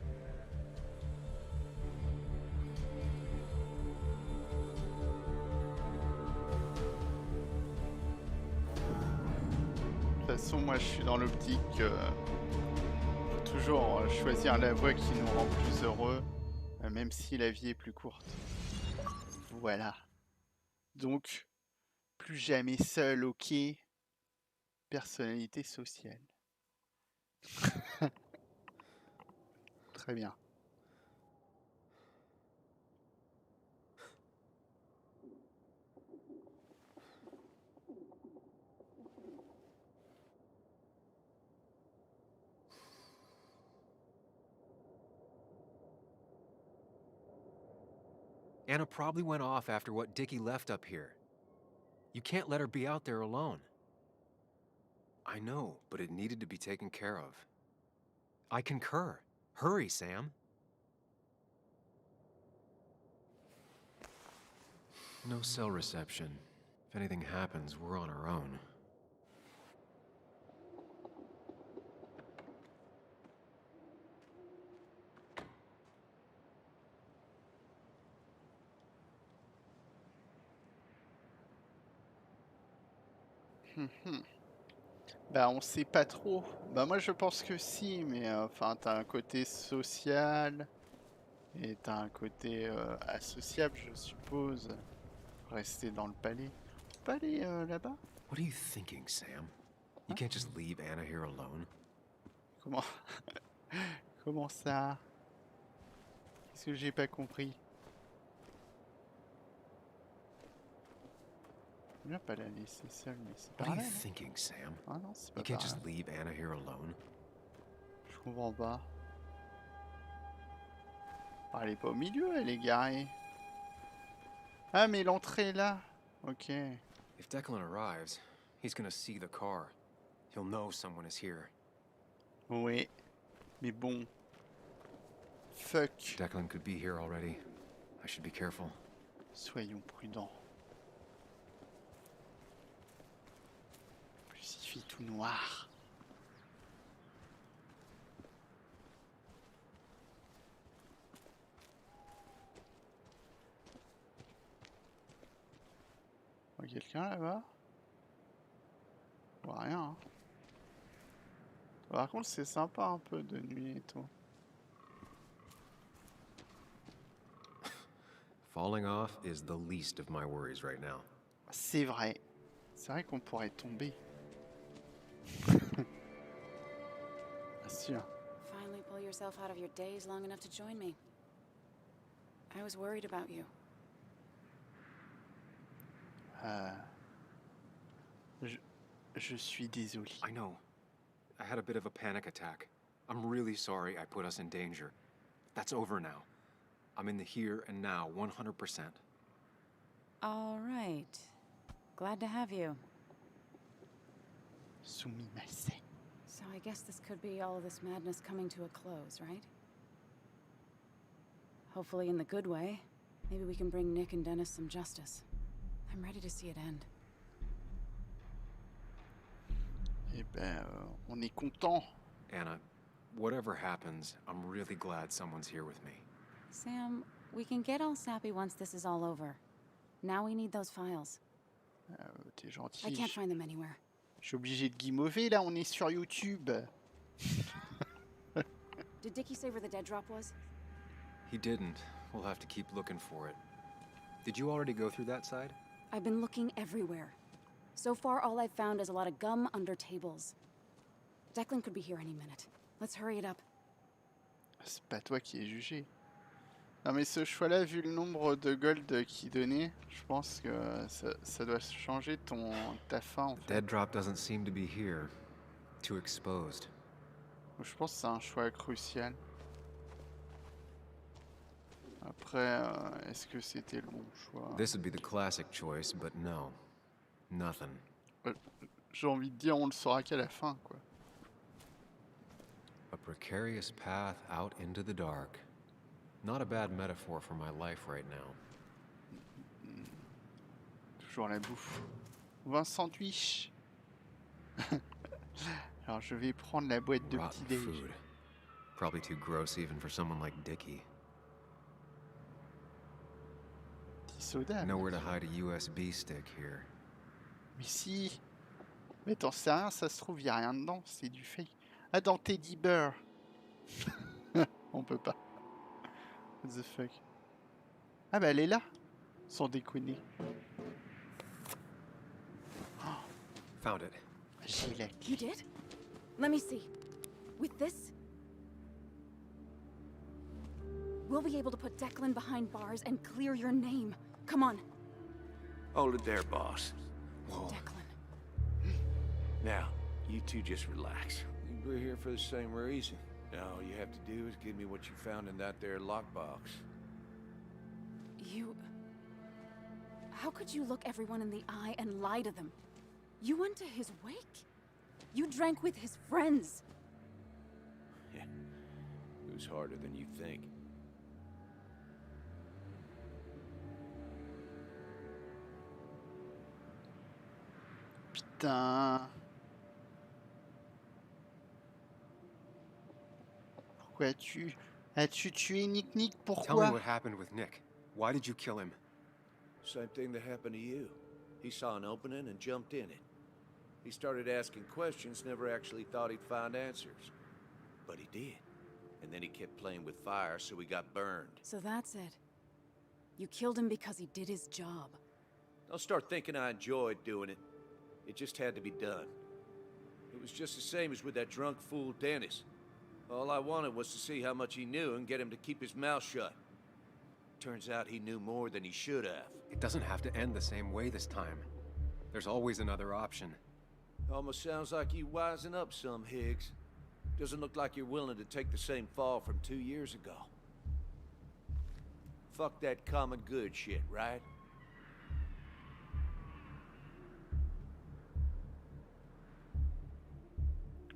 De toute façon, moi je suis dans l'optique faut toujours choisir la voie qui nous rend plus heureux, même si la vie est plus courte. Voilà. Donc, plus jamais seul, ok. Personnalité sociale. Très bien. Anna probably went off after what Dickie left up here. You can't let her be out there alone. I know, but it needed to be taken care of. I concur. Hurry, Sam. No cell reception. If anything happens, we're on our own. Bah, on sait pas trop. Bah, moi, je pense que si, mais enfin, t'as un côté social et t'as un côté associable, je suppose. Rester dans le palais. Tu peux aller là-bas? What are you thinking, Sam? You can't just leave Anna here alone. Comment? Comment ça? Qu'est-ce que j'ai pas compris? Je vais pas la laisser seule, mais c'est pas What are you grave. thinking, Sam? Ah non, c'est pas You can't pareil. just leave Anna here alone. Je comprends pas. Ah, elle est pas au milieu, elle est garée. Ah, mais l'entrée est là. Ok. If Declan arrives, he's gonna see the car. He'll know someone is here. Oui. Mais bon. Fuck. Declan could be here already. I should be careful. Soyons prudents. En plus, il fait tout noir. Oh, quelqu'un là-bas? Je vois rien. Hein. Par contre, c'est sympa un peu de nuit et tout. Falling off is the least of my worries right now. C'est vrai. C'est vrai qu'on pourrait tomber. Bien sûr. Finally pull yourself out of your daze long enough to join me. I was worried about you. Je suis désolé. I know. I had a bit of a panic attack. I'm really sorry I put us in danger. That's over now. I'm in the here and now, 100%. All right. Glad to have you. Sumimasen. So I guess this could be all of this madness coming to a close, right? Hopefully in the good way. Maybe we can bring Nick and Dennis some justice. I'm ready to see it end. Eh ben, on est content. Anna, whatever happens, I'm really glad someone's here with me. Sam, we can get all sappy once this is all over. Now we need those files. T'es gentil. I can't find them anywhere. Je suis obligé de guimauver là, on est sur YouTube. Did Dickie say where the dead drop was? He didn't. We'll have to keep looking for it. Did you already go through that side? I've been looking everywhere. So far, all I've found is a lot of gum under tables. Declan could be here any minute. Let's hurry it up. C'est pas toi qui es jugé. Non mais ce choix-là, vu le nombre de gold qu'il donnait, je pense que ça doit changer ta fin en fait. Dead drop doesn't seem to be here. Too exposed. Je pense que c'est un choix crucial. Après, est-ce que c'était le bon choix? This would be the classic choice, but no. Nothing. J'ai envie de dire, on le saura qu'à la fin, quoi. A precarious path out into the dark. Not a bad metaphor for my life right now. Toujours la bouffe. Ou un sandwich. Alors je vais prendre la boîte de Rotten petit-déj. food. Probably too gross even for someone like Dickie. Petit soda. Nowhere to hide a USB stick here. Mais si. Mais t'en sais rien, ça se trouve, y a rien dedans, c'est du fake. Ah, dans Teddy Bear. On peut pas. What the fuck. Ah bah elle est là. Sans déconner. Found it. J'ai la You did? Let me see. With this, we'll be able to put Declan behind bars and clear your name. Come on. Hold it there, boss. Whoa. Declan. Now, you two just relax. We're here for the same reason. Now all you have to do is give me what you found in that there lockbox. You... How could you look everyone in the eye and lie to them? You went to his wake? You drank with his friends. Yeah, it was harder than you think. Putain. Pourquoi as-tu tué Nick? Tell me Pourquoi? what happened with Nick. Why did you kill him? Same thing that happened to you. He saw an opening and jumped in it. He started asking questions, never actually thought he'd find answers. But he did. And then he kept playing with fire, so he got burned. So that's it. You killed him because he did his job. Don't start thinking I enjoyed doing it. It just had to be done. It was just the same as with that drunk fool Dennis. All I wanted was to see how much he knew and get him to keep his mouth shut. Turns out he knew more than he should have. It doesn't have to end the same way this time. There's always another option. Almost sounds like you wising up some, Higgs. Doesn't look like you're willing to take the same fall from 2 years ago. Fuck that common good shit, right?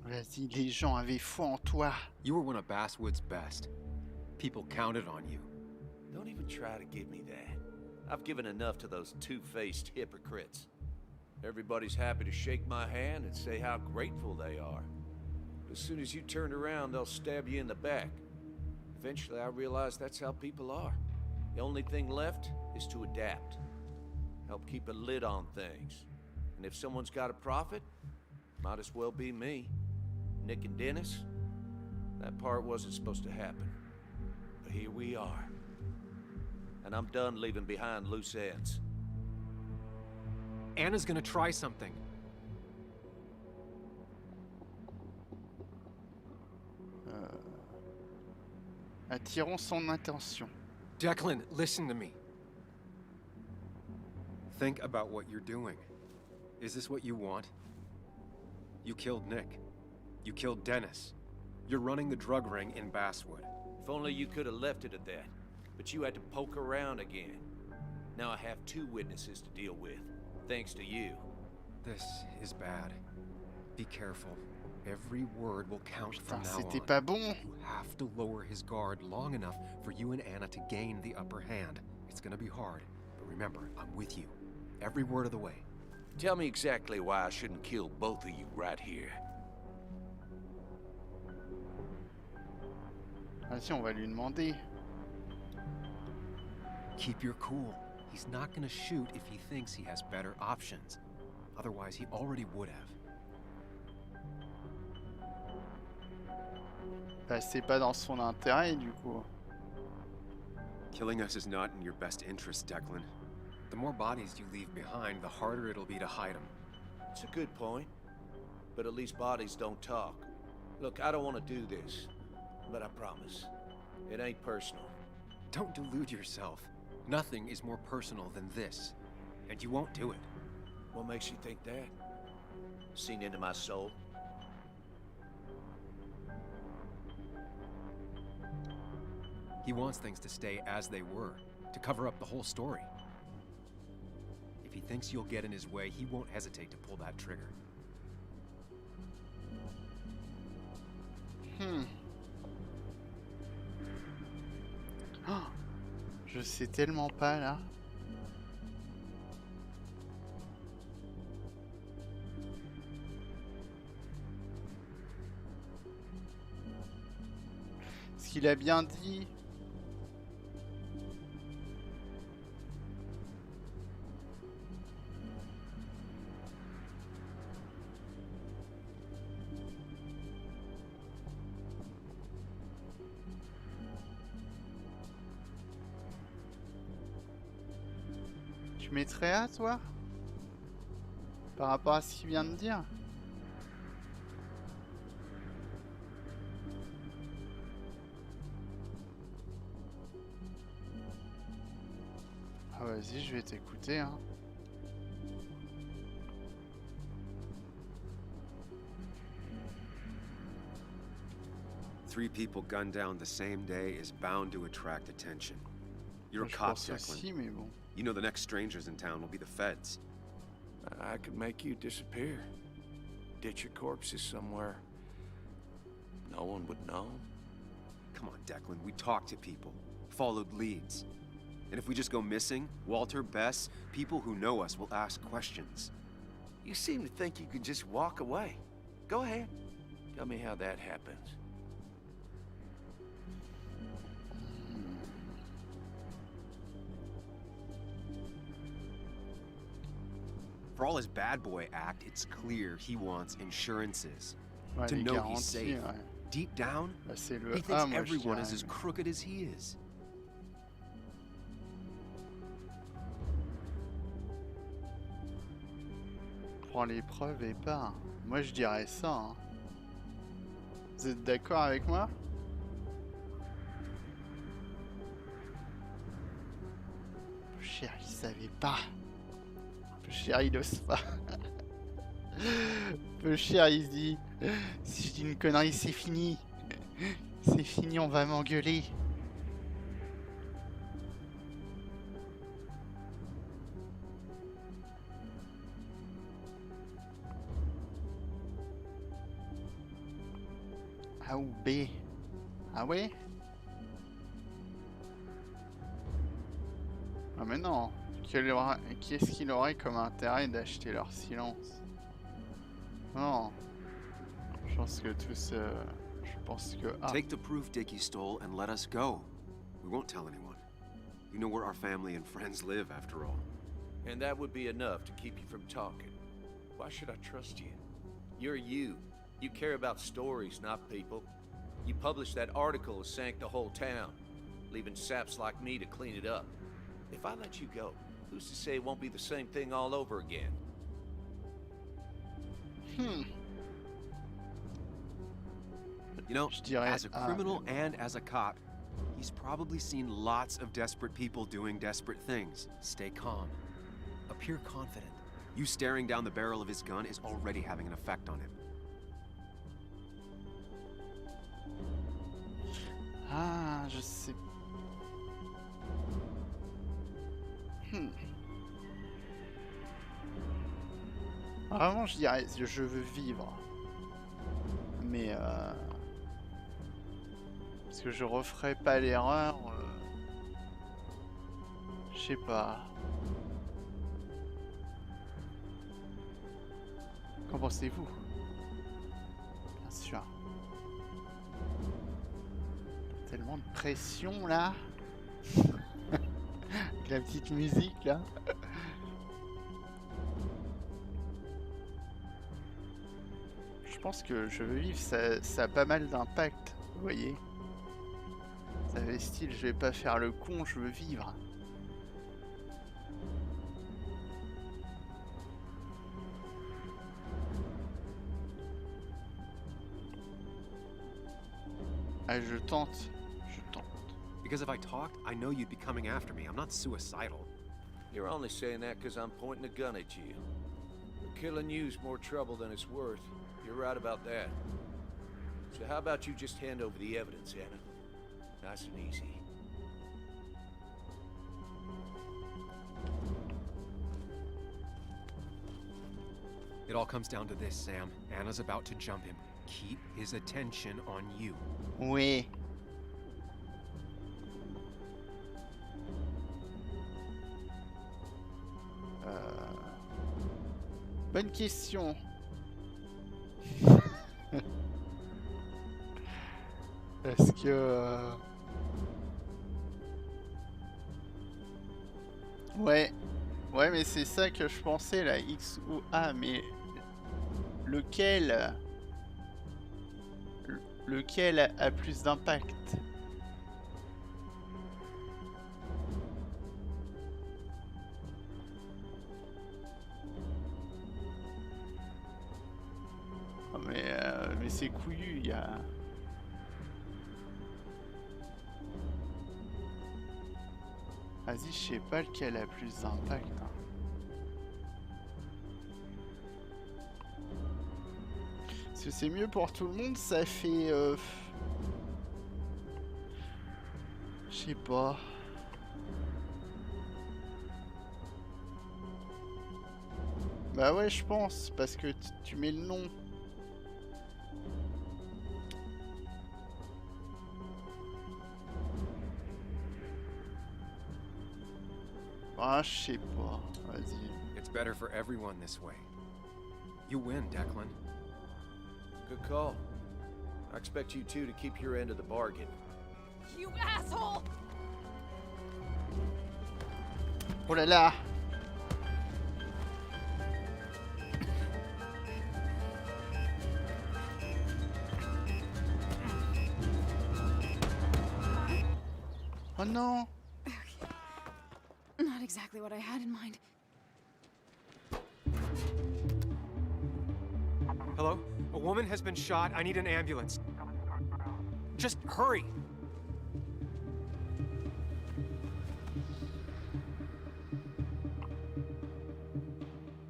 Vas-y, les gens avaient foi en toi. You were one of Basswood's best. People counted on you. Don't even try to give me that. I've given enough to those two-faced hypocrites. Everybody's happy to shake my hand and say how grateful they are. But as soon as you turn around, they'll stab you in the back. Eventually, I realized that's how people are. The only thing left is to adapt. Help keep a lid on things. And if someone's got a profit, might as well be me. Nick and Dennis, that part wasn't supposed to happen. But here we are. And I'm done leaving behind loose ends. Anna's gonna try something. Attirons son attention. Declan, listen to me. Think about what you're doing. Is this what you want? You killed Nick. You killed Dennis. You're running the drug ring in Basswood. If only you could have left it at that. But you had to poke around again. Now I have 2 witnesses to deal with, thanks to you. This is bad. Be careful. Every word will count from now C'était on. pas bon. You have to lower his guard long enough for you and Anna to gain the upper hand. It's gonna be hard, but remember, I'm with you. Every word of the way. Tell me exactly why I shouldn't kill both of you right here. Vas-y, on va lui demander. Keep your cool. He's not gonna shoot if he thinks he has better options. Otherwise, he already would have. Bah, c'est pas dans son intérêt, du coup. Killing us is not in your best interest, Declan. The more bodies you leave behind, the harder it'll be to hide them. It's a good point. But at least bodies don't talk. Look, I don't want to do this. But I promise. It ain't personal. Don't delude yourself. Nothing is more personal than this. And you won't do it. What makes you think that? Seen into my soul? He wants things to stay as they were, to cover up the whole story. If he thinks you'll get in his way, he won't hesitate to pull that trigger. Oh, je sais tellement pas là. Ce qu'il a bien dit. Tu mettrais à toi? Par rapport à ce qu'il vient de dire? Ah vas-y, je vais t'écouter hein. Three people gunned down the same day is bound to attract attention. You're a Je cop, pense Declan. aussi, mais bon. You know the next strangers in town will be the feds. I could make you disappear. Ditch your corpses somewhere. No one would know. Come on, Declan, we talked to people, followed leads. And if we just go missing, Walter, Bess, people who know us will ask questions. You seem to think you can just walk away. Go ahead. Tell me how that happens. For all his bad boy act, it's clear he wants insurances. Ouais, To les know he's garanties, safe. ouais. Deep down, Bah, c'est le he thinks A, moi, je everyone is dirais. as crooked as he is. Prends les preuves et pars. Moi je dirais ça. Hein. Vous êtes d'accord avec moi? Peu cher, il savait pas. Peu cher, il ose pas. Peu cher, il se dit si je dis une connerie, c'est fini. C'est fini, on va m'engueuler. A ou B? Ah ouais? Ah mais non. Qu'est-ce qu'il aurait comme intérêt d'acheter leur silence? Non. Je pense que tous... je pense que... Ah. Take the proof Dickie stole and let us go. We won't tell anyone. You know where our family and friends live, after all. And that would be enough to keep you from talking. Why should I trust you? You're you. You care about stories, not people. You published that article that sank the whole town, leaving saps like me to clean it up. If I let you go, who's to say it won't be the same thing all over again? You know, as a A, criminal mais bon. and as a cop, he's probably seen lots of desperate people doing desperate things. Stay calm. Appear confident. You staring down the barrel of his gun is already having an effect on him. Ah, je sais. Vraiment, je dirais, je veux vivre. Mais parce que je referai pas l'erreur. Je sais pas. Qu'en pensez-vous? Bien sûr. Tellement de pression là. Avec la petite musique là. Je pense que je veux vivre, ça a pas mal d'impact, vous voyez. Ça fait style, je vais pas faire le con, je veux vivre. Ah, je tente. Because if I talked, I know you'd be coming after me. I'm not suicidal. You're only saying that because I'm pointing a gun at you. But killing you's more trouble than it's worth. You're right about that. So how about you just hand over the evidence, Anna? Nice and easy. It all comes down to this, Sam. Anna's about to jump him. Keep his attention on you. Oui. Bonne question. Est-ce que... Ouais. Ouais, mais c'est ça que je pensais, là. X ou A, mais... Lequel... Lequel a plus d'impact? Mais c'est couillu, il y a... Vas-y, je sais pas lequel a plus d'impact. Hein. Parce que c'est mieux pour tout le monde, ça fait... Je sais pas. Bah ouais, je pense, parce que tu mets le nom. Ah, je sais pas. Vas-y. It's better for everyone this way. You win, Declan. Good call. I expect you two to keep your end of the bargain. You asshole! Oh là là! Oh non! Not exactly what I had in mind. Hello? A woman has been shot. I need an ambulance. Just hurry!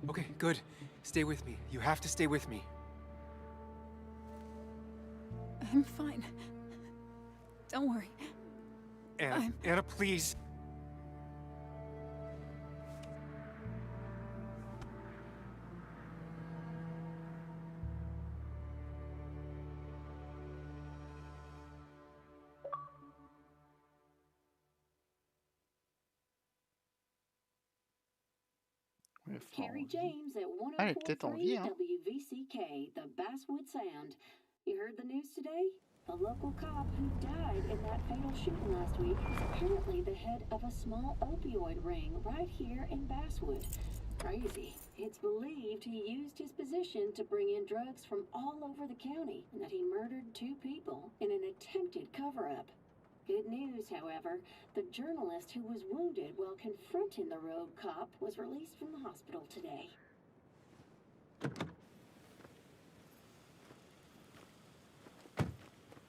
Okay, good. Stay with me. You have to stay with me. I'm fine. Don't worry. Anna, Anna, please. Carrie James at Ah, elle est peut-être en vie, 104.3 hein. WVCK, the Basswood Sound. You heard the news today? The local cop who died in that fatal shooting last week is apparently the head of a small opioid ring right here in Basswood. Crazy. It's believed he used his position to bring in drugs from all over the county and that he murdered 2 people in an attempted cover-up. Good news, however, the journalist who was wounded while confronting the rogue cop was released from the hospital today.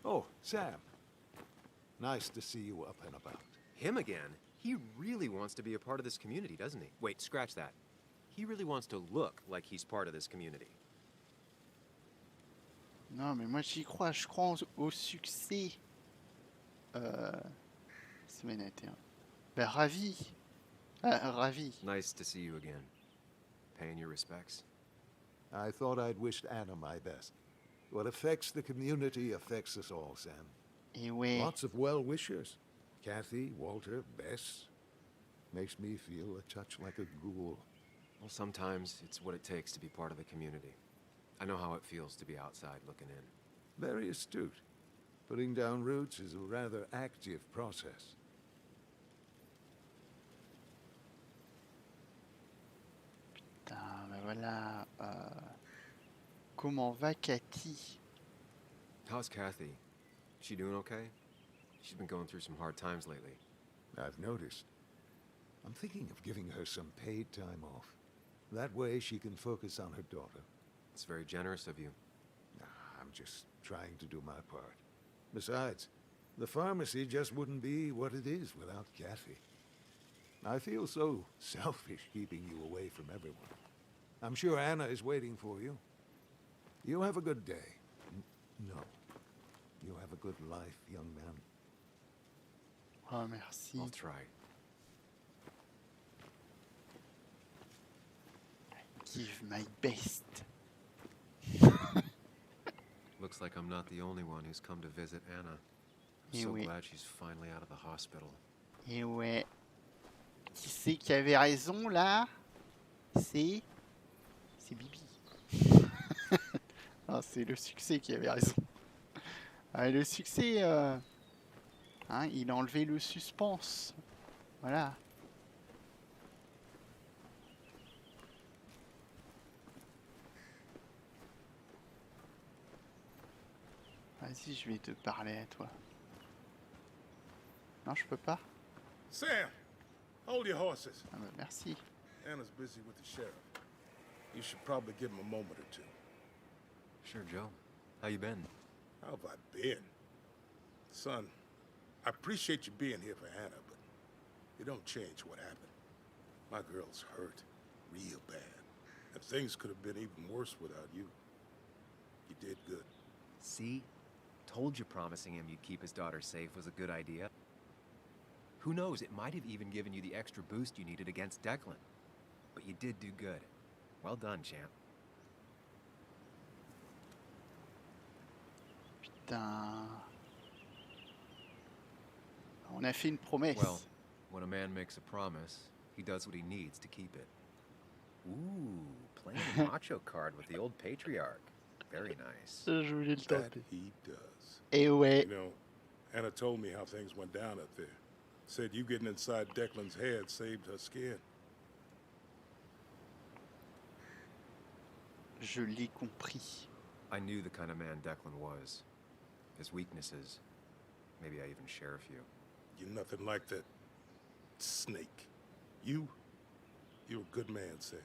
Oh, Sam. Nice to see you up and about. Him again? He really wants to be a part of this community, doesn't he? Wait, scratch that. He really wants to look like he's part of this community. Non, mais moi j'y crois. Je crois au succès. Semaine 21. Ben, ravi. Ravi. Nice to see you again. Paying your respects. I thought I'd wished Anna my best. What affects the community affects us all, Sam. Et ouais. Lots of well-wishers. Kathy, Walter, Bess. Makes me feel a touch like a ghoul. Well, sometimes it's what it takes to be part of the community. I know how it feels to be outside looking in. Very astute. Putting down roots is a rather active process. Putain, ben voilà. Comment va Cathy? How's Kathy? She doing okay? She's been going through some hard times lately. I've noticed. I'm thinking of giving her some paid time off. That way she can focus on her daughter. It's very generous of you. I'm just trying to do my part. Besides, the pharmacy just wouldn't be what it is without Kathy. I feel so selfish keeping you away from everyone. I'm sure Anna is waiting for you. You have a good day. No. You have a good life, young man. Oh, merci. I'll try. Give my best. Looks like I'm not the only one who's come to visit Anna. I'm so glad she's finally out of the hospital. Et ouais. Qui c'est qui avait raison là? C'est Bibi. Ah, c'est le succès qui avait raison. Ah, le succès, hein, il a enlevé le suspense. Voilà. Vas-y, je vais te parler à toi. Non, je peux pas. Sam, hold your horses. Ah bah merci. Anna's busy with the sheriff. You should probably give him a moment or two. Sure, Joe. How you been? How have I been? Son, I appreciate you being here for Anna, but it don't change what happened. My girl's hurt real bad. And things could have been even worse without you. You did good. See? Told you promising him you'd keep his daughter safe was a good idea. Who knows, it might have even given you the extra boost you needed against Declan. But you did do good. Well done, champ. Putain. On a fait une promesse. Well, when a man makes a promise, he does what he needs to keep it. Ooh, playing the macho card with the old patriarch. Very nice. Je voulais le That tenter. he does. Eh ouais. You know, Anna told me how things went down up there. Said you getting inside Declan's head saved her skin. Je l'ai compris. I knew the kind of man Declan was. His weaknesses. Maybe I even share a few. You're nothing like that snake. You're a good man, Sam.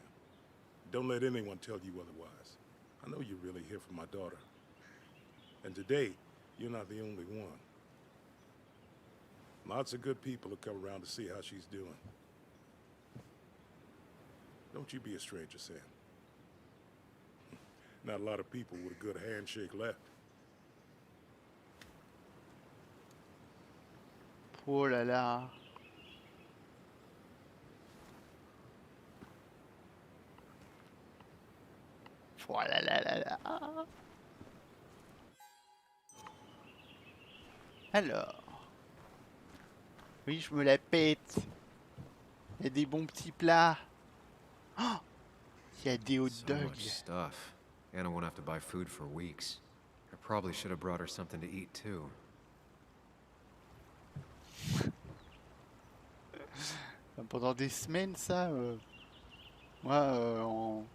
Don't let anyone tell you otherwise. I know you're really here for my daughter. And today, you're not the only one. Lots of good people have come around to see how she's doing. Don't you be a stranger, Sam. Not a lot of people with a good handshake left. Oh là là. Oh là là là là. Alors. Oui, je me la pète. Il y a des bons petits plats. Oh, il y a des hot So dogs. much stuff. Anna won't have to buy food for weeks. I probably should have brought her something to eat too. Pendant des semaines, ça, moi,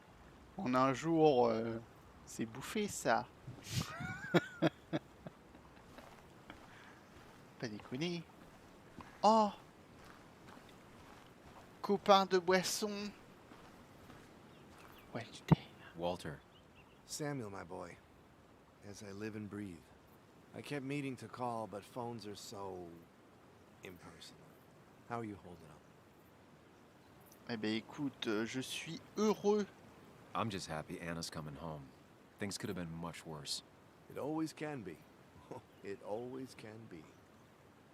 en un jour, c'est bouffé, ça. Pas déconner. Oh, copain de boisson. Ouais, Walter. Samuel, my boy. As I live and breathe. I kept meaning to call, but phones are so impersonal. How are you holding up? Eh ben écoute, je suis heureux. I'm just happy Anna's coming home. Things could have been much worse. It always can be. It always can be.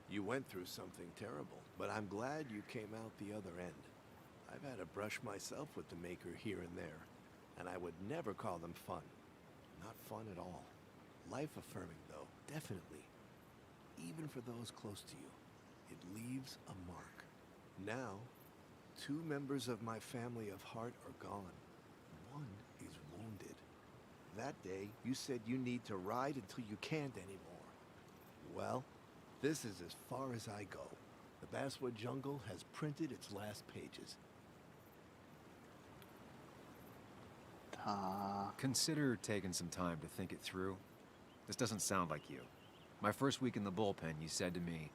You went through something terrible, but I'm glad you came out the other end. I've had a brush myself with the Maker here and there, and I would never call them fun. Not fun at all. Life-affirming, though, definitely. Even for those close to you, it leaves a mark. Now, 2 members of my family of heart are gone. One is wounded. That day, you said you need to ride until you can't anymore. Well, this is as far as I go. The Basswood Jungle has printed its last pages. Consider taking some time to think it through. This doesn't sound like you. My first week in the bullpen, you said to me,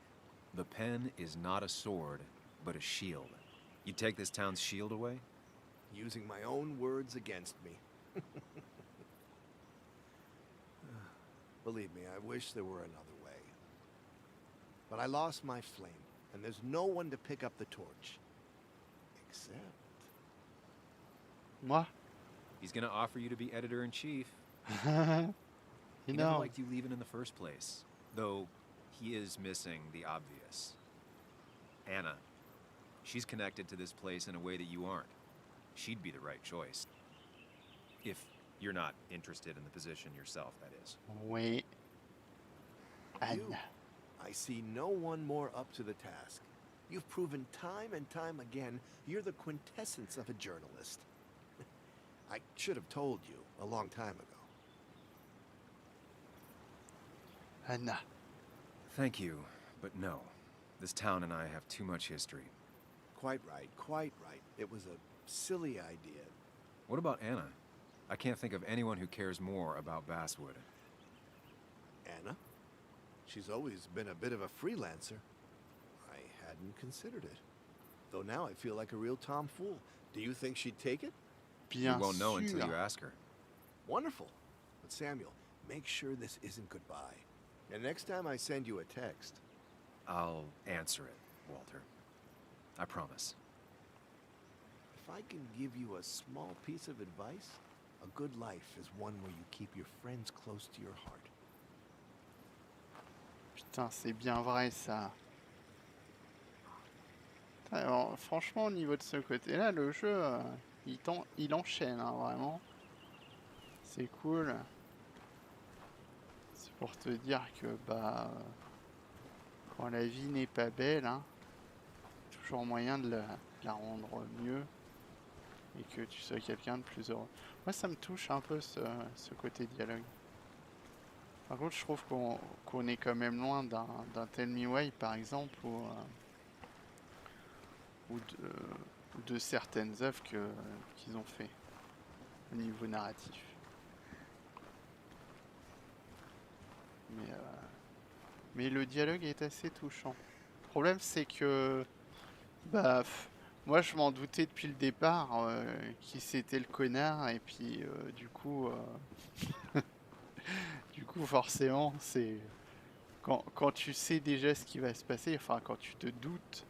"The pen is not a sword, but a shield." You take this town's shield away? Using my own words against me. Believe me, I wish there were another way. But I lost my flame, and there's no one to pick up the torch. Except... Moi? He's gonna offer you to be editor-in-chief. He You never know. liked you leaving in the first place, though he is missing the obvious. Anna. She's connected to this place in a way that you aren't. She'd be the right choice. If you're not interested in the position yourself, that is. Oui. You, I see no one more up to the task. You've proven time and time again you're the quintessence of a journalist. I should have told you a long time ago. Anna. Thank you, but no. This town and I have too much history. Quite right, quite right. It was a silly idea. What about Anna? I can't think of anyone who cares more about Basswood. Anna? She's always been a bit of a freelancer. I hadn't considered it. Though now I feel like a real tomfool. Do you think she'd take it? You won't know until you ask her. Wonderful. But Samuel, make sure this isn't goodbye. And next time I send you a text... I'll answer it, Walter. I promise. If I can give you a small piece of advice, a good life is one where you keep your friends close to your heart. Putain, c'est bien vrai ça. Alors, franchement, au niveau de ce côté-là, le jeu, il enchaîne, hein, vraiment. C'est cool. C'est pour te dire que bah quand la vie n'est pas belle, hein, toujours moyen de la rendre mieux et que tu sois quelqu'un de plus heureux. Moi, ça me touche un peu ce côté dialogue. Par contre, je trouve qu'on est quand même loin d'un Tell Me Why, par exemple, ou de certaines œuvres qu'ils ont fait au niveau narratif. Mais le dialogue est assez touchant. Le problème, c'est que bah, moi, je m'en doutais depuis le départ qui c'était le connard, et puis du coup, forcément, c'est quand tu sais déjà ce qui va se passer, enfin, quand tu te doutes,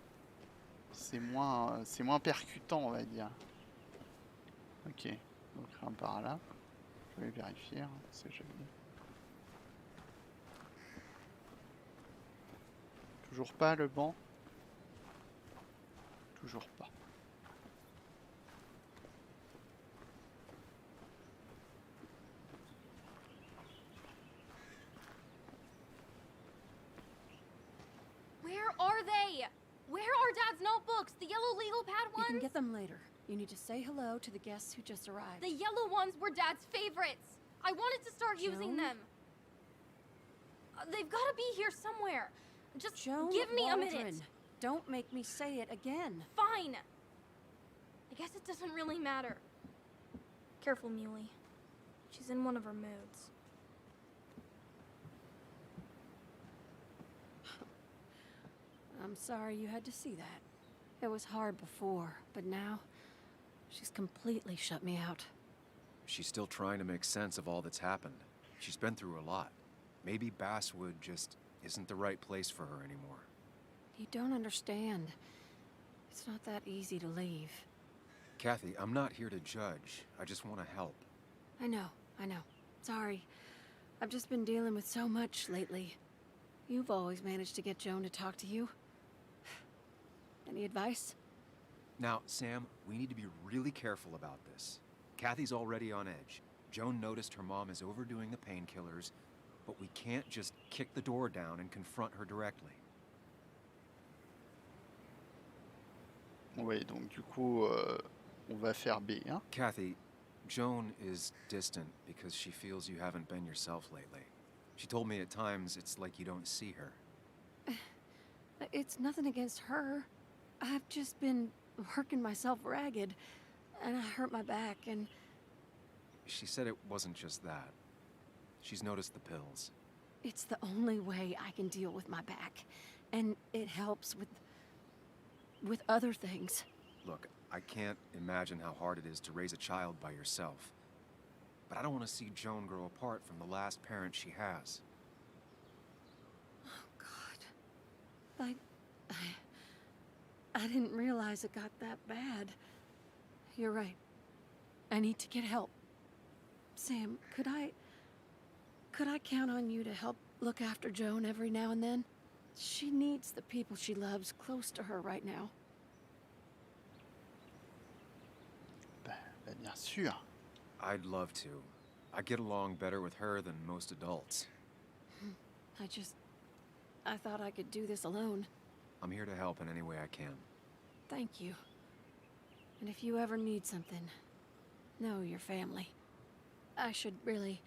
c'est moins percutant, on va dire. Ok, donc un par là. Je vais vérifier, hein, c'est joli. Toujours pas le banc. Toujours pas. Where are they? Where are Dad's notebooks? The yellow legal pad ones? You can get them later. You need to say hello to the guests who just arrived. The yellow ones were Dad's favorites. I wanted to start using them. They've got to be here somewhere. Just give me a minute. Don't make me say it again. Fine. I guess it doesn't really matter. Careful, Muley. She's in one of her moods. I'm sorry you had to see that. It was hard before, but now she's completely shut me out. She's still trying to make sense of all that's happened. She's been through a lot. Maybe Basswood just isn't the right place for her anymore. You don't understand. It's not that easy to leave. Kathy, I'm not here to judge. I just want to help. I know. Sorry. I've just been dealing with so much lately. You've always managed to get Joan to talk to you. Any advice? Now, Sam, we need to be really careful about this. Kathy's already on edge. Joan noticed her mom is overdoing the painkillers, but we can't just kick the door down and confront her directly. Ouais, donc du coup, on va faire B, hein? Kathy, Joan is distant because she feels you haven't been yourself lately. She told me at times it's like you don't see her. It's nothing against her. I've just been working myself ragged, and I hurt my back, and... She said it wasn't just that. She's noticed the pills. It's the only way I can deal with my back, and it helps with other things. Look, I can't imagine how hard it is to raise a child by yourself. But I don't want to see Joan grow apart from the last parent she has. Oh, God. I didn't realize it got that bad. You're right. I need to get help. Sam, could I count on you to help look after Joan every now and then? She needs the people she loves close to her right now. Bien sûr. I'd love to. I get along better with her than most adults. I thought I could do this alone. I'm here to help in any way I can. Thank you. And if you ever need something, know your family. I should really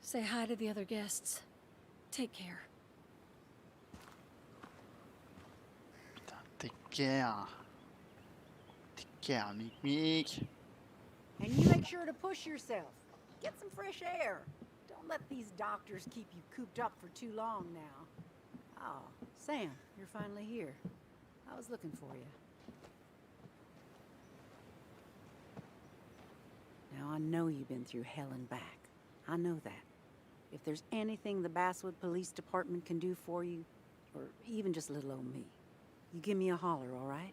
say hi to the other guests. Take care. Putain, take care. Take care, Mick. And you make sure to push yourself. Get some fresh air. Don't let these doctors keep you cooped up for too long now. Oh, Sam, you're finally here. I was looking for you. Now, I know you've been through hell and back. I know that. If there's anything the Basswood Police Department can do for you, or even just little old me, you give me a holler, all right?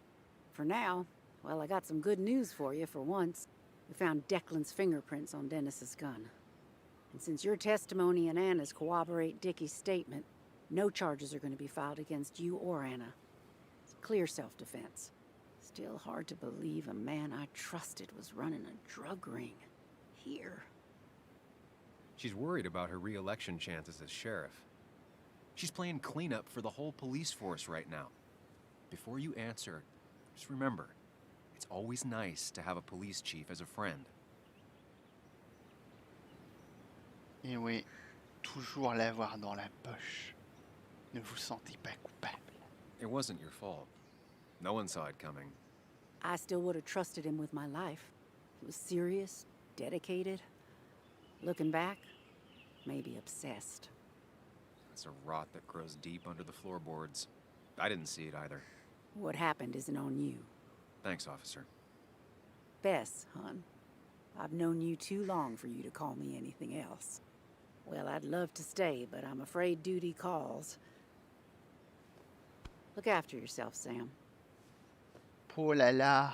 For now, well, I got some good news for you for once. We found Declan's fingerprints on Dennis's gun. And since your testimony and Anna's corroborate Dickie's statement, no charges are going to be filed against you or Anna. It's clear self-defense. Still hard to believe a man I trusted was running a drug ring. Here. She's worried about her re-election chances as sheriff. She's playing cleanup for the whole police force right now. Before you answer, just remember, it's always nice to have a police chief as a friend. Et oui, toujours l'avoir dans la poche. Ne vous sentez pas coupable. It wasn't your fault. No one saw it coming. I still would have trusted him with my life. He was serious, dedicated. Looking back, maybe obsessed. It's a rot that grows deep under the floorboards. I didn't see it either. What happened isn't on you. Thanks, officer. Bess, hon. I've known you too long for you to call me anything else. Well, I'd love to stay, but I'm afraid duty calls. Look after yourself, Sam. Oh là là.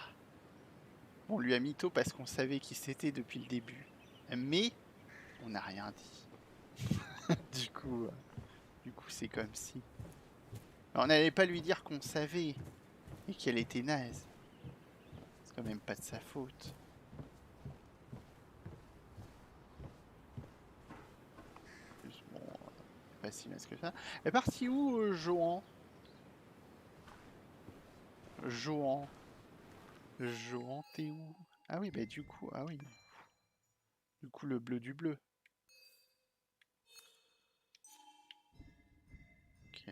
On lui a mytho parce qu'on savait qui c'était depuis le début. Mais on n'a rien dit. Du coup, c'est comme si. Alors, on n'allait pas lui dire qu'on savait et qu'elle était naze. C'est quand même pas de sa faute. Bon, pas si mince que ça. Elle est partie où, Johan? Johan, t'es où? Ah oui, bah du coup, ah oui. Du coup, le bleu du bleu. Ok.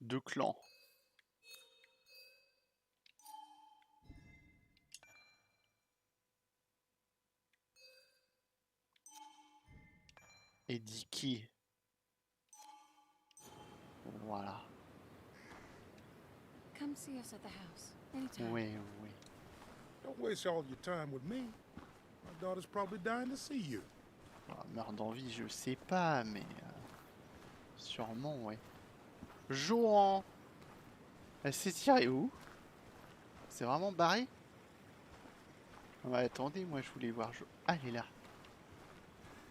Deux clans. Et Dicky. Voilà. Come see us at the house anytime. Oui, oui. Don't waste all your time with me. My daughter's probably dying to see you. Ah, meurt d'envie, je sais pas, mais sûrement, ouais. Johan, elle s'est tirée où? C'est vraiment barré? Ah bah, attendez, moi je voulais voir. Ah, elle est là.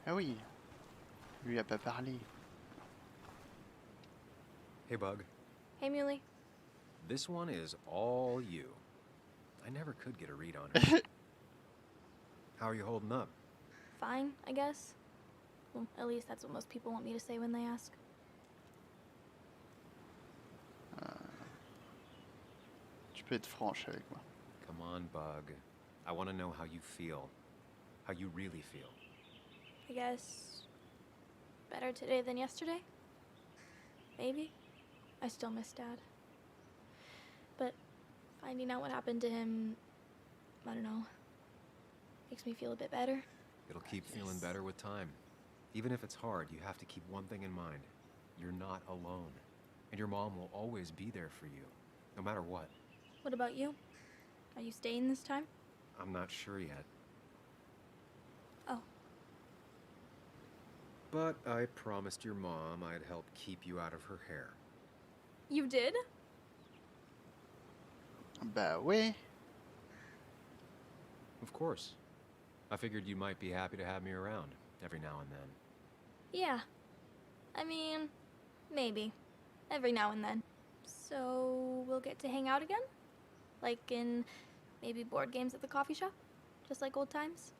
Ah oui. Lui a pas parlé. Hey, Bug. Hey, Muley. This one is all you. I never could get a read on her. How are you holding up? Fine, I guess. Well, at least that's what most people want me to say when they ask. Tu peux être franche avec moi. Come on, Bug. I want to know how you feel. How you really feel. I guess better today than yesterday? Maybe. I still miss Dad. But finding out what happened to him, I don't know, makes me feel a bit better. It'll keep feeling better with time. Even if it's hard, you have to keep one thing in mind. You're not alone. And your mom will always be there for you, no matter what. What about you? Are you staying this time? I'm not sure yet. Oh. But I promised your mom I'd help keep you out of her hair. You did? Bah ouais. Of course. I figured you might be happy to have me around every now and then. Yeah. I mean, maybe. Every now and then. So we'll get to hang out again? Like in maybe board games at the coffee shop? Just like old times?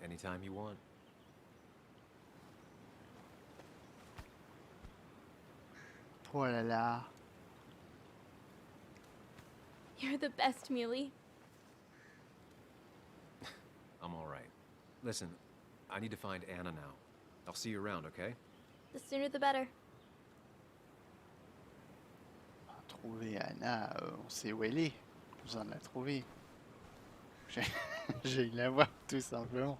Anytime you want. Oh là là. You're the best, Muley. I'm all right. Listen, I need to find Anna now. I'll see you around, okay? The sooner the better. Trouver Anna, on sait où elle est. Vous en a trouvé. J'ai eu la voir tout simplement.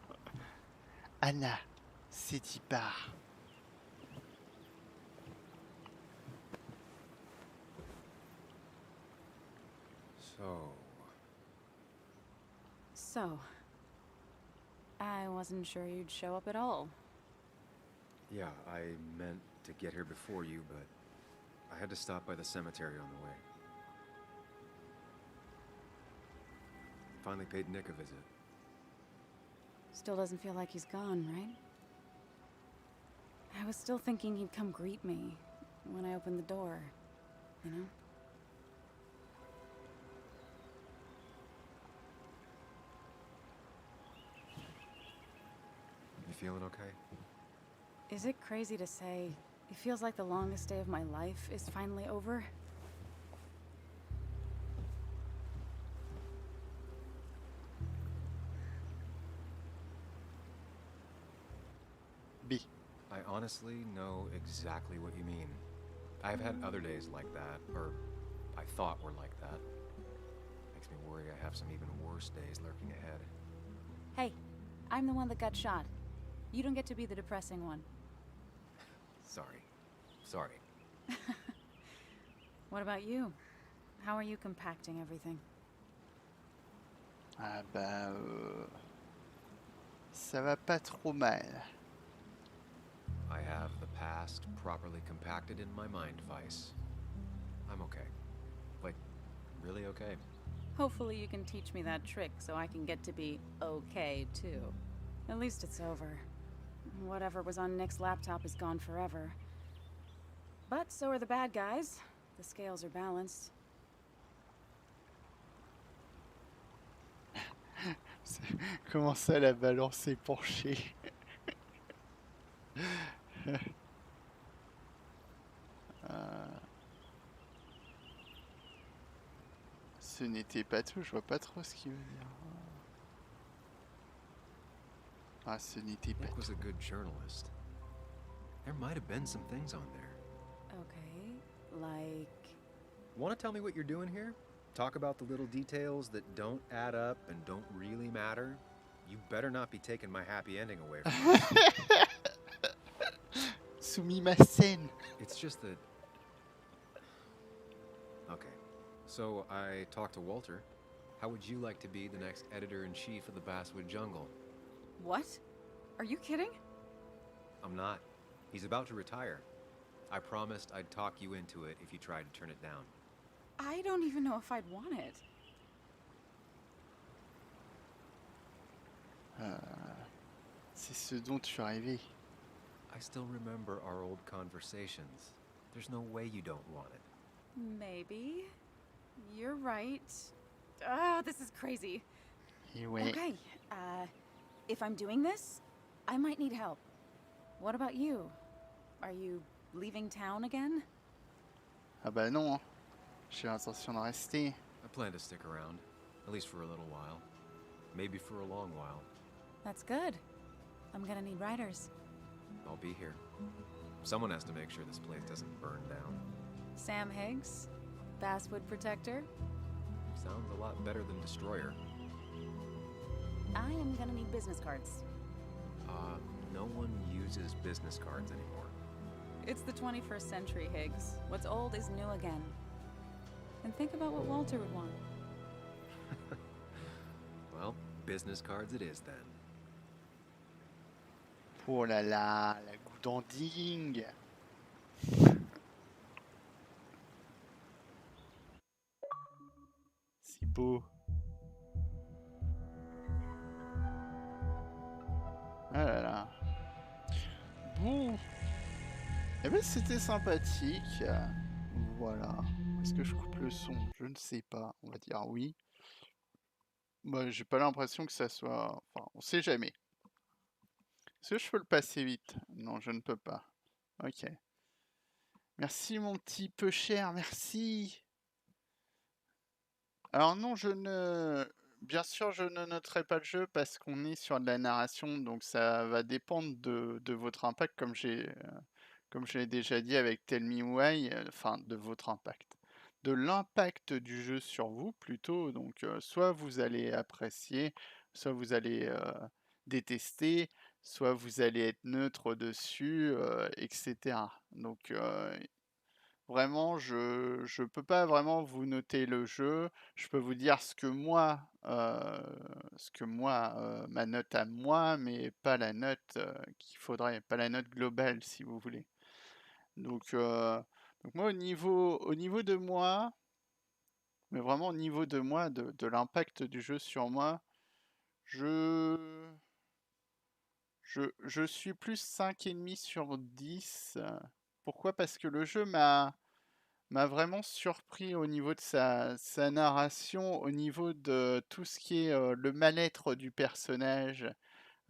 Anna, c'est y part. So, I wasn't sure you'd show up at all. Yeah, I meant to get here before you, but I had to stop by the cemetery on the way. Finally paid Nick a visit. Still doesn't feel like he's gone, right? I was still thinking he'd come greet me, when I opened the door, you know? You feeling okay? Is it crazy to say it feels like the longest day of my life is finally over? B. I honestly know exactly what you mean. I've had other days like that, or I thought were like that. Makes me worry I have some even worse days lurking ahead. Hey, I'm the one that got shot. You don't get to be the depressing one. Sorry. What about you? How are you compacting everything? Ah bah... ça va pas trop mal. I have the past properly compacted in my mind vice. I'm okay. Like, really okay. Hopefully you can teach me that trick so I can get to be okay too. At least it's over. Whatever was on Nick's laptop is gone forever. But so are the bad guys. The scales are balanced. Comment ça, la balance est penchée? Ce n'était pas tout, je vois pas trop ce qu'il veut dire. Ah, ce n'était pas Nick tout. was a good journalist. There might have been some things on there. Okay, like... Want to tell me what you're doing here? Talk about the little details that don't add up and don't really matter? You better not be taking my happy ending away from me. Sumimasen. It's just that... Okay, so I talked to Walter. How would you like to be the next editor-in-chief of the Basswood Jungle? What? Are you kidding? I'm not. He's about to retire. I promised I'd talk you into it if you tried to turn it down. I don't even know if I'd want it. C'est ce dont tu rêvais. I still remember our old conversations. There's no way you don't want it. Maybe. You're right. Ah, this is crazy. Ouais. Okay, if I'm doing this, I might need help. What about you? Are you leaving town again? Ah bah non, hein. J'ai l'intention de rester. I plan to stick around, at least for a little while. Maybe for a long while. That's good. I'm gonna need writers. I'll be here. Someone has to make sure this place doesn't burn down. Sam Higgs, Basswood Protector. Sounds a lot better than Destroyer. I am gonna need business cards. No one uses business cards anymore. It's the 21st century, Higgs. What's old is new again. And think about what Walter would want. Well, business cards it is then. Oh là là, la goudanding. C'est beau. Ah là là. Bon. Eh ben c'était sympathique. Voilà. Est-ce que je coupe le son? Je ne sais pas. On va dire oui. Bah, j'ai pas l'impression que ça soit... Enfin, on sait jamais. Est-ce que je peux le passer vite? Non, je ne peux pas. Ok. Merci mon petit peu cher, merci. Alors non, je ne... Bien sûr, je ne noterai pas le jeu parce qu'on est sur de la narration, donc ça va dépendre de votre impact, comme je l'ai déjà dit avec Tell Me Why, enfin de votre impact. De l'impact du jeu sur vous plutôt, donc soit vous allez apprécier, soit vous allez détester, soit vous allez être neutre dessus, etc. Donc vraiment, je peux pas vraiment vous noter le jeu. Je peux vous dire ce que moi, ma note à moi, mais pas la note qu'il faudrait, pas la note globale si vous voulez. Donc moi au niveau de moi, mais vraiment au niveau de moi, de l'impact du jeu sur moi, je suis plus 5,5 sur 10 Pourquoi? Parce que le jeu m'a vraiment surpris au niveau de sa narration, au niveau de tout ce qui est le mal-être du personnage,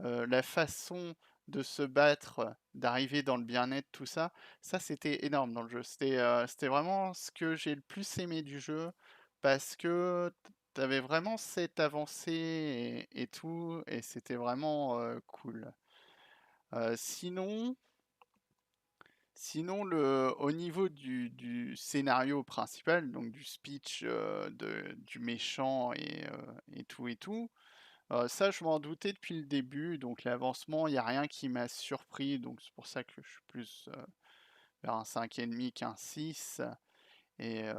la façon de se battre, d'arriver dans le bien-être, tout ça. Ça, c'était énorme dans le jeu. C'était vraiment ce que j'ai le plus aimé du jeu parce que tu avais vraiment cette avancée et tout, et c'était vraiment cool. Sinon, au niveau du scénario principal, donc du speech du méchant et tout, ça je m'en doutais depuis le début, donc l'avancement, il n'y a rien qui m'a surpris, donc c'est pour ça que je suis plus vers un 5,5 qu'un 6. Et,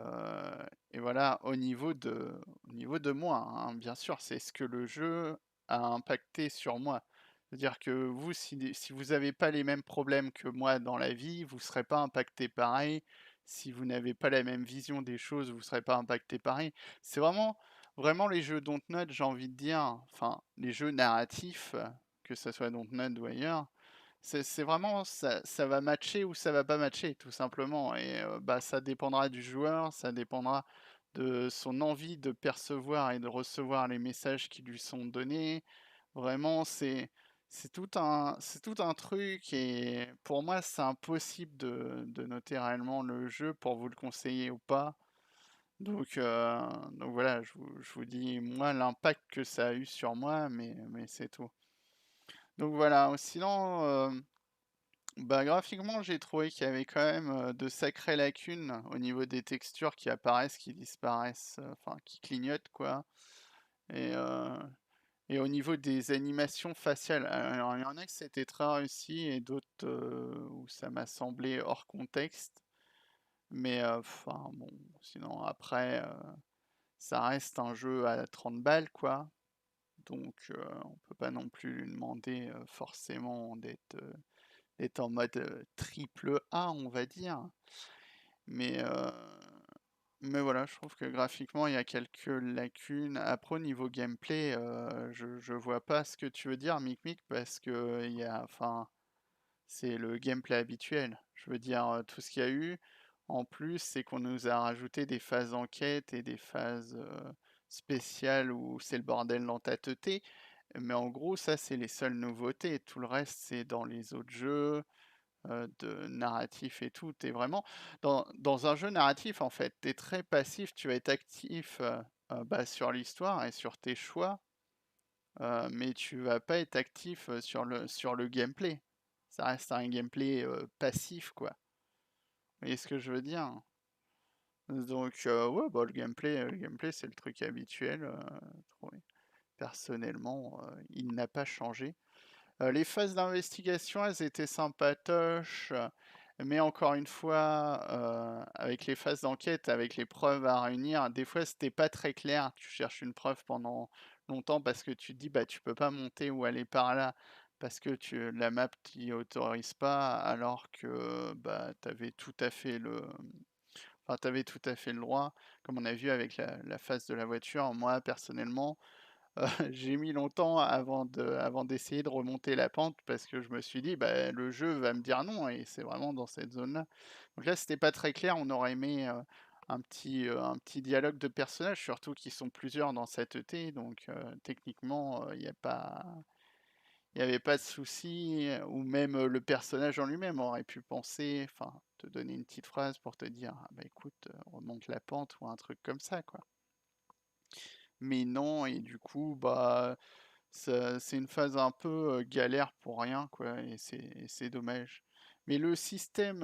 voilà, au niveau de moi, hein, bien sûr, c'est ce que le jeu a impacté sur moi. C'est-à-dire que vous, si vous n'avez pas les mêmes problèmes que moi dans la vie, vous ne serez pas impacté pareil. Si vous n'avez pas la même vision des choses, vous ne serez pas impacté pareil. C'est vraiment les jeux Dontnod, j'ai envie de dire, enfin, les jeux narratifs, que ce soit Dontnod ou ailleurs, c'est vraiment ça va matcher ou ça va pas matcher, tout simplement. Et bah, ça dépendra du joueur, ça dépendra de son envie de percevoir et de recevoir les messages qui lui sont donnés. Vraiment, c'est tout un truc, et pour moi, c'est impossible de noter réellement le jeu pour vous le conseiller ou pas. Donc voilà, je vous dis, moi, l'impact que ça a eu sur moi, mais c'est tout. Donc voilà, sinon, bah, graphiquement, j'ai trouvé qu'il y avait quand même de sacrées lacunes au niveau des textures qui apparaissent, qui disparaissent, enfin qui clignotent quoi. Et, au niveau des animations faciales, alors il y en a que c'était très réussi et d'autres où ça m'a semblé hors contexte. Mais enfin bon, sinon après, ça reste un jeu à 30 balles quoi. Donc on peut pas non plus lui demander forcément d'être en mode triple A, on va dire. Mais, voilà, je trouve que graphiquement, il y a quelques lacunes. Après, au niveau gameplay, je vois pas ce que tu veux dire, Micmic, parce que enfin, c'est le gameplay habituel. Je veux dire, tout ce qu'il y a eu, en plus, c'est qu'on nous a rajouté des phases enquête et des phases spéciales où c'est le bordel dans ta teuté. Mais en gros, ça, c'est les seules nouveautés. Tout le reste, c'est dans les autres jeux de narratif et tout. T'es vraiment dans un jeu narratif, en fait. T'es très passif, tu vas être actif bah, sur l'histoire et sur tes choix, mais tu vas pas être actif sur le gameplay. Ça reste un gameplay passif, quoi. Vous voyez ce que je veux dire? Donc, ouais, bah, le gameplay, c'est le truc habituel. Personnellement, il n'a pas changé. Les phases d'investigation, elles étaient sympatoches, mais encore une fois, avec les phases d'enquête, avec les preuves à réunir, des fois c'était pas très clair. Tu cherches une preuve pendant longtemps parce que tu te dis bah tu peux pas monter ou aller par là parce que la map t'y autorise pas, alors que bah t'avais tout à fait t'avais tout à fait le droit, comme on a vu avec la phase de la voiture. Moi personnellement, j'ai mis longtemps avant d'essayer de remonter la pente parce que je me suis dit, bah, le jeu va me dire non, et c'est vraiment dans cette zone-là. Donc là, c'était pas très clair. On aurait aimé un petit dialogue de personnages, surtout qu'ils sont plusieurs dans cette ET. Donc techniquement, il n'y avait pas de souci, ou même le personnage en lui-même aurait pu penser, enfin, te donner une petite phrase pour te dire, ah, bah écoute, remonte la pente ou un truc comme ça, quoi. Mais non, et du coup, bah, c'est une phase un peu galère pour rien, quoi, et c'est dommage. Mais le système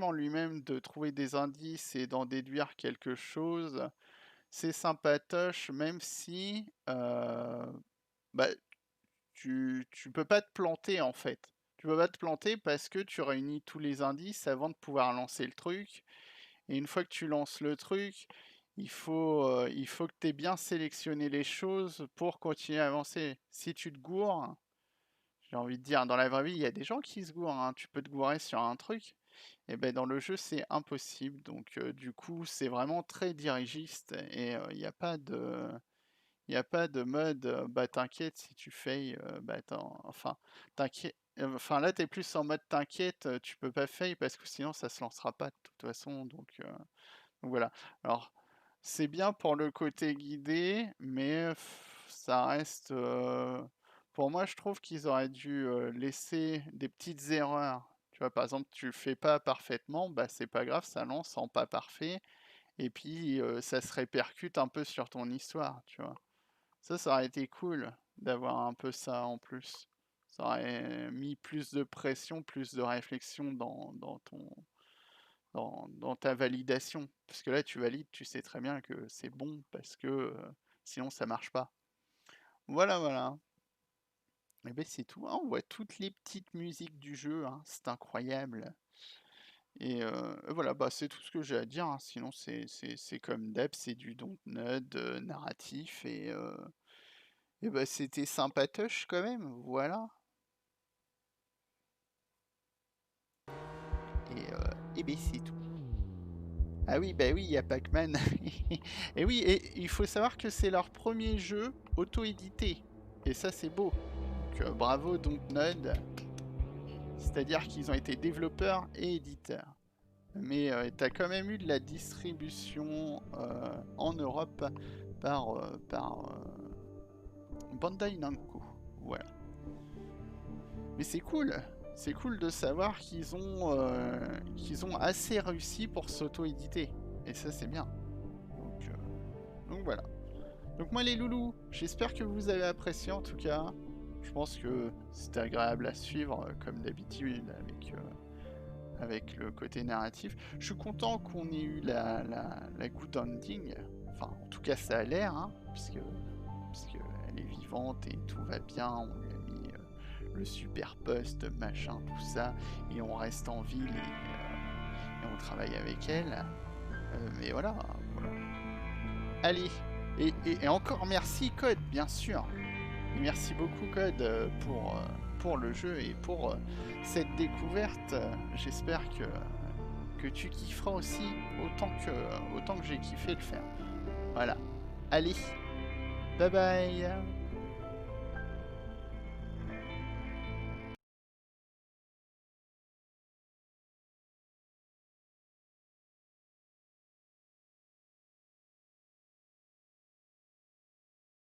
en lui-même de trouver des indices et d'en déduire quelque chose, c'est sympatoche, même si bah, tu peux pas te planter en fait. Tu peux pas te planter parce que tu réunis tous les indices avant de pouvoir lancer le truc. Et une fois que tu lances le truc, il faut que tu aies bien sélectionné les choses pour continuer à avancer. Si tu te gourres, j'ai envie de dire, dans la vraie vie, il y a des gens qui se gourrent, hein. Tu peux te gourer sur un truc, et ben dans le jeu, c'est impossible. Donc du coup, c'est vraiment très dirigiste, et il n'y a pas de... Il n'y a pas de mode, bah t'inquiète si tu fais, bah enfin, t'inquiète, Enfin, là, t'es plus en mode t'inquiète, tu peux pas fail parce que sinon ça se lancera pas de toute façon. Donc voilà. Alors, c'est bien pour le côté guidé, mais ça reste. Pour moi, je trouve qu'ils auraient dû laisser des petites erreurs. Tu vois, par exemple, tu le fais pas parfaitement, bah c'est pas grave, ça lance en pas parfait. Et puis ça se répercute un peu sur ton histoire, tu vois. Ça aurait été cool d'avoir un peu ça en plus. Ça aurait mis plus de pression, plus de réflexion dans ta validation. Parce que là, tu valides, tu sais très bien que c'est bon, parce que sinon, ça marche pas. Voilà, voilà. Et ben c'est tout. Ah, on voit toutes les petites musiques du jeu, hein. C'est incroyable. Et voilà, bah, c'est tout ce que j'ai à dire, hein. Sinon, c'est comme d'hab, c'est du dontnod narratif. Et bah, c'était sympatoche quand même, voilà. Et ben c'est tout. Ah oui, bah oui, il y a Pac-Man. Et oui, et il faut savoir que c'est leur premier jeu auto-édité. Et ça, c'est beau. Donc bravo Dontnod. C'est-à-dire qu'ils ont été développeurs et éditeurs. Mais t'as quand même eu de la distribution en Europe par Bandai Namco. Voilà. Mais c'est cool. C'est cool de savoir qu'ils ont assez réussi pour s'auto-éditer. Et ça, c'est bien. Donc voilà. Donc moi les loulous, j'espère que vous avez apprécié en tout cas. Je pense que c'était agréable à suivre comme d'habitude avec le côté narratif. Je suis content qu'on ait eu la good ending. Enfin, en tout cas, ça a l'air, hein, puisque elle est vivante et tout va bien. On lui a mis le super poste, machin, tout ça, et on reste en ville et on travaille avec elle. Mais voilà. Allez, et encore merci Code, bien sûr. Et merci beaucoup Code pour le jeu et pour cette découverte. J'espère que tu kifferas aussi autant que j'ai kiffé le faire. Voilà. Allez, bye bye.